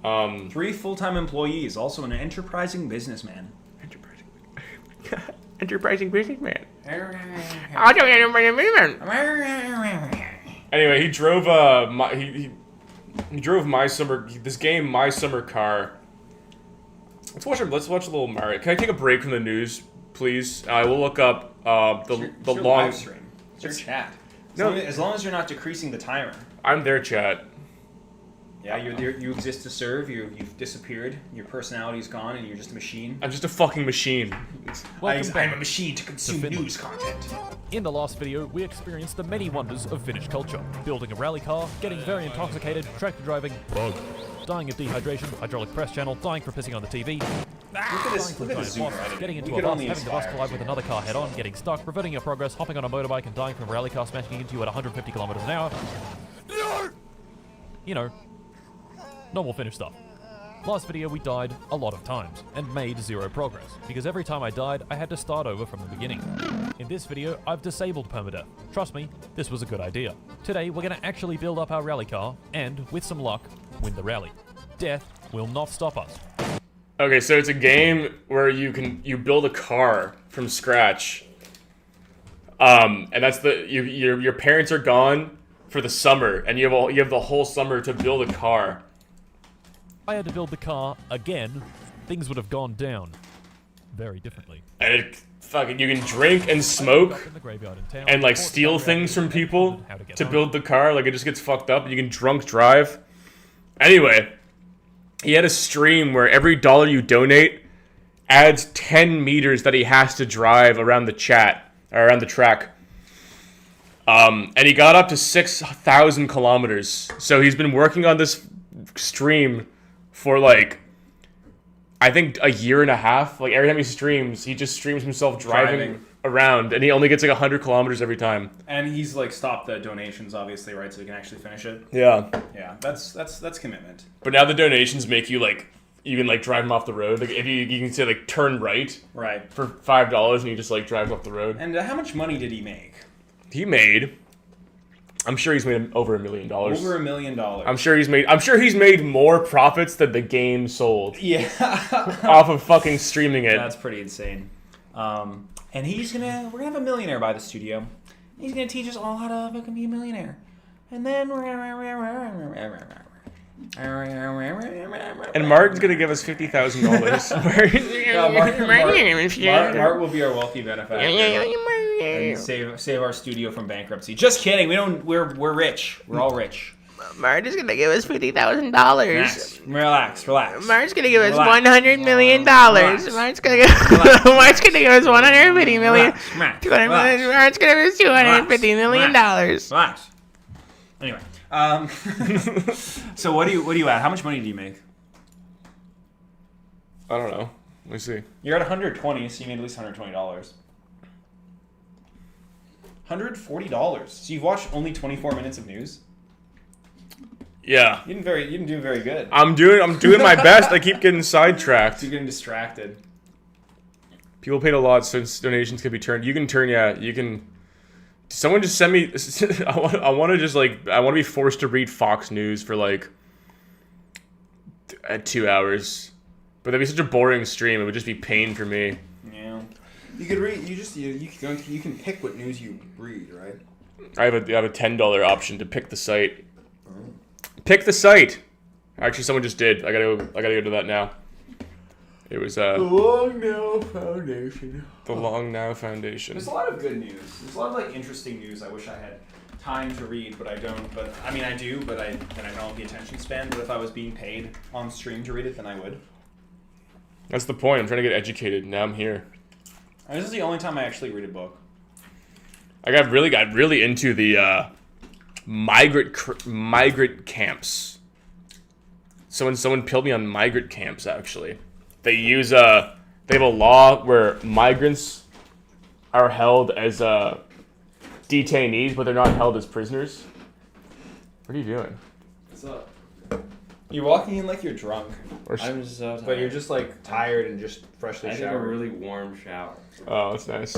3 full-time employees, also an enterprising businessman. enterprising businessman. Anyway, he drove he drove My Summer Car. Let's watch a little Mario. Can I take a break from the news, please? I will look up the your long live stream. It's your chat. No. As long as you're not decreasing the timer. I'm their chat. Yeah, you exist to serve. You've disappeared. Your personality's gone, and you're just a machine. I'm just a fucking machine. I'm a machine to consume news content. In the last video, we experienced the many wonders of Finnish culture. Building a rally car, getting very intoxicated, tractor driving, dying of dehydration, hydraulic press channel, dying for pissing on the TV, getting into a bus, having the bus collide with another car head-on, getting stuck, reverting your progress, hopping on a motorbike and dying from a rally car smashing into you at 150 kilometers an hour. You know, normal Finnish stuff. Last video we died a lot of times, and made zero progress, because every time I died, I had to start over from the beginning. In this video, I've disabled permadeath. Trust me, this was a good idea. Today, we're gonna actually build up our rally car, and, with some luck, win the rally. Death will not stop us. Okay, so it's a game where you build a car from scratch. And that's your parents are gone for the summer, and you have the whole summer to build a car. If I had to build the car again, things would have gone down very differently. And you can drink and smoke and like steal things from people to build the car. Like it just gets fucked up and you can drunk drive. Anyway, he had a stream where every dollar you donate adds 10 meters that he has to drive around the track. And he got up to 6,000 kilometers. So he's been working on this stream for like, I think a year and a half. Like every time he streams, he just streams himself driving around, and he only gets like 100 kilometers every time. And he's like stopped the donations, obviously, right? So he can actually finish it. Yeah. Yeah, that's commitment. But now the donations make you like, you can like drive him off the road. Like if you can say like turn right. Right. For $5, and he just like drives off the road. And how much money did he make? He made. I'm sure he's made over $1 million. Over $1 million. I'm sure he's made more profits than the game sold. Yeah. Off of fucking streaming it. That's pretty insane. And we're gonna have a millionaire by the studio. He's gonna teach us all how to fucking be a millionaire. And then and Martin's gonna give us $50,000. Martin will be our wealthy benefactor. And save our studio from bankruptcy. Just kidding. We're rich. We're all rich. Martin's gonna give us $50,000. Relax. Martin's gonna give us $100 million. Martin's gonna give us $150 million. Martin's gonna give us $250 million. Relax. Anyway, so what do you at? How much money do you make? I don't know. Let me see. You're at 120, so you made at least $120. $140. So you've watched only 24 minutes of news? Yeah. You didn't do very good. I'm doing my best. I keep getting sidetracked. You're getting distracted. People paid a lot since donations could be turned. You can. Someone just send me. I want to be forced to read Fox News for like 2 hours, but that'd be such a boring stream. It would just be pain for me. Yeah. You could read. You can pick what news you read, right? I have a $10 option to pick the site. Pick the site. Actually, someone just did. I gotta go to that now. It was The Long Now Foundation. The Long Now Foundation. There's a lot of good news. There's a lot of like interesting news. I wish I had time to read, but I don't. But I mean, I do. But I don't have the attention span. But if I was being paid on stream to read it, then I would. That's the point. I'm trying to get educated. Now I'm here. This is the only time I actually read a book. I got really into the migrant camps. Someone pilled me on migrant camps. Actually, they have a law where migrants are held as detainees, but they're not held as prisoners. What are you doing? What's up? You're walking in like you're drunk. I'm so tired. But you're just like tired and just freshly showered. I took a really warm shower. Oh, that's nice.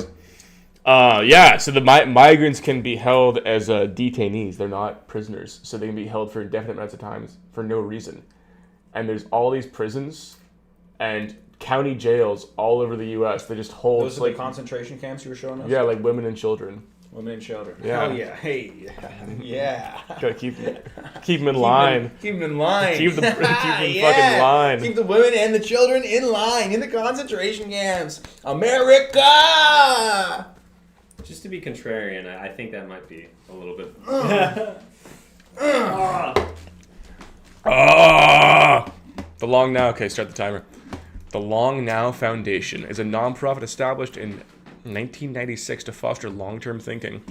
Yeah, so the migrants can be held as detainees. They're not prisoners, so they can be held for indefinite amounts of time for no reason. And there's all these prisons, and county jails all over the U.S. They just hold Those are the concentration camps you were showing us? Yeah, like women and children. Women and children. Yeah. Hell yeah. Hey. Yeah. Gotta keep them in line. Keep them in line. Keep them fucking line. Keep the women and the children in line in the concentration camps. America! Just to be contrarian, I think that might be a little bit. The Long Now. Okay, start the timer. The Long Now Foundation is a nonprofit established in 1996 to foster long-term thinking.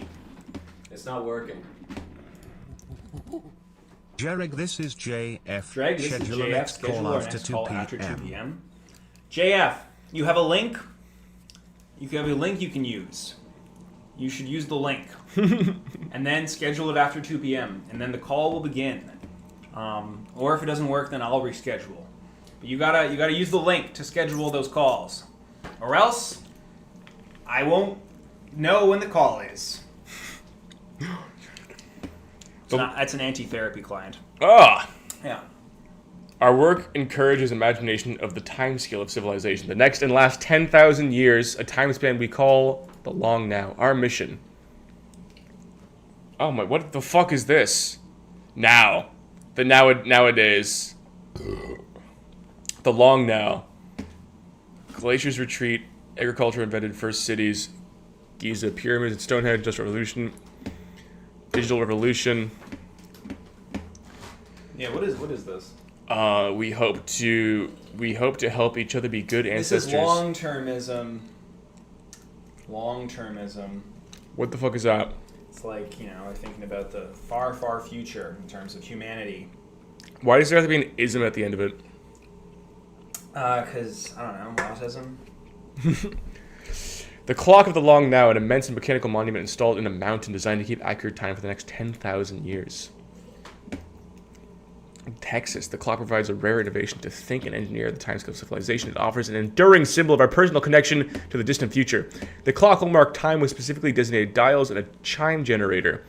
It's not working. Jarek, this is JF. Greg, this is Schedule a JF. next Schedule call our after next 2 call p.m. after 2 p.m. JF, you have a link? You have a link you can use. You should use the link. And then schedule it after 2 p.m. And then the call will begin. Or if it doesn't work, then I'll reschedule. But you gotta use the link to schedule those calls. Or else, I won't know when the call is. That's an anti-therapy client. Ah! Yeah. Our work encourages imagination of the timescale of civilization. The next and last 10,000 years, a time span we call the Long Now. Our mission. Oh my, what the fuck is this? Now. The nowadays. The Long Now. Glaciers retreat. Agriculture invented first cities. Giza pyramids and Stonehenge. Industrial revolution. Digital revolution. Yeah, what is this? We hope to help each other be good ancestors. This is long-termism. Long-termism. What the fuck is that? It's like, we're thinking about the far, far future in terms of humanity. Why does there have to be an ism at the end of it? Because, I don't know, autism? The Clock of the Long Now, an immense mechanical monument installed in a mountain designed to keep accurate time for the next 10,000 years. In Texas, the clock provides a rare innovation to think and engineer the timescale of civilization. It offers an enduring symbol of our personal connection to the distant future. The clock will mark time with specifically designated dials and a chime generator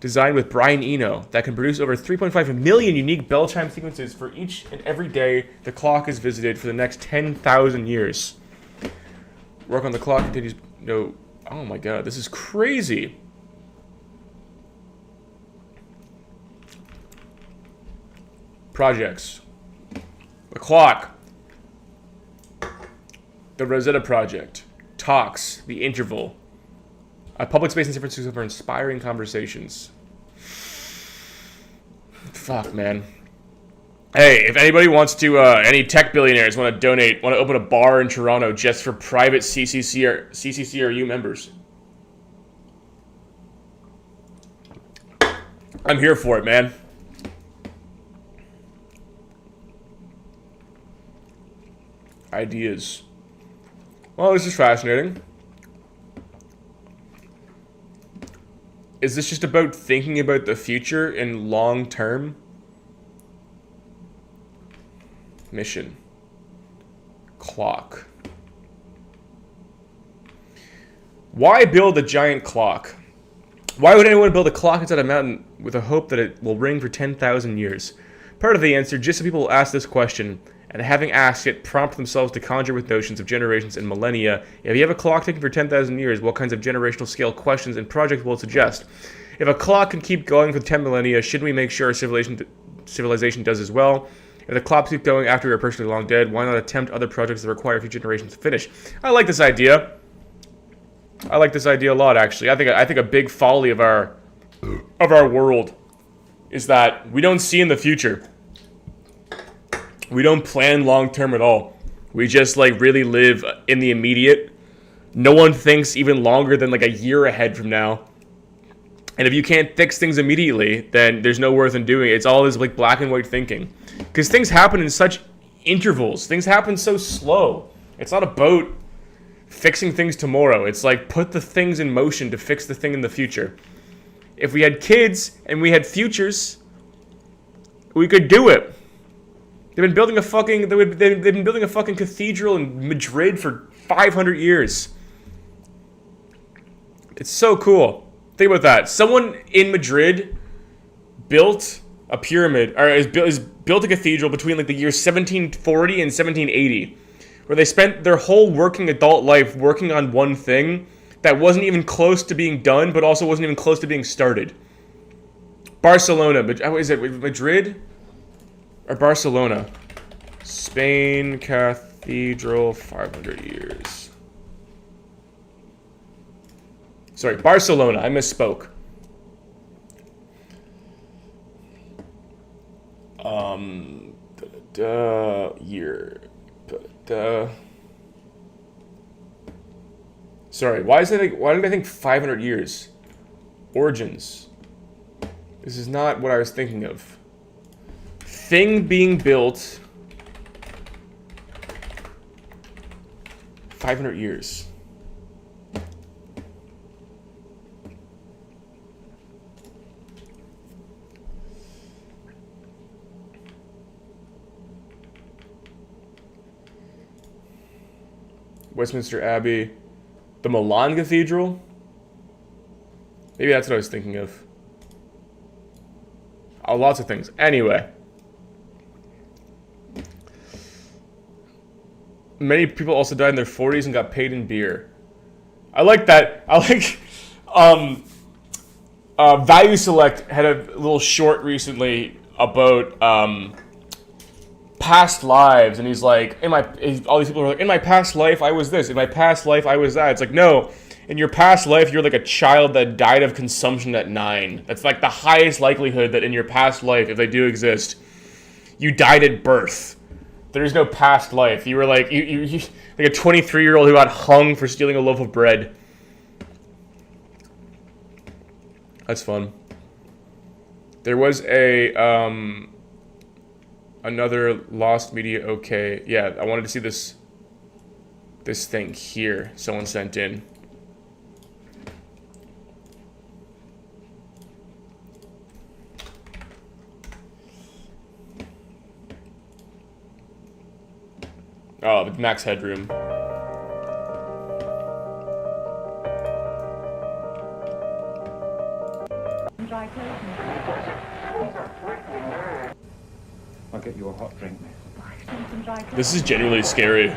designed with Brian Eno that can produce over 3.5 million unique bell chime sequences for each and every day the clock is visited for the next 10,000 years. Work on the clock continues. No, oh my god, this is crazy. Projects. The Clock. The Rosetta Project. Talks. The Interval. A public space in San Francisco for inspiring conversations. Fuck, man. Hey, if anybody wants to, any tech billionaires want to donate, want to open a bar in Toronto just for private CCCRU members. I'm here for it, man. Ideas. Well, this is fascinating. Is this just about thinking about the future in long term? Mission. Clock. Why build a giant clock? Why would anyone build a clock inside a mountain with a hope that it will ring for 10,000 years? Part of the answer, just so people will ask this question, and having asked it, prompt themselves to conjure with notions of generations and millennia. If you have a clock ticking for 10,000 years, what kinds of generational scale questions and projects will it suggest? If a clock can keep going for 10 millennia, shouldn't we make sure our civilization does as well? If the clocks keep going after we are personally long dead, why not attempt other projects that require future generations to finish? I like this idea. I like this idea a lot, actually. I think a big folly of our world is that we don't see in the future. We don't plan long term at all. We just really live in the immediate. No one thinks even longer than a year ahead from now. And if you can't fix things immediately, then there's no worth in doing it. It's all this black and white thinking. Because things happen in such intervals. Things happen so slow. It's not about fixing things tomorrow. It's put the things in motion to fix the thing in the future. If we had kids and we had futures, we could do it. They've been building a fucking cathedral in Madrid for 500 years. It's so cool. Think about that. Someone in Madrid built a pyramid, or is built a cathedral between the years 1740 and 1780, where they spent their whole working adult life working on one thing that wasn't even close to being done, but also wasn't even close to being started. Barcelona, but is it Madrid or Barcelona? Spain Cathedral, 500 years. Sorry, Barcelona. I misspoke. Year. Sorry, why did I think 500 years? Origins. This is not what I was thinking of. Thing being built. 500 years. Westminster Abbey. The Milan Cathedral? Maybe that's what I was thinking of. Oh, lots of things. Anyway. Many people also died in their 40s and got paid in beer. I like that. I like... Value Select had a little short recently about past lives, and he's like, all these people are like, in my past life I was this, in my past life I was that. It's like, no, in your past life you're like a child that died of consumption at 9. That's like the highest likelihood that in your past life, if they do exist, you died at birth. There's no past life. You were like you like a 23-year-old who got hung for stealing a loaf of bread. That's fun. There was a another Lost Media. Okay, yeah, I wanted to see this thing here. Someone sent in. Oh, Max Headroom. I'll get you a hot drink. This is genuinely scary.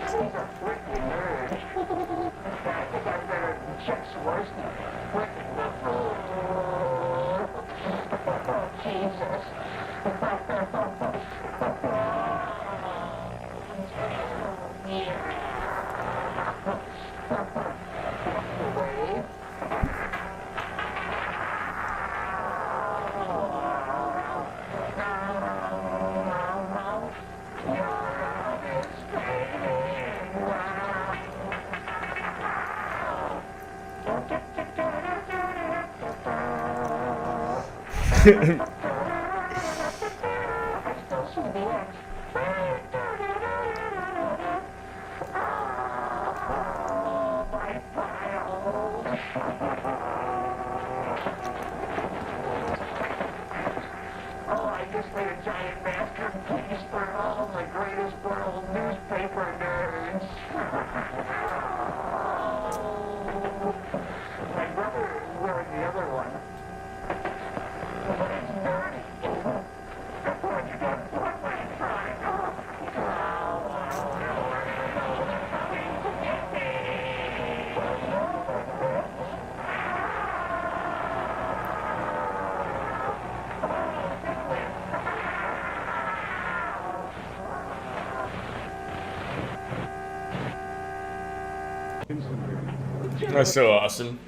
That's so awesome.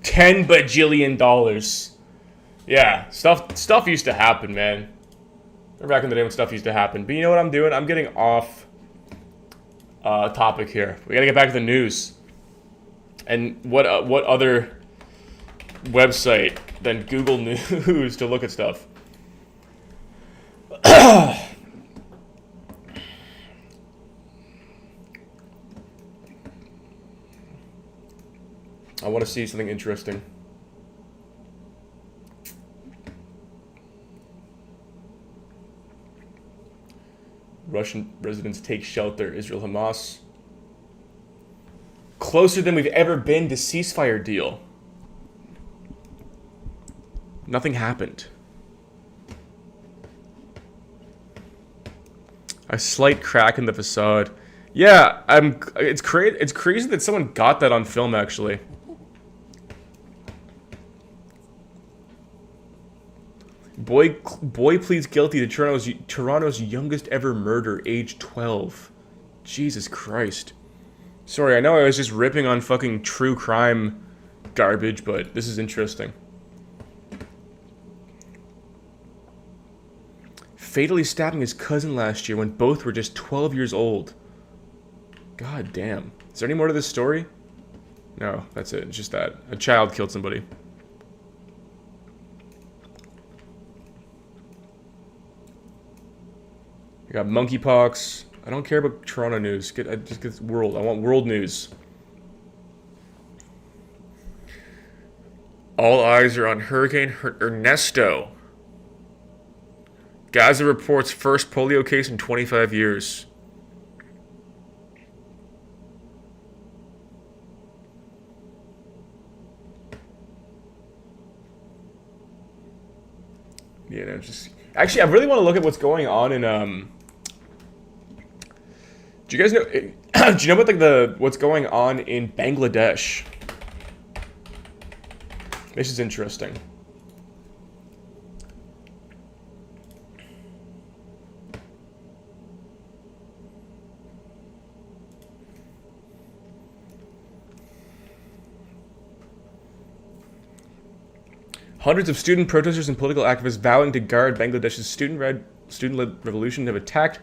$10 bajillion. Yeah, stuff used to happen, man. Remember back in the day when stuff used to happen. But you know what I'm doing? I'm getting off topic here. We gotta get back to the news. And what other website than Google News to look at stuff? I want to see something interesting. Russian residents take shelter. Israel Hamas. Closer than we've ever been to ceasefire deal. Nothing happened. A slight crack in the facade Yeah, it's crazy that someone got that on film, actually. Boy pleads guilty to Toronto's youngest ever murder, age 12. Jesus Christ. Sorry, I know I was just ripping on fucking true crime garbage, but this is interesting. Fatally stabbing his cousin last year when both were just 12 years old. God damn. Is there any more to this story? No, that's it. It's just that. A child killed somebody. I got monkeypox. I don't care about Toronto news. Just get world. I want world news. All eyes are on Hurricane Ernesto. Gaza reports first polio case in 25 years. Yeah, no, just actually, I really want to look at what's going on in Do you guys know? Do you know about what's going on in Bangladesh? This is interesting. Hundreds of student protesters and political activists vowing to guard Bangladesh's student-led revolution have attacked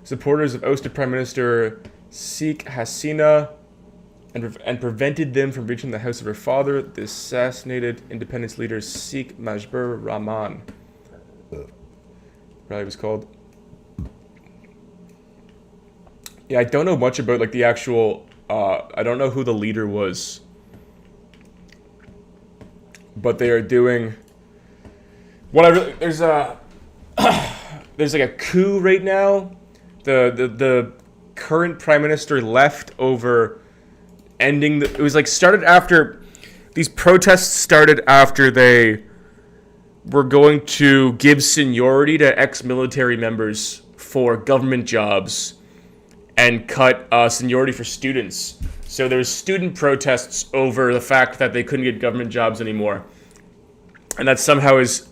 supporters of ousted Prime Minister Sheikh Hasina and prevented them from reaching the house of her father, the assassinated independence leader Sheikh Mujibur Rahman. Rally was called. Yeah, I don't know much about like the actual. I don't know who the leader was. But they are doing what I really there's like a coup right now. The current prime minister left over ending it was like started after these protests started after they were going to give seniority to ex-military members for government jobs and cut seniority for students. So there was student protests over the fact that they couldn't get government jobs anymore. And that somehow has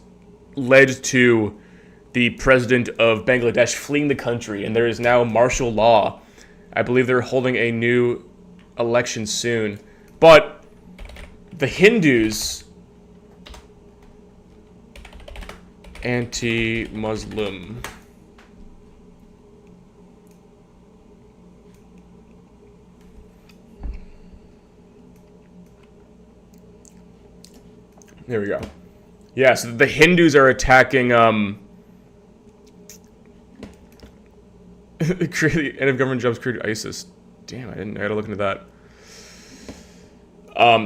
led to the president of Bangladesh fleeing the country. And there is now martial law. I believe they're holding a new election soon. But the Hindus, anti-Muslim. There we go. Yeah, so the Hindus are attacking the end of government jobs created ISIS. Damn, I gotta look into that.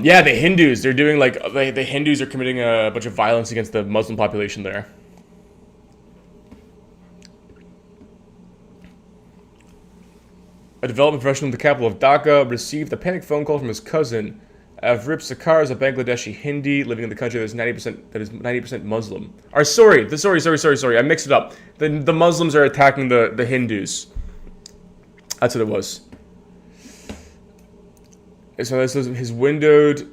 Yeah, the Hindus, they're doing like the Hindus are committing a bunch of violence against the Muslim population there. A development professional in the capital of Dhaka received a panic phone call from his cousin. Avrip Sakar is a Bangladeshi Hindi living in the country that is 90% Muslim. Sorry, I mixed it up. The Muslims are attacking the Hindus. That's what it was. So this is his widowed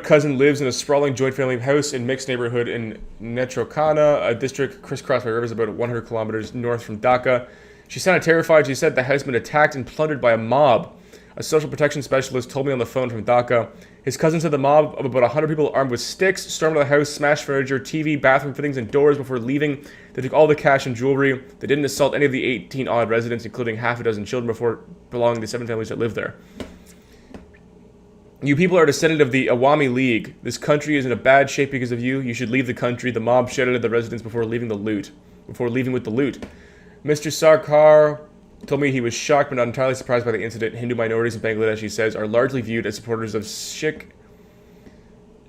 cousin lives in a sprawling joint family house in mixed neighborhood in Netrokana, a district crisscrossed by rivers about 100 kilometers north from Dhaka. She sounded terrified. She said the house had been attacked and plundered by a mob. A social protection specialist told me on the phone from Dhaka. His cousin said the mob of about 100 people armed with sticks stormed the house, smashed furniture, TV, bathroom fittings, and doors before leaving. They took all the cash and jewelry. They didn't assault any of the 18-odd residents, including half a dozen children before belonging to 7 families that live there. You people are a descendant of the Awami League. This country is in a bad shape because of you. You should leave the country. The mob shouted at the residents before leaving with the loot. Mr. Sarkar told me he was shocked but not entirely surprised by the incident. Hindu minorities in Bangladesh, he says, are largely viewed as supporters of Sheikh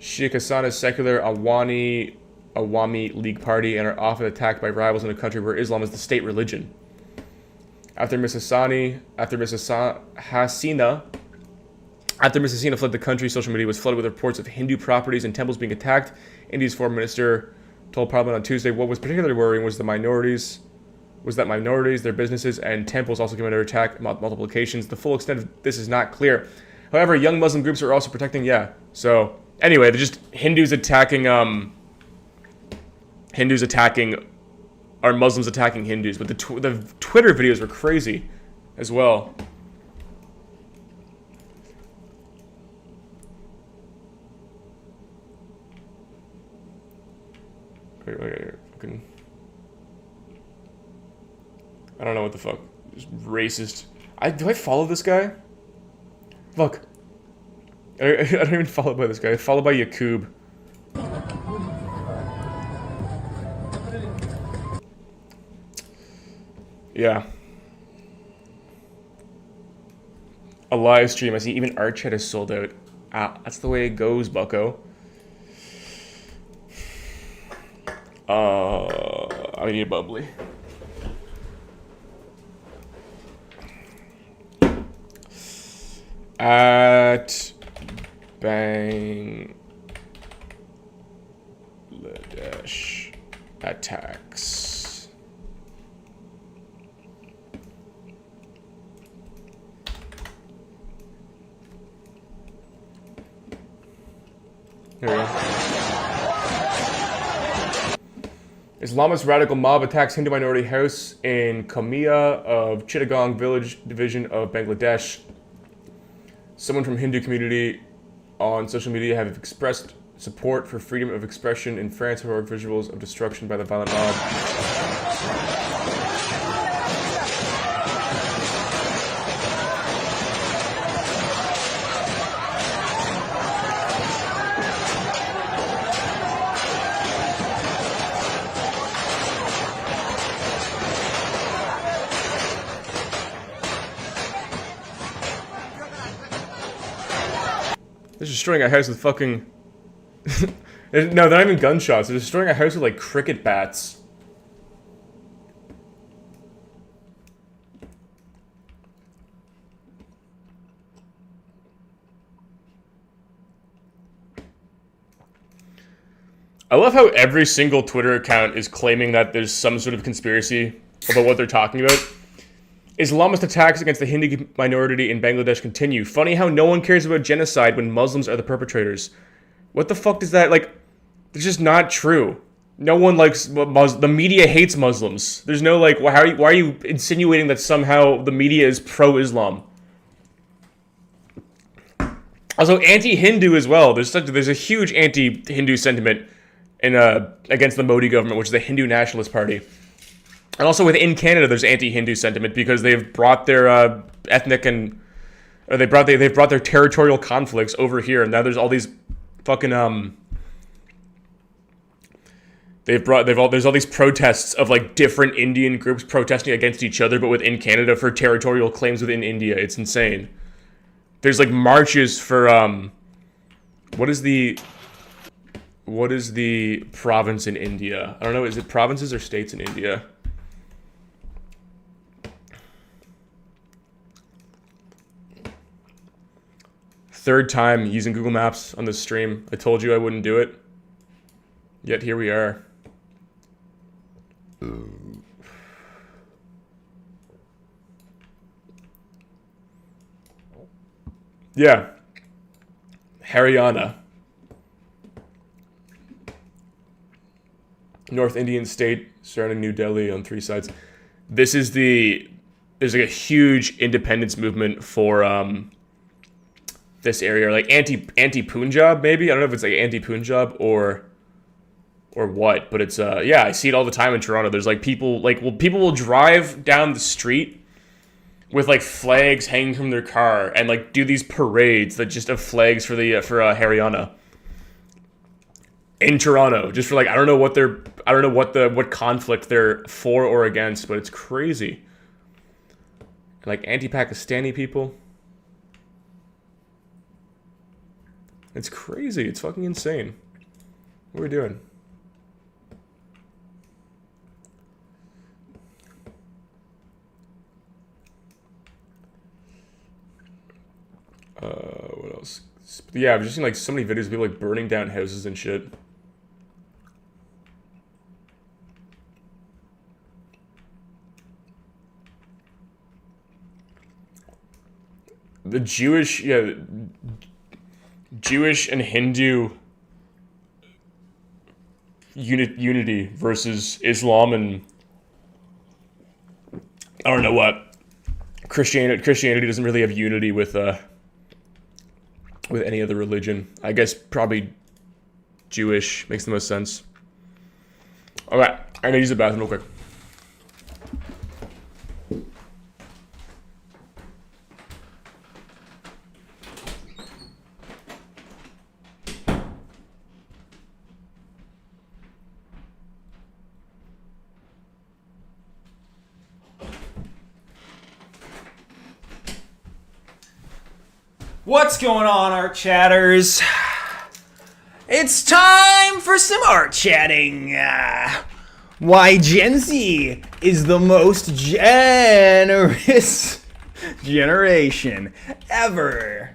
Hasana's secular Awami League party and are often attacked by rivals in a country where Islam is the state religion. After Miss Hasina fled the country, social media was flooded with reports of Hindu properties and temples being attacked. India's foreign minister told Parliament on Tuesday what was particularly worrying was the minorities was that minorities, their businesses, and temples also came under attack on multiple occasions. The full extent of this is not clear. However, young Muslim groups are also protecting, yeah. So, anyway, they're just Hindus attacking, or Muslims attacking Hindus. But the Twitter videos were crazy as well. Wait, fucking... I don't know what the fuck. Just racist. Do I follow this guy? Fuck. I don't even follow by this guy. I follow by Yakub. Yeah. A live stream. I see even Archet is sold out. Ah, that's the way it goes, bucko. I need a bubbly. At Bangladesh attacks. Here we go. Islamist radical mob attacks Hindu minority house in Kamia of Chittagong village division of Bangladesh. Someone from Hindu community on social media have expressed support for freedom of expression in France. Heroic visuals of destruction by the violent mob. They're destroying a house with fucking... No, they're not even gunshots. They're destroying a house with, like, cricket bats. I love how every single Twitter account is claiming that there's some sort of conspiracy about what they're talking about. Islamist attacks against the Hindu minority in Bangladesh continue. Funny how no one cares about genocide when Muslims are the perpetrators. What the fuck does that, like, it's just not true. No one likes, the media hates Muslims. There's no, like, why are you insinuating that somehow the media is pro-Islam? Also, anti-Hindu as well. There's a huge anti-Hindu sentiment in against the Modi government, which is the Hindu Nationalist Party. And also within Canada, there's anti-Hindu sentiment because they've brought their ethnic and they've brought their territorial conflicts over here, and now there's all these fucking there's all these protests of like different Indian groups protesting against each other, but within Canada for territorial claims within India. It's insane. There's like marches for what is the province in India? I don't know. Is it provinces or states in India? Third time using Google Maps on this stream. I told you I wouldn't do it. Yet here we are. Yeah. Haryana. North Indian state surrounding New Delhi on 3 sides. There's like a huge independence movement for this area, like anti-Punjab maybe. I don't know if it's like anti-Punjab or what, but it's yeah, I see it all the time in Toronto. There's like people will drive down the street with like flags hanging from their car and like do these parades that just have flags for Haryana in Toronto, just for like I don't know what conflict they're for or against, but it's crazy. And like anti-Pakistani people. It's crazy. It's fucking insane. What are we doing? What else? Yeah, I've just seen like so many videos of people like burning down houses and shit. the Jewish and Hindu unity versus Islam and I don't know what Christianity doesn't really have unity with any other religion. I guess probably Jewish makes the most sense. Okay, I gotta use the bathroom real quick. What's going on, art chatters? It's time for some art chatting. Why Gen Z is the most generous generation ever.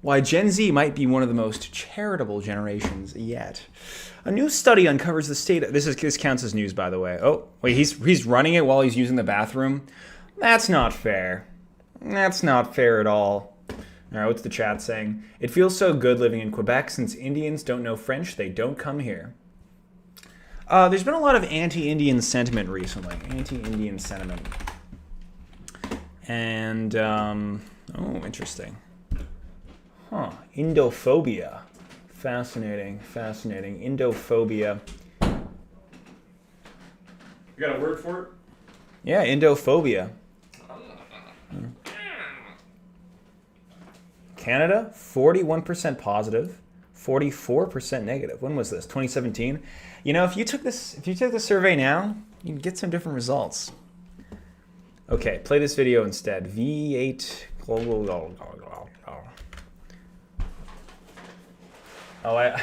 Why Gen Z might be one of the most charitable generations yet. A new study uncovers the state of, this counts as news, by the way. Oh, wait, he's running it while he's using the bathroom? That's not fair. That's not fair at all. All right, what's the chat saying? It feels so good living in Quebec. Since Indians don't know French, they don't come here. There's been a lot of anti-Indian sentiment recently. Anti-Indian sentiment. And, oh, interesting. Huh, Indophobia. Fascinating, fascinating. Indophobia. You got a word for it? Yeah, Indophobia. Canada, 41% positive, 44% negative. When was this? 2017. You know, if you took this survey now, you'd get some different results. Okay, play this video instead. V8 global. Oh, I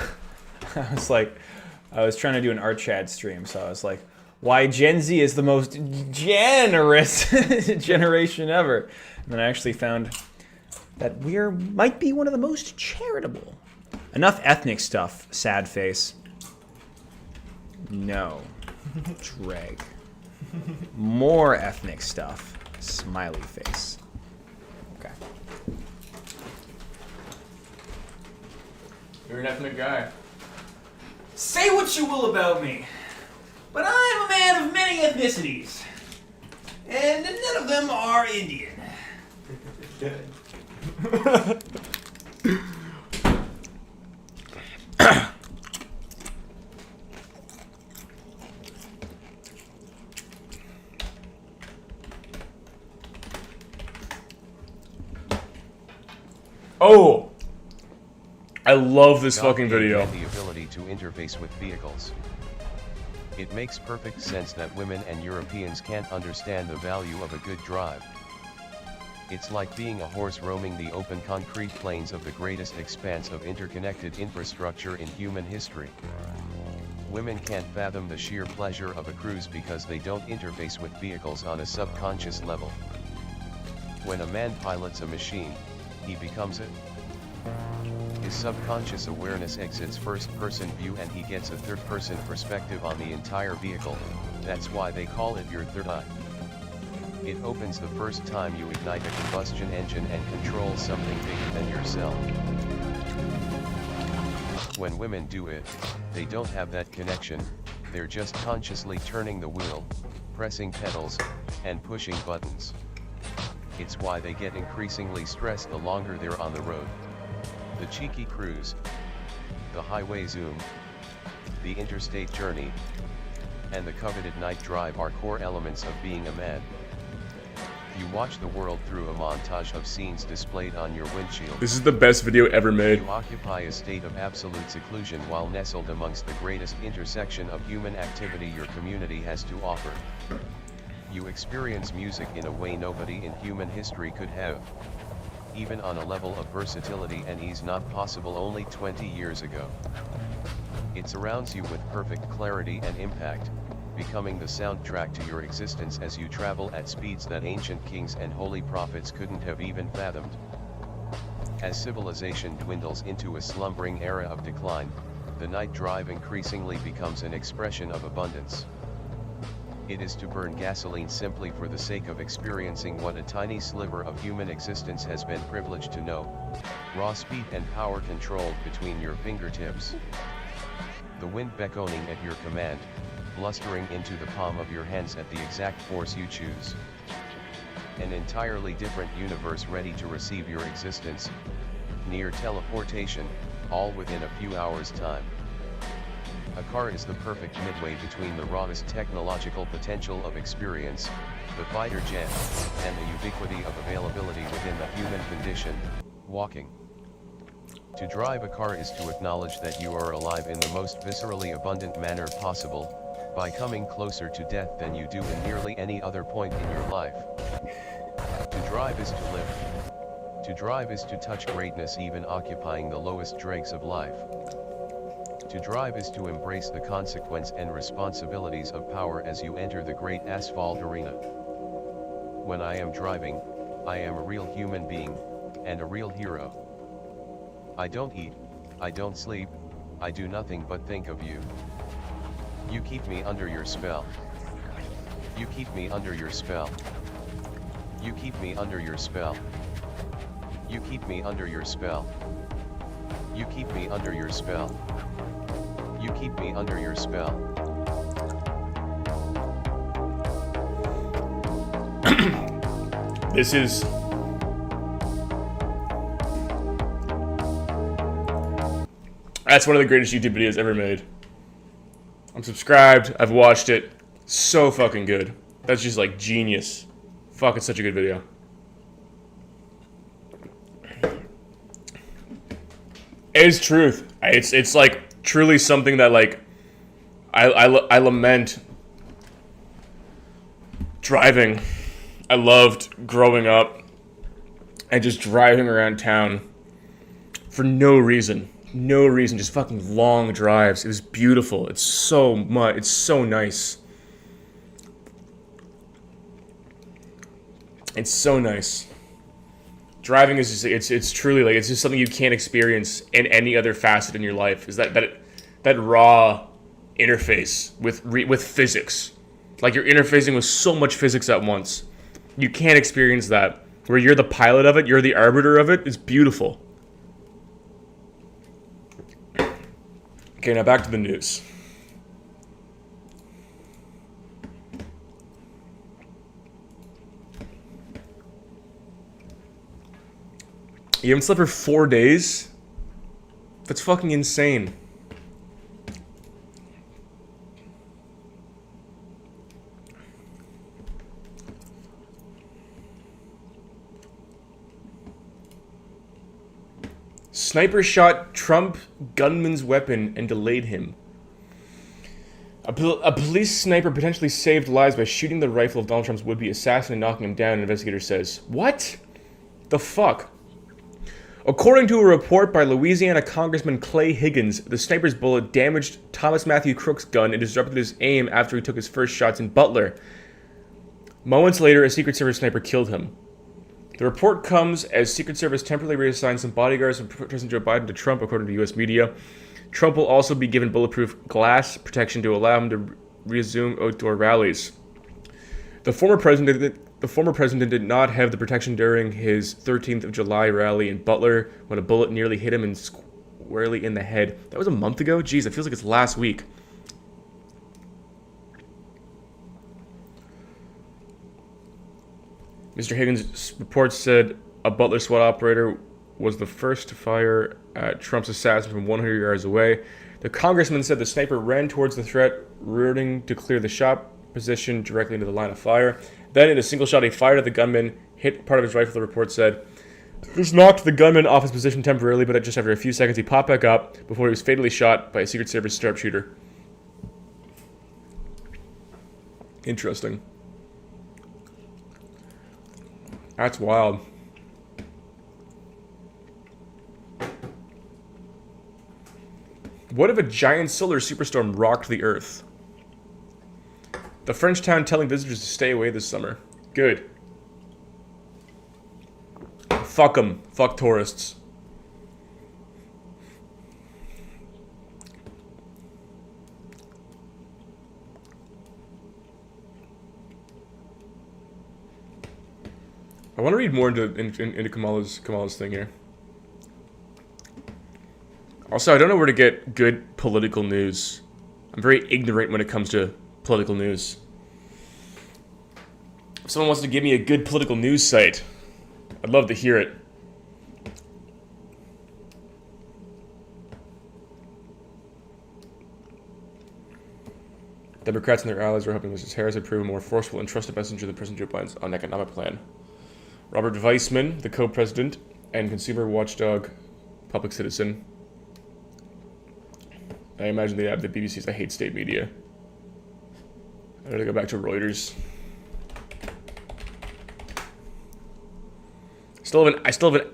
was trying to do an art chat stream, so I was like, why Gen Z is the most generous generation ever. And then I actually found that might be one of the most charitable. Enough ethnic stuff, sad face. No. Drag. More ethnic stuff, smiley face. Okay. You're an ethnic guy. Say what you will about me, but I'm a man of many ethnicities. And none of them are Indian. Oh, I love this fucking video. The ability to interface with vehicles. It makes perfect sense that women and Europeans can't understand the value of a good drive. It's like being a horse roaming the open concrete plains of the greatest expanse of interconnected infrastructure in human history. Women can't fathom the sheer pleasure of a cruise because they don't interface with vehicles on a subconscious level. When a man pilots a machine, he becomes it. His subconscious awareness exits first-person view and he gets a third-person perspective on the entire vehicle. That's why they call it your third eye. It opens the first time you ignite a combustion engine and control something bigger than yourself. When women do it, they don't have that connection, they're just consciously turning the wheel, pressing pedals, and pushing buttons. It's why they get increasingly stressed the longer they're on the road. The cheeky cruise, the highway zoom, the interstate journey, and the coveted night drive are core elements of being a man. You watch the world through a montage of scenes displayed on your windshield. This is the best video ever made. You occupy a state of absolute seclusion while nestled amongst the greatest intersection of human activity your community has to offer. You experience music in a way nobody in human history could have. Even on a level of versatility and ease not possible only 20 years ago. It surrounds you with perfect clarity and impact, becoming the soundtrack to your existence as you travel at speeds that ancient kings and holy prophets couldn't have even fathomed. As civilization dwindles into a slumbering era of decline, the night drive increasingly becomes an expression of abundance. It is to burn gasoline simply for the sake of experiencing what a tiny sliver of human existence has been privileged to know. Raw speed and power controlled between your fingertips. The wind beckoning at your command, blustering into the palm of your hands at the exact force you choose. An entirely different universe ready to receive your existence. Near teleportation, all within a few hours' time. A car is the perfect midway between the rawest technological potential of experience, the fighter jet, and the ubiquity of availability within the human condition, walking. To drive a car is to acknowledge that you are alive in the most viscerally abundant manner possible, by coming closer to death than you do in nearly any other point in your life. To drive is to live. To drive is to touch greatness even occupying the lowest dregs of life. To drive is to embrace the consequence and responsibilities of power as you enter the great asphalt arena. When I am driving, I am a real human being, and a real hero. I don't eat, I don't sleep, I do nothing but think of you. You keep me under your spell. You keep me under your spell. You keep me under your spell. You keep me under your spell. You keep me under your spell. You keep me under your spell. This is... That's one of the greatest YouTube videos ever made. I'm subscribed, I've watched it. So fucking good. That's just like genius. Fuck, it's such a good video. It's truth. It's like truly something that like I lament driving. I loved growing up and just driving around town for no reason. No reason, just fucking long drives. It was beautiful. It's so much. It's so nice. It's so nice. Driving is just, it's truly like, it's just something you can't experience in any other facet in your life. Is that raw interface with physics. Like you're interfacing with so much physics at once. You can't experience that. Where you're the pilot of it, you're the arbiter of it. It's beautiful. Okay, now back to the news. You haven't slept for 4 days? That's fucking insane. Sniper shot Trump gunman's weapon and delayed him. A police sniper potentially saved lives by shooting the rifle of Donald Trump's would-be assassin and knocking him down, an investigator says. What? The fuck? According to a report by Louisiana Congressman Clay Higgins, the sniper's bullet damaged Thomas Matthew Crook's gun and disrupted his aim after he took his first shots in Butler. Moments later, a Secret Service sniper killed him. The report comes as Secret Service temporarily reassigned some bodyguards from President Joe Biden to Trump, according to U.S. media. Trump will also be given bulletproof glass protection to allow him to resume outdoor rallies. The former president did not have the protection during his 13th of July rally in Butler when a bullet nearly hit him squarely in the head. That was a month ago? Jeez, it feels like it's last week. Mr. Higgins' report said a Butler SWAT operator was the first to fire at Trump's assassin from 100 yards away. The congressman said the sniper ran towards the threat, running to clear the shot position directly into the line of fire. Then, in a single shot, he fired at the gunman, hit part of his rifle, the report said. This knocked the gunman off his position temporarily, but just after a few seconds, he popped back up before he was fatally shot by a Secret Service sharpshooter. Interesting. That's wild. What if a giant solar superstorm rocked the Earth? The French town telling visitors to stay away this summer. Good. Fuck them. Fuck tourists. I want to read more into Kamala's thing here. Also, I don't know where to get good political news. I'm very ignorant when it comes to political news. If someone wants to give me a good political news site, I'd love to hear it. Democrats and their allies are hoping Mrs. Harris would prove a more forceful and trusted messenger than President Joe Biden's on economic plan. Robert Weissman, the co-president and consumer watchdog Public Citizen. I imagine they have the BBC's I hate state media. I gotta go back to Reuters. I still have an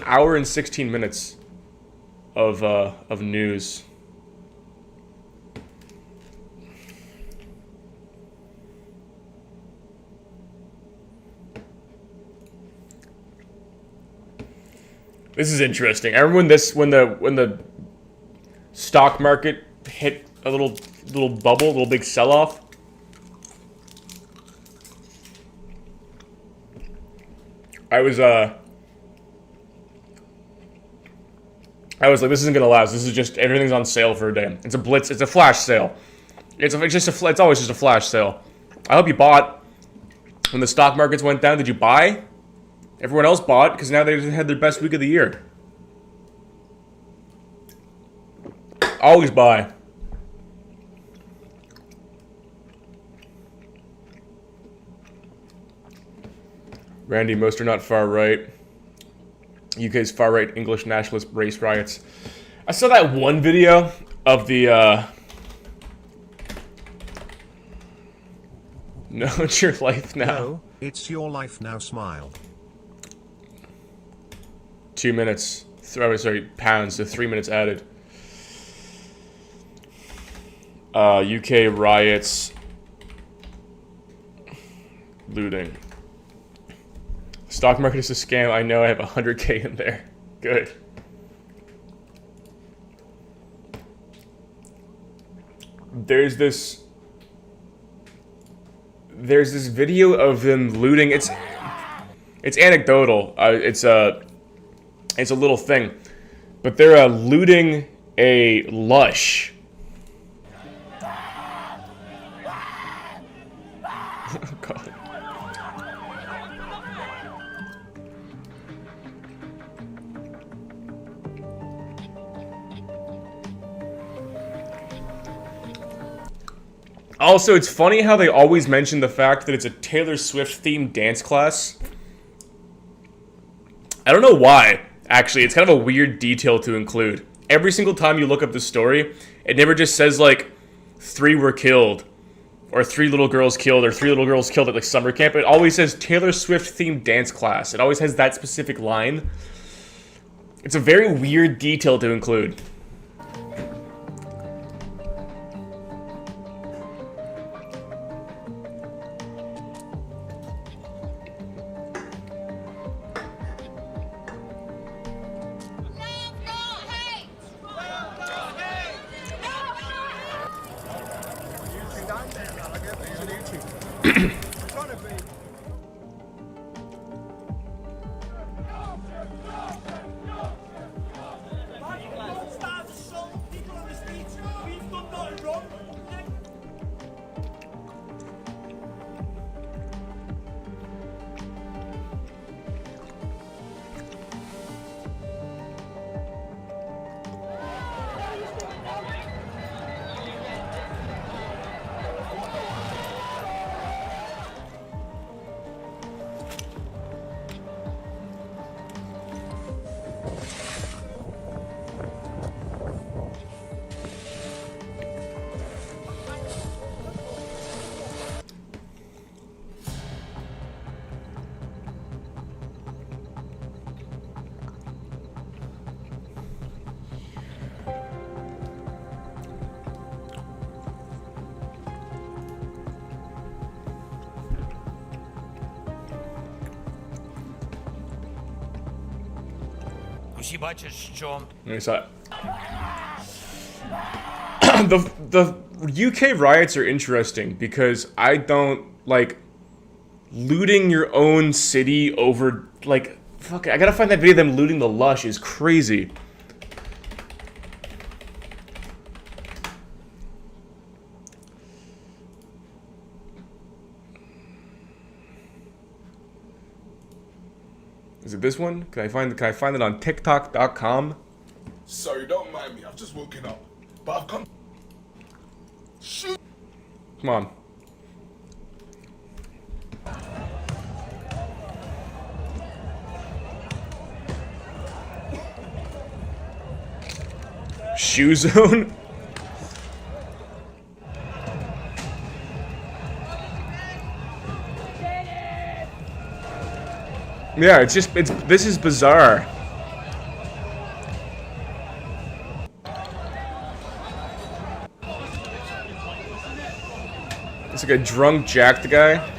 hour and 16 minutes of news. This is interesting. I remember when the stock market hit a little bubble, a little big sell-off. I was like, this isn't gonna last. This is just everything's on sale for a day. It's a blitz. It's a flash sale. It's always just a flash sale. I hope you bought when the stock markets went down. Did you buy? Everyone else bought because now they had their best week of the year. Always buy. Randy, most are not far right. UK's far right English nationalist race riots. I saw that one video of the No, it's your life now. No, it's your life now, smile. 2 minutes. Sorry, pounds. So 3 minutes added. UK riots. Looting. Stock market is a scam. I know I have 100K in there. Good. There's this video of them looting. It's anecdotal. It's a little thing, but they're looting a Lush. Oh God. Also, it's funny how they always mention the fact that it's a Taylor Swift themed dance class. I don't know why, actually. It's kind of a weird detail to include. Every single time you look up the story, it never just says, like, 3 were killed, or 3 little girls killed, or 3 little girls killed at, like, summer camp. It always says Taylor Swift themed dance class. It always has that specific line. It's a very weird detail to include. The UK riots are interesting because I don't like. Looting your own city over, like, fuck, I gotta find that video of them looting the Lush is crazy. Is it this one? Can I find it on TikTok.com? Sorry, don't mind me. I've just woken up. But I've come. Shoot! Come on. Shoe Zone? Yeah, this is bizarre. It's like a drunk jacked guy.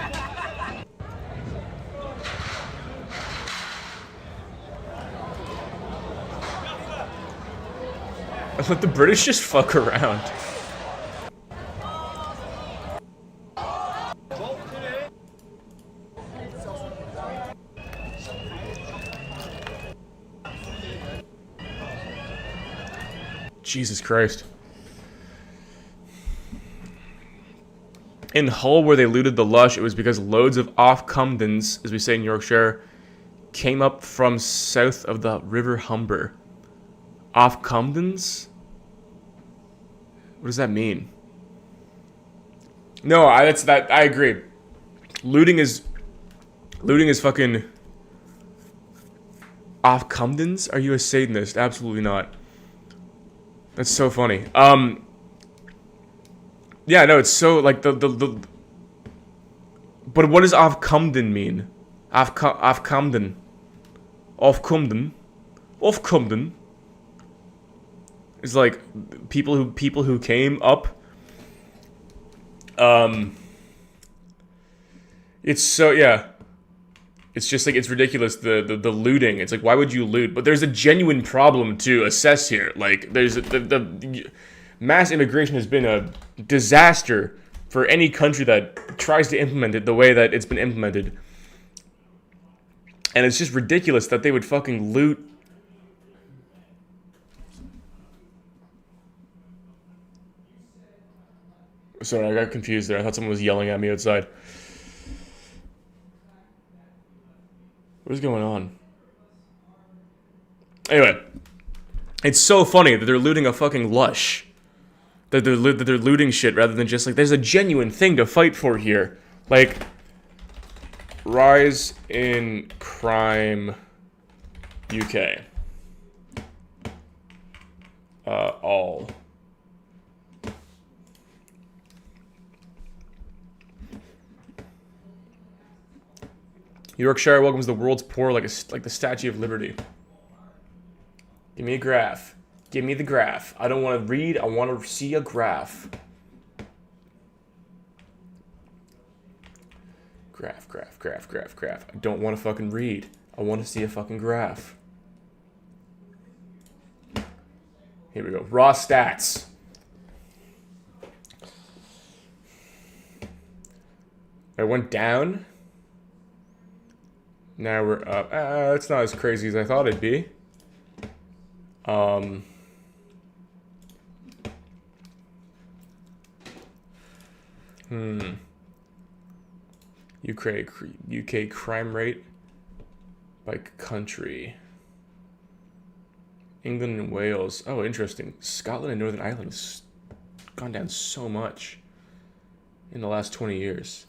Let the British just fuck around. Jesus Christ. In Hull, where they looted the Lush, it was because loads of off-Cumdens, as we say in Yorkshire, came up from south of the River Humber. Off-Cumdens? What does that mean? No, I agree. Looting is fucking off-Cumdens? Are you a Satanist? Absolutely not. That's so funny. Yeah, no, it's so like the but what does off-Cumden mean? Off-Cumden. Off-Cumden. Off-Cumden is like people who came up. It's so, yeah. It's just like, it's ridiculous, the looting. It's like, why would you loot? But there's a genuine problem to assess here. Like, there's the mass immigration has been a disaster for any country that tries to implement it the way that it's been implemented. And it's just ridiculous that they would fucking loot. Sorry, I got confused there. I thought someone was yelling at me outside. What is going on? Anyway, it's so funny that they're looting a fucking Lush. That they're looting shit rather than just like, there's a genuine thing to fight for here. Like, rise in crime UK. All. Yorkshire welcomes the world's poor like the Statue of Liberty. Give me a graph. Give me the graph. I don't want to read. I want to see a graph. Graph. I don't want to fucking read. I want to see a fucking graph. Here we go. Raw stats. It went down. Now we're up. It's not as crazy as I thought it'd be. UK crime rate by country. England and Wales. Oh, interesting. Scotland and Northern Ireland has gone down so much in the last 20 years.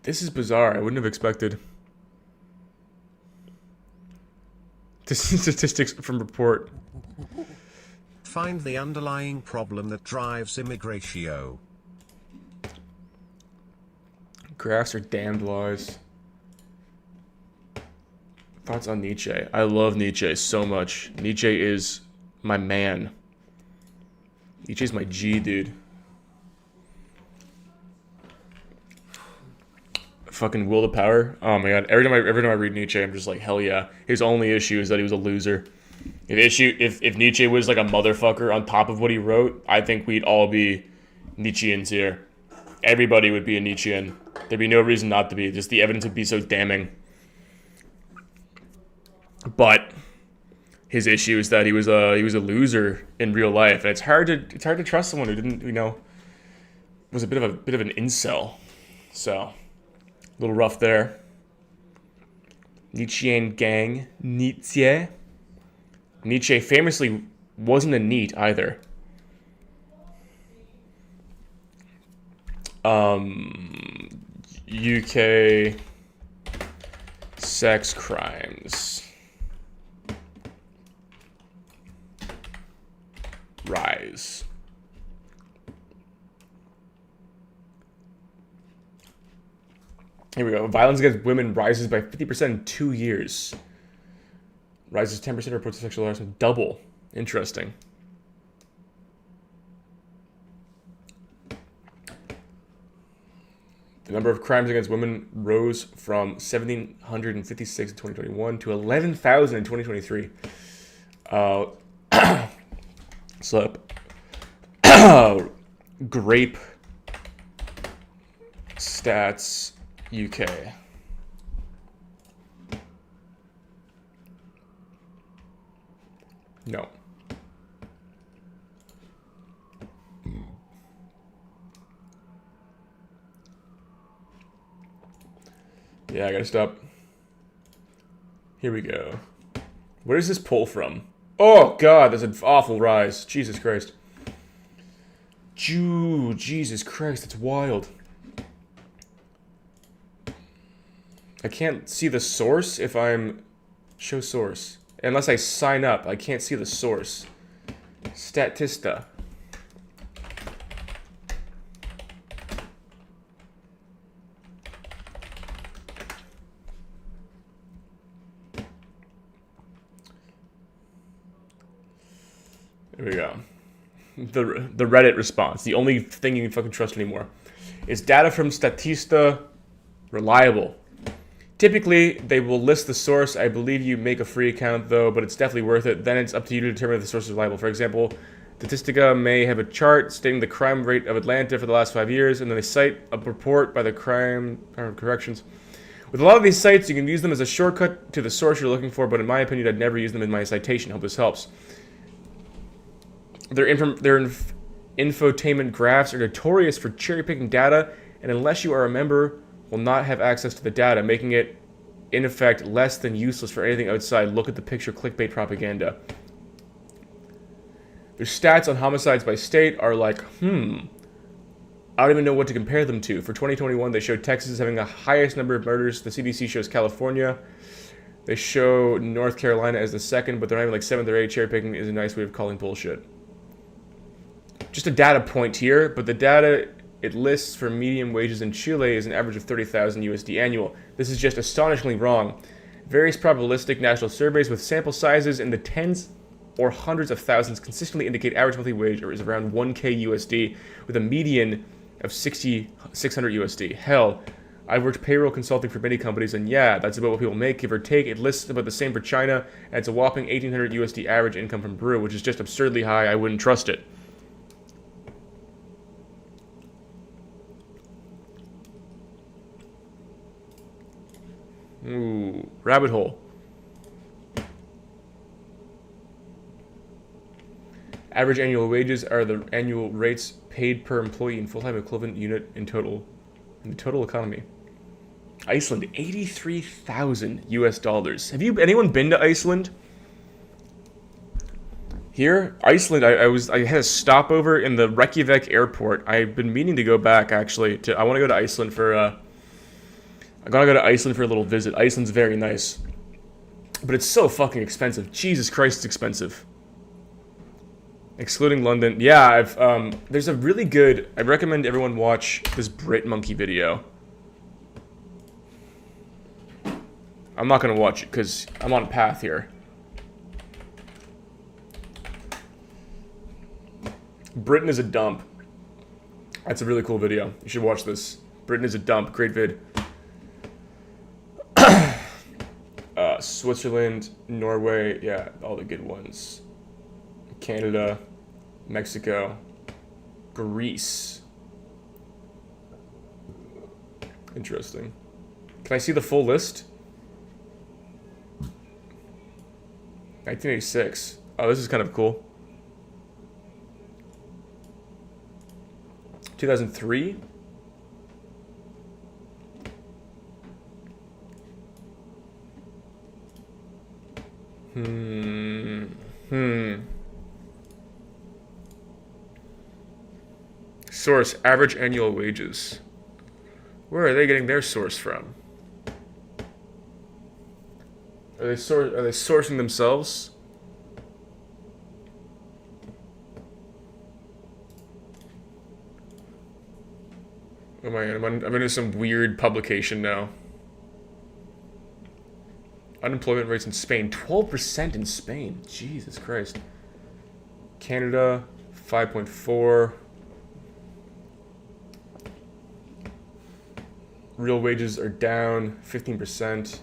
This is bizarre. I wouldn't have expected. This is statistics from report. Find the underlying problem that drives immigration. Graphs are damned lies. Thoughts on Nietzsche. I love Nietzsche so much. Nietzsche is my man. Nietzsche's my G, dude. Fucking will to power. Oh my god. Every time I read Nietzsche, I'm just like, hell yeah. His only issue is that he was a loser. If Nietzsche was like a motherfucker on top of what he wrote, I think we'd all be Nietzscheans here. everybody would be a Nietzschean. There'd be no reason not to be. Just the evidence would be so damning. But his issue is that he was a loser in real life, and it's hard to trust someone who didn't, was a bit of an incel. So, a little rough there. Nietzschean gang, Nietzsche. Nietzsche famously wasn't a NEET either. UK sex crimes rise. Here we go. Violence against women rises by 50% in 2 years. Rises 10% reports of sexual harassment. Double. Interesting. The number of crimes against women rose from 1,756 in 2021 to 11,000 in 2023. Grape Stats UK. No. Yeah, I gotta stop. Here we go. Where is this pull from? Oh god, there's an awful rise. Jesus Christ. Jesus Christ, that's wild. I can't see the source if I'm... Show source. Unless I sign up, I can't see the source. Statista. There we go. The Reddit response. The only thing you can fucking trust anymore. Is data from Statista reliable? Typically, they will list the source. I believe you make a free account, though, but it's definitely worth it. Then it's up to you to determine if the source is reliable. For example, Statistica may have a chart stating the crime rate of Atlanta for the last 5 years, and then they cite a report by the crime corrections. With a lot of these sites, you can use them as a shortcut to the source you're looking for, but in my opinion, I'd never use them in my citation. Hope this helps. Their infotainment graphs are notorious for cherry-picking data, and unless you are a member, will not have access to the data, making it, in effect, less than useless for anything outside look at the picture clickbait propaganda. Their stats on homicides by state are like, I don't even know what to compare them to. For 2021, they show Texas having the highest number of murders. The CDC shows California. They show North Carolina as the second, but they're not even like 7th or 8th. Cherry-picking is a nice way of calling bullshit. Just a data point here, but the data it lists for median wages in Chile is an average of 30,000 USD annual. This is just astonishingly wrong. Various probabilistic national surveys with sample sizes in the tens or hundreds of thousands consistently indicate average monthly wage is around 1K USD with a median of 600 USD. Hell, I've worked payroll consulting for many companies, and yeah, that's about what people make, give or take. It lists about the same for China, and it's a whopping 1,800 USD average income from Peru, which is just absurdly high. I wouldn't trust it. Ooh, rabbit hole. Average annual wages are the annual rates paid per employee in full-time equivalent unit in the total economy. Iceland, 83,000 US dollars. Have anyone been to Iceland? Here, Iceland, I had a stopover in the Reykjavik airport. I've been meaning to go back actually. I want to go to Iceland for I gotta go to Iceland for a little visit. Iceland's very nice. But it's so fucking expensive. Jesus Christ, it's expensive. Excluding London. Yeah, there's a really good... I recommend everyone watch this Brit Monkey video. I'm not gonna watch it because I'm on a path here. Britain is a dump. That's a really cool video. You should watch this. Britain is a dump. Great vid. Switzerland, Norway, yeah, all the good ones. Canada, Mexico, Greece. Interesting. Can I see the full list? 1986. Oh, this is kind of cool. 2003. Source, average annual wages. Where are they getting their source from? Are they sourcing themselves? Oh my god, I'm into some weird publication now. Unemployment rates in Spain. 12% in Spain. Jesus Christ. Canada, 5.4. Real wages are down 15%.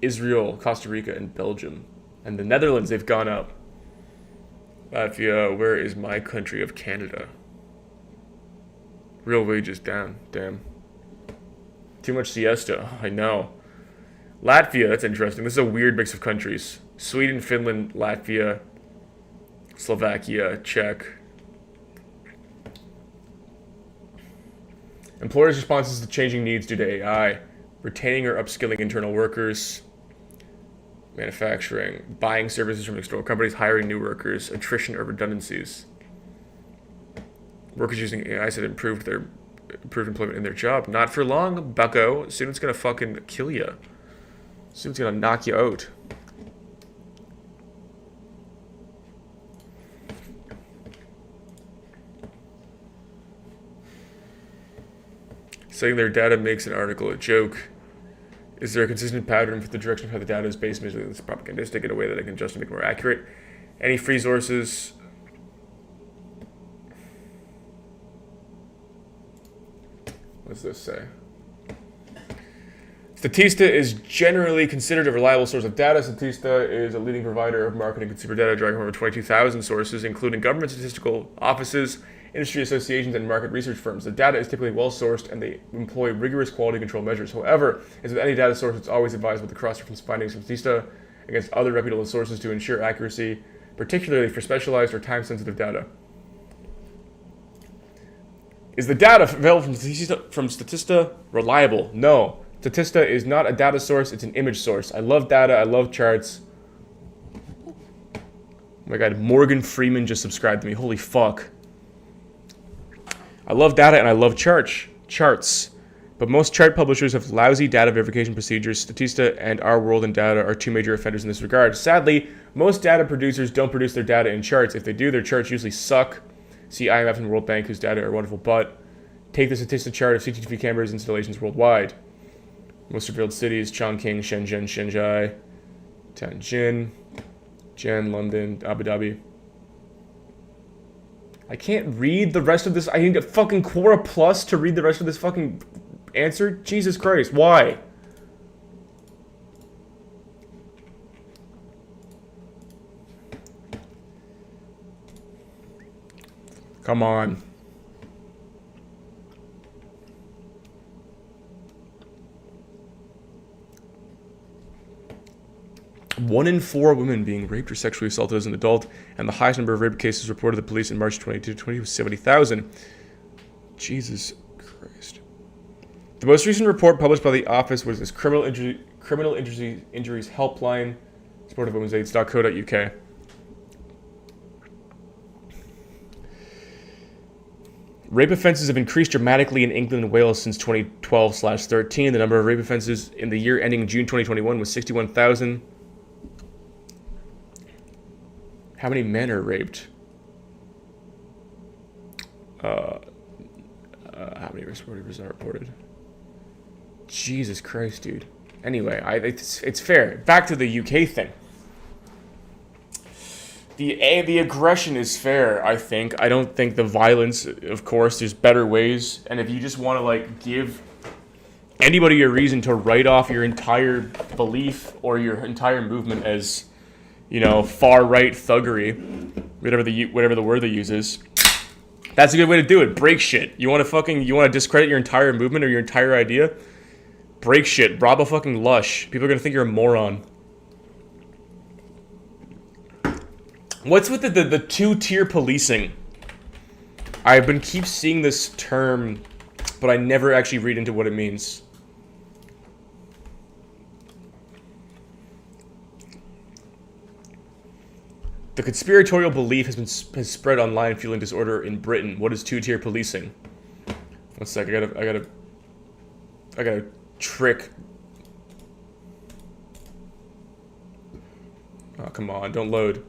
Israel, Costa Rica, and Belgium. And the Netherlands, they've gone up. Latvia, where is my country of Canada? Real wages down. Damn. Too much siesta. I know. Latvia, that's interesting. This is a weird mix of countries. Sweden, Finland, Latvia, Slovakia, Czech. Employers' responses to changing needs due to AI. Retaining or upskilling internal workers. Manufacturing. Buying services from external companies. Hiring new workers. Attrition or redundancies. Workers using AI have improved employment in their job. Not for long, bucko. Soon it's gonna fucking kill you. Soon it's gonna knock you out. Saying their data makes an article a joke. Is there a consistent pattern for the direction of how the data is based? Maybe it's propagandistic in a way that I can adjust to make it more accurate. Any free sources? What does this say? Statista is generally considered a reliable source of data. Statista is a leading provider of market and consumer data, drawing from over 22,000 sources, including government statistical offices, industry associations, and market research firms. The data is typically well-sourced, and they employ rigorous quality control measures. However, as with any data source, it's always advisable to cross-reference findings from Statista against other reputable sources to ensure accuracy, particularly for specialized or time-sensitive data. Is the data available from Statista reliable? No. Statista is not a data source, it's an image source. I love data, I love charts. Oh my god, Morgan Freeman just subscribed to me. Holy fuck. I love data and I love charts. But most chart publishers have lousy data verification procedures. Statista and Our World in Data are two major offenders in this regard. Sadly, most data producers don't produce their data in charts. If they do, their charts usually suck. See IMF and World Bank, whose data are wonderful, but take the Statista chart of CCTV cameras installations worldwide. Most surveilled cities: Chongqing, Shenzhen, Shanghai, Tianjin, Jen, London, Abu Dhabi. I can't read the rest of this. I need a fucking Quora Plus to read the rest of this fucking answer? Jesus Christ, why? Come on. One in 4 women being raped or sexually assaulted as an adult, and the highest number of rape cases reported to the police in March 2020 was 70,000. Jesus Christ. The most recent report published by the office was this criminal injuries helpline, supported by womensaids.co.uk. Rape offenses have increased dramatically in England and Wales since 2012/13. The number of rape offenses in the year ending June 2021 was 61,000. How many men are raped? How many rapes are reported? Jesus Christ, dude. Anyway, it's fair. Back to the UK thing. The aggression is fair, I think. I don't think the violence, of course, there's better ways. And if you just want to, like, give anybody a reason to write off your entire belief or your entire movement as, you know, far-right thuggery, whatever the word they use is, That's a good way to do it. Break shit. You want to discredit your entire movement or your entire idea? Break shit. Rob a fucking lush. People are gonna think you're a moron. What's with the two-tier policing? I've been keep seeing this term, but I never actually read into what it means. The conspiratorial belief has spread online, fueling disorder in Britain. What is two-tier policing? One sec, I gotta trick. Oh, come on, don't load.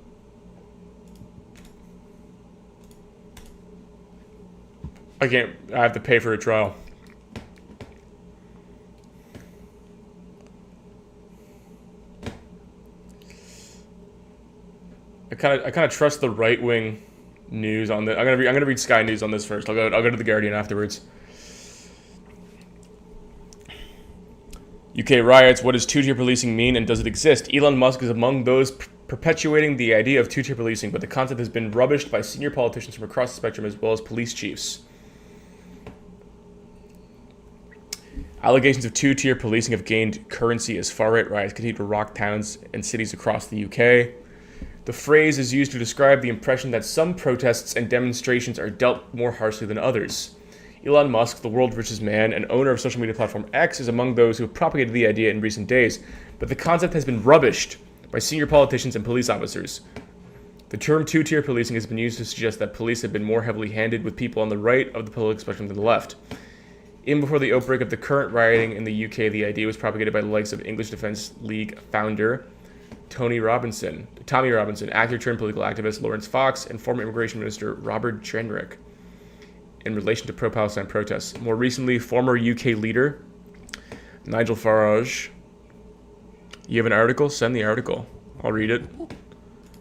I can't, I have to pay for a trial. I kind of trust the right wing news on the. I'm gonna read Sky News on this first. I'll go to the Guardian afterwards. UK riots. What does two-tier policing mean, and does it exist? Elon Musk is among those perpetuating the idea of two-tier policing, but the concept has been rubbished by senior politicians from across the spectrum as well as police chiefs. Allegations of two-tier policing have gained currency as far-right riots continue to rock towns and cities across the UK. The phrase is used to describe the impression that some protests and demonstrations are dealt more harshly than others. Elon Musk, the world's richest man and owner of social media platform X, is among those who have propagated the idea in recent days, but the concept has been rubbished by senior politicians and police officers. The term two-tier policing has been used to suggest that police have been more heavily handed with people on the right of the political spectrum than the left. Even before the outbreak of the current rioting in the UK, the idea was propagated by the likes of English Defence League founder Tommy Robinson, actor turned political activist Lawrence Fox, and former Immigration Minister Robert Jenrick in relation to pro-Palestine protests. More recently, former UK leader Nigel Farage. You have an article? Send the article. I'll read it.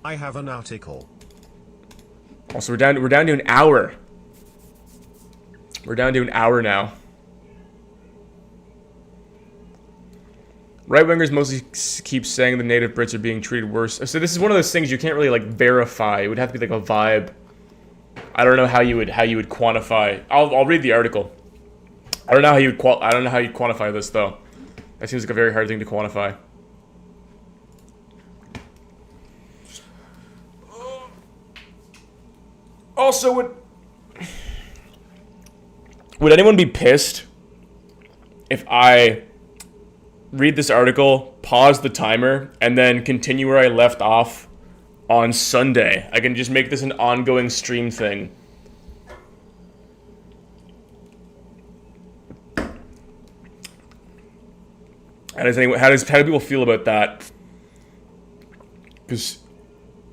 I have an article. Also, we're down to an hour. We're down to an hour now. Right-wingers mostly keep saying the native Brits are being treated worse. So this is one of those things you can't really, like, verify. It would have to be, like, a vibe. I don't know how you would quantify. I'll read the article. I don't know how you'd quantify this, though. That seems like a very hard thing to quantify. Also, would anyone be pissed if I read this article, pause the timer, and then continue where I left off on Sunday? I can just make this an ongoing stream thing. How do people feel about that? Because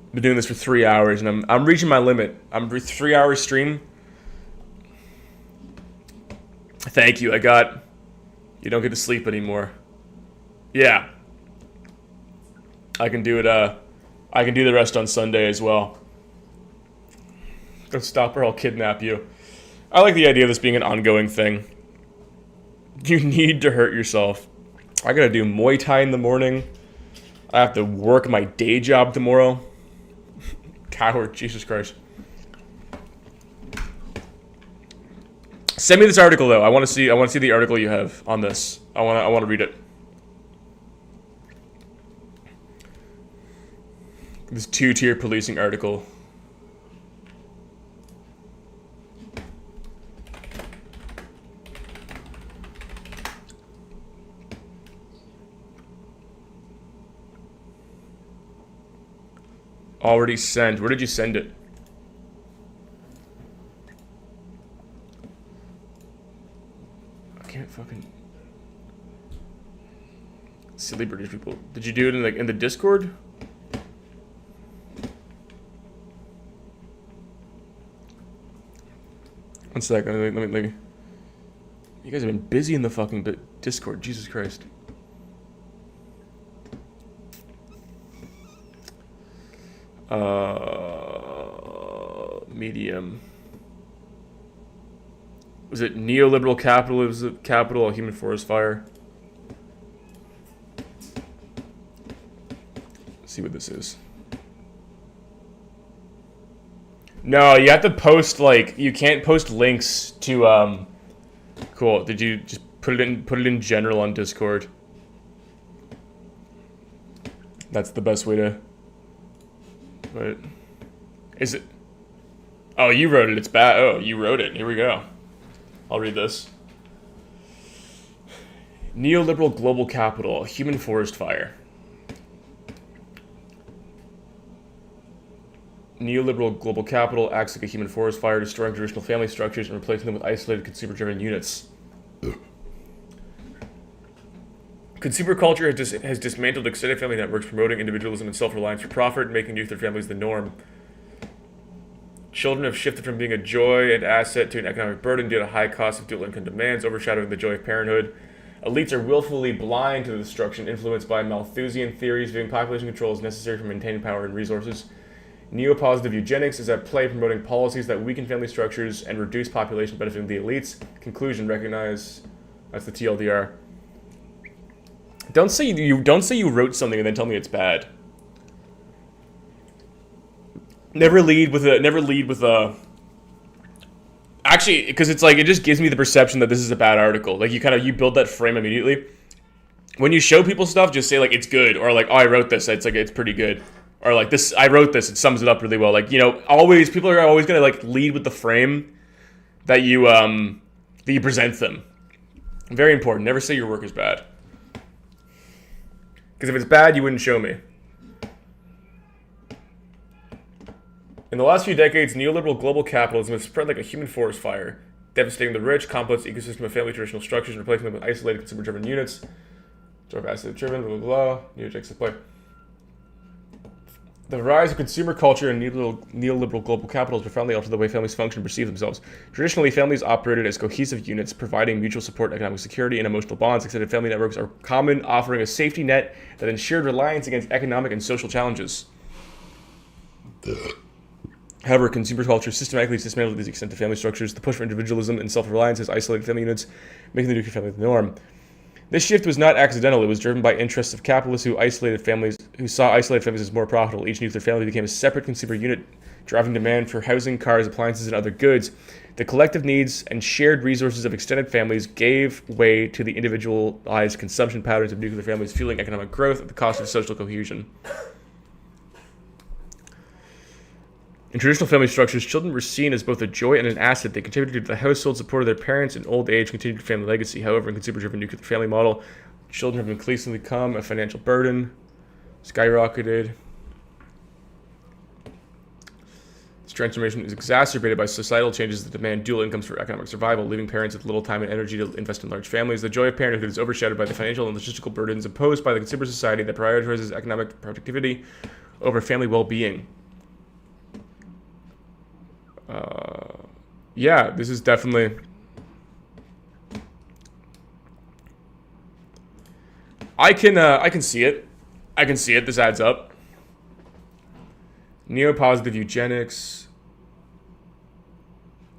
I've been doing this for 3 hours and I'm reaching my limit. I'm 3 hour stream. Thank you. You don't get to sleep anymore. Yeah. I can do it, I can do the rest on Sunday as well. Don't stop or I'll kidnap you. I like the idea of this being an ongoing thing. You need to hurt yourself. I gotta do Muay Thai in the morning. I have to work my day job tomorrow. Coward, Jesus Christ. Send me this article though. I want to see the article you have on this. I want to read it. This two-tier policing article. Already sent. Where did you send it? I can't fucking... Silly British people. Did you do it in the Discord? One second. Let me. You guys have been busy in the fucking Discord. Jesus Christ. Medium. Was it neoliberal capitalism, capital, a human forest fire? Let's see what this is. No, you have to post like you can't post links to Cool. Did you just put it in general on Discord? That's the best way to. Wait. Is it? Oh, you wrote it. It's bad. Oh, you wrote it. Here we go. I'll read this. Neoliberal global capital, human forest fire. Neoliberal global capital acts like a human forest fire, destroying traditional family structures and replacing them with isolated consumer-driven units. Consumer culture has dismantled extended family networks, promoting individualism and self-reliance for profit, making nuclear families the norm. Children have shifted from being a joy and asset to an economic burden due to high costs of dual income demands, overshadowing the joy of parenthood. Elites are willfully blind to the destruction influenced by Malthusian theories, viewing population control as necessary for maintaining power and resources. Neopositive eugenics is at play, promoting policies that weaken family structures and reduce population, benefiting the elites. Conclusion: recognize. That's the TLDR. Don't say you wrote something and then tell me it's bad. Never lead with a. Actually, because it's like it just gives me the perception that this is a bad article. Like you build that frame immediately. When you show people stuff, just say like it's good, or like, oh, I wrote this. It's like it's pretty good. Or like this, I wrote this. It sums it up really well. Like, you know, always people are always gonna like lead with the frame that you present them. Very important. Never say your work is bad. Because if it's bad, you wouldn't show me. In the last few decades, neoliberal global capitalism has spread like a human forest fire, devastating the rich, complex ecosystem of family traditional structures and replacing them with isolated consumer-driven units. Sort of asset-driven, blah, blah, blah. Neogex supply. The rise of consumer culture and neoliberal global capital has profoundly altered the way families function and perceive themselves. Traditionally, families operated as cohesive units, providing mutual support, economic security, and emotional bonds. Extended family networks are common, offering a safety net that ensured reliance against economic and social challenges. However, consumer culture systematically dismantled these extended family structures. The push for individualism and self-reliance has isolated family units, making the nuclear family the norm. This shift was not accidental. It was driven by interests of capitalists who saw isolated families as more profitable. Each nuclear family became a separate consumer unit, driving demand for housing, cars, appliances, and other goods. The collective needs and shared resources of extended families gave way to the individualized consumption patterns of nuclear families, fueling economic growth at the cost of social cohesion. In traditional family structures, children were seen as both a joy and an asset. They contributed to the household support of their parents in old age, continued family legacy. However, in consumer-driven nuclear family model, children have increasingly become a financial burden, skyrocketed. This transformation is exacerbated by societal changes that demand dual incomes for economic survival, leaving parents with little time and energy to invest in large families. The joy of parenthood is overshadowed by the financial and logistical burdens imposed by the consumer society that prioritizes economic productivity over family well-being. Yeah, this is definitely. I can see it. I can see it. This adds up. Neopositive eugenics.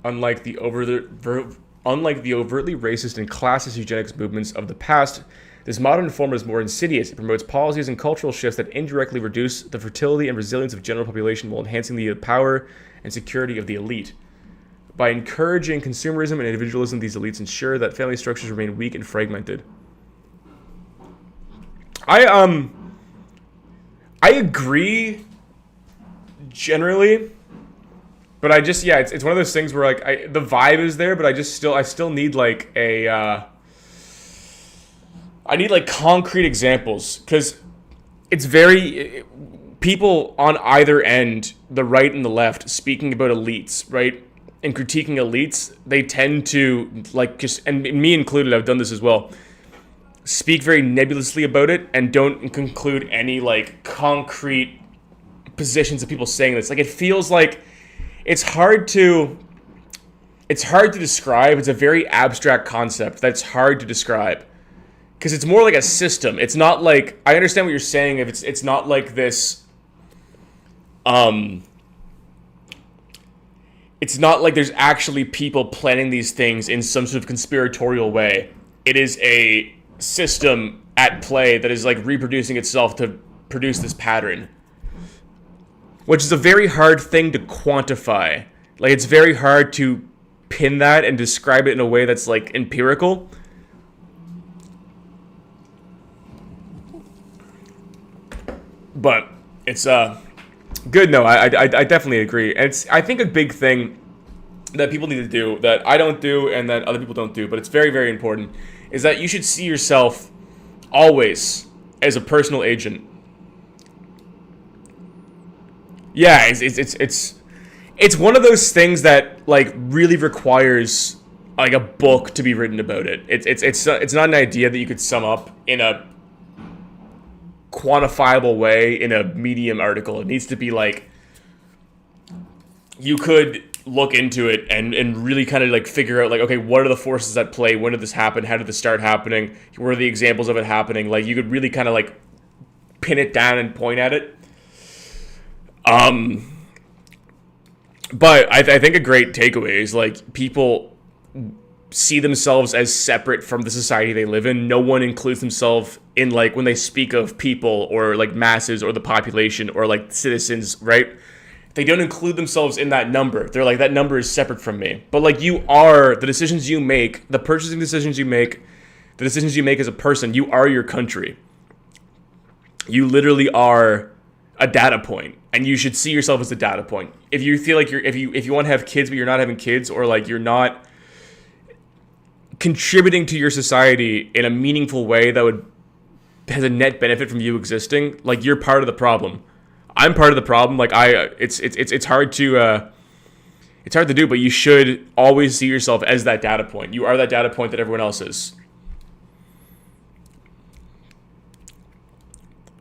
Unlike the overtly racist and classist eugenics movements of the past, this modern form is more insidious. It promotes policies and cultural shifts that indirectly reduce the fertility and resilience of general population while enhancing the power and security of the elite. By encouraging consumerism and individualism, these elites ensure that family structures remain weak and fragmented. I agree generally, but I just it's one of those things where like the vibe is there, but I still need like I need like concrete examples, because it's very people on either end, the right and the left, speaking about elites, right? And critiquing elites, they tend to like and me included, I've done this as well, speak very nebulously about it and don't conclude any like concrete positions of people saying this. Like it feels like it's hard to describe. It's a very abstract concept that's hard to describe because it's more like a system. It's not like, I understand what you're saying if it's not like this it's not like there's actually people planning these things in some sort of conspiratorial way. It is a system at play that is like reproducing itself to produce this pattern. which is a very hard thing to quantify. Like, it's very hard to pin that and describe it in a way that's, like, empirical. But it's good. No, I definitely agree. And it's, I think, a big thing that people need to do, that I don't do and that other people don't do, but it's very, very important, is that you should see yourself always as a personal agent. Yeah, it's one of those things that, like, really requires, like, a book to be written about it. It's not an idea that you could sum up in a quantifiable way in a Medium article. It needs to be, like, you could look into it and really kind of, like, figure out, like, okay, what are the forces at play? When did this happen? How did this start happening? What are the examples of it happening? Like, you could really kind of, like, pin it down and point at it. But I think a great takeaway is, like, people see themselves as separate from the society they live in. No one includes themselves in, like, when they speak of people or, like, masses or the population or, like, citizens, right? They don't include themselves in that number. They're like, that number is separate from me. But, like, you are, the decisions you make, the purchasing decisions you make, the decisions you make as a person, you are your country. You literally are a data point, and you should see yourself as a data point. If you feel like if you want to have kids but you're not having kids, or, like, you're not contributing to your society in a meaningful way that has a net benefit from you existing, like, you're part of the problem. I'm part of the problem. Like, it's hard to do, but you should always see yourself as that data point. You are that data point that everyone else is.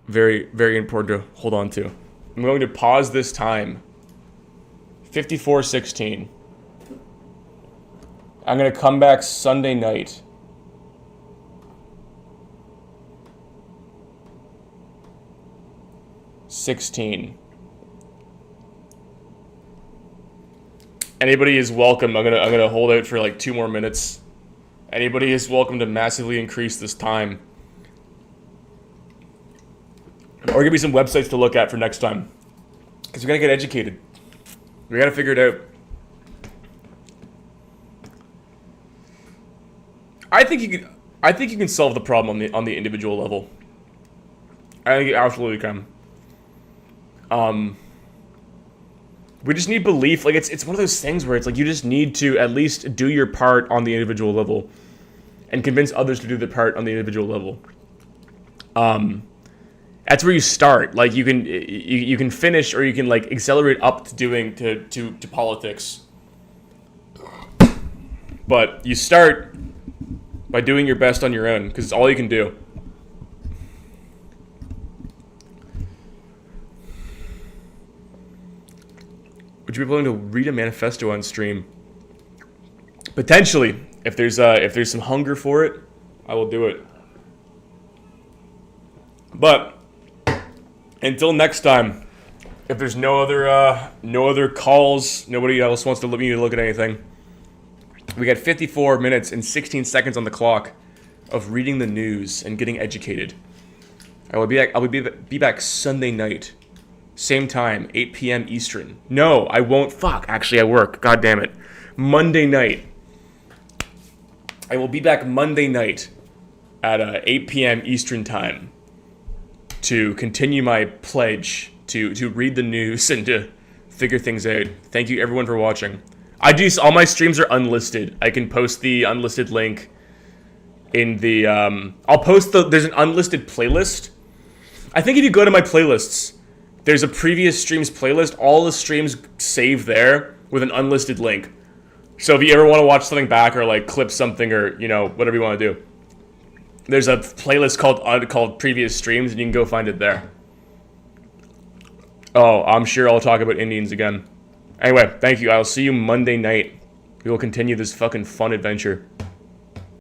Very, very important to hold on to. I'm going to pause this time. 54:16. I'm going to come back Sunday night. $16. Anybody is welcome. I'm gonna hold out for like 2 more minutes. Anybody is welcome to massively increase this time. Or give me some websites to look at for next time. Because we gotta get educated. We gotta figure it out. I think you can solve the problem on the individual level. I think you absolutely can. We just need belief. Like, it's one of those things where it's like you just need to at least do your part on the individual level and convince others to do their part on the individual level. That's where you start. Like, you can finish, or you can, like, accelerate up to doing to politics. But you start by doing your best on your own, because it's all you can do. Would you be willing to read a manifesto on stream? Potentially, if there's some hunger for it, I will do it. But until next time, if there's no other calls, nobody else wants to let me look at anything, we got 54 minutes and 16 seconds on the clock of reading the news and getting educated. I will be back Sunday night. Same time, 8 p.m. Eastern. No, I won't. Fuck, actually I work. God damn it. Monday night. I will be back Monday night at 8 p.m. Eastern time to continue my pledge to read the news and to figure things out. Thank you everyone for watching. All my streams are unlisted. I can post the unlisted link in the there's an unlisted playlist. I think if you go to my playlists, there's a previous streams playlist. All the streams saved there with an unlisted link. So if you ever want to watch something back or, like, clip something or, you know, whatever you want to do, there's a playlist called previous streams, and you can go find it there. Oh, I'm sure I'll talk about Indians again. Anyway, thank you. I'll see you Monday night. We will continue this fucking fun adventure.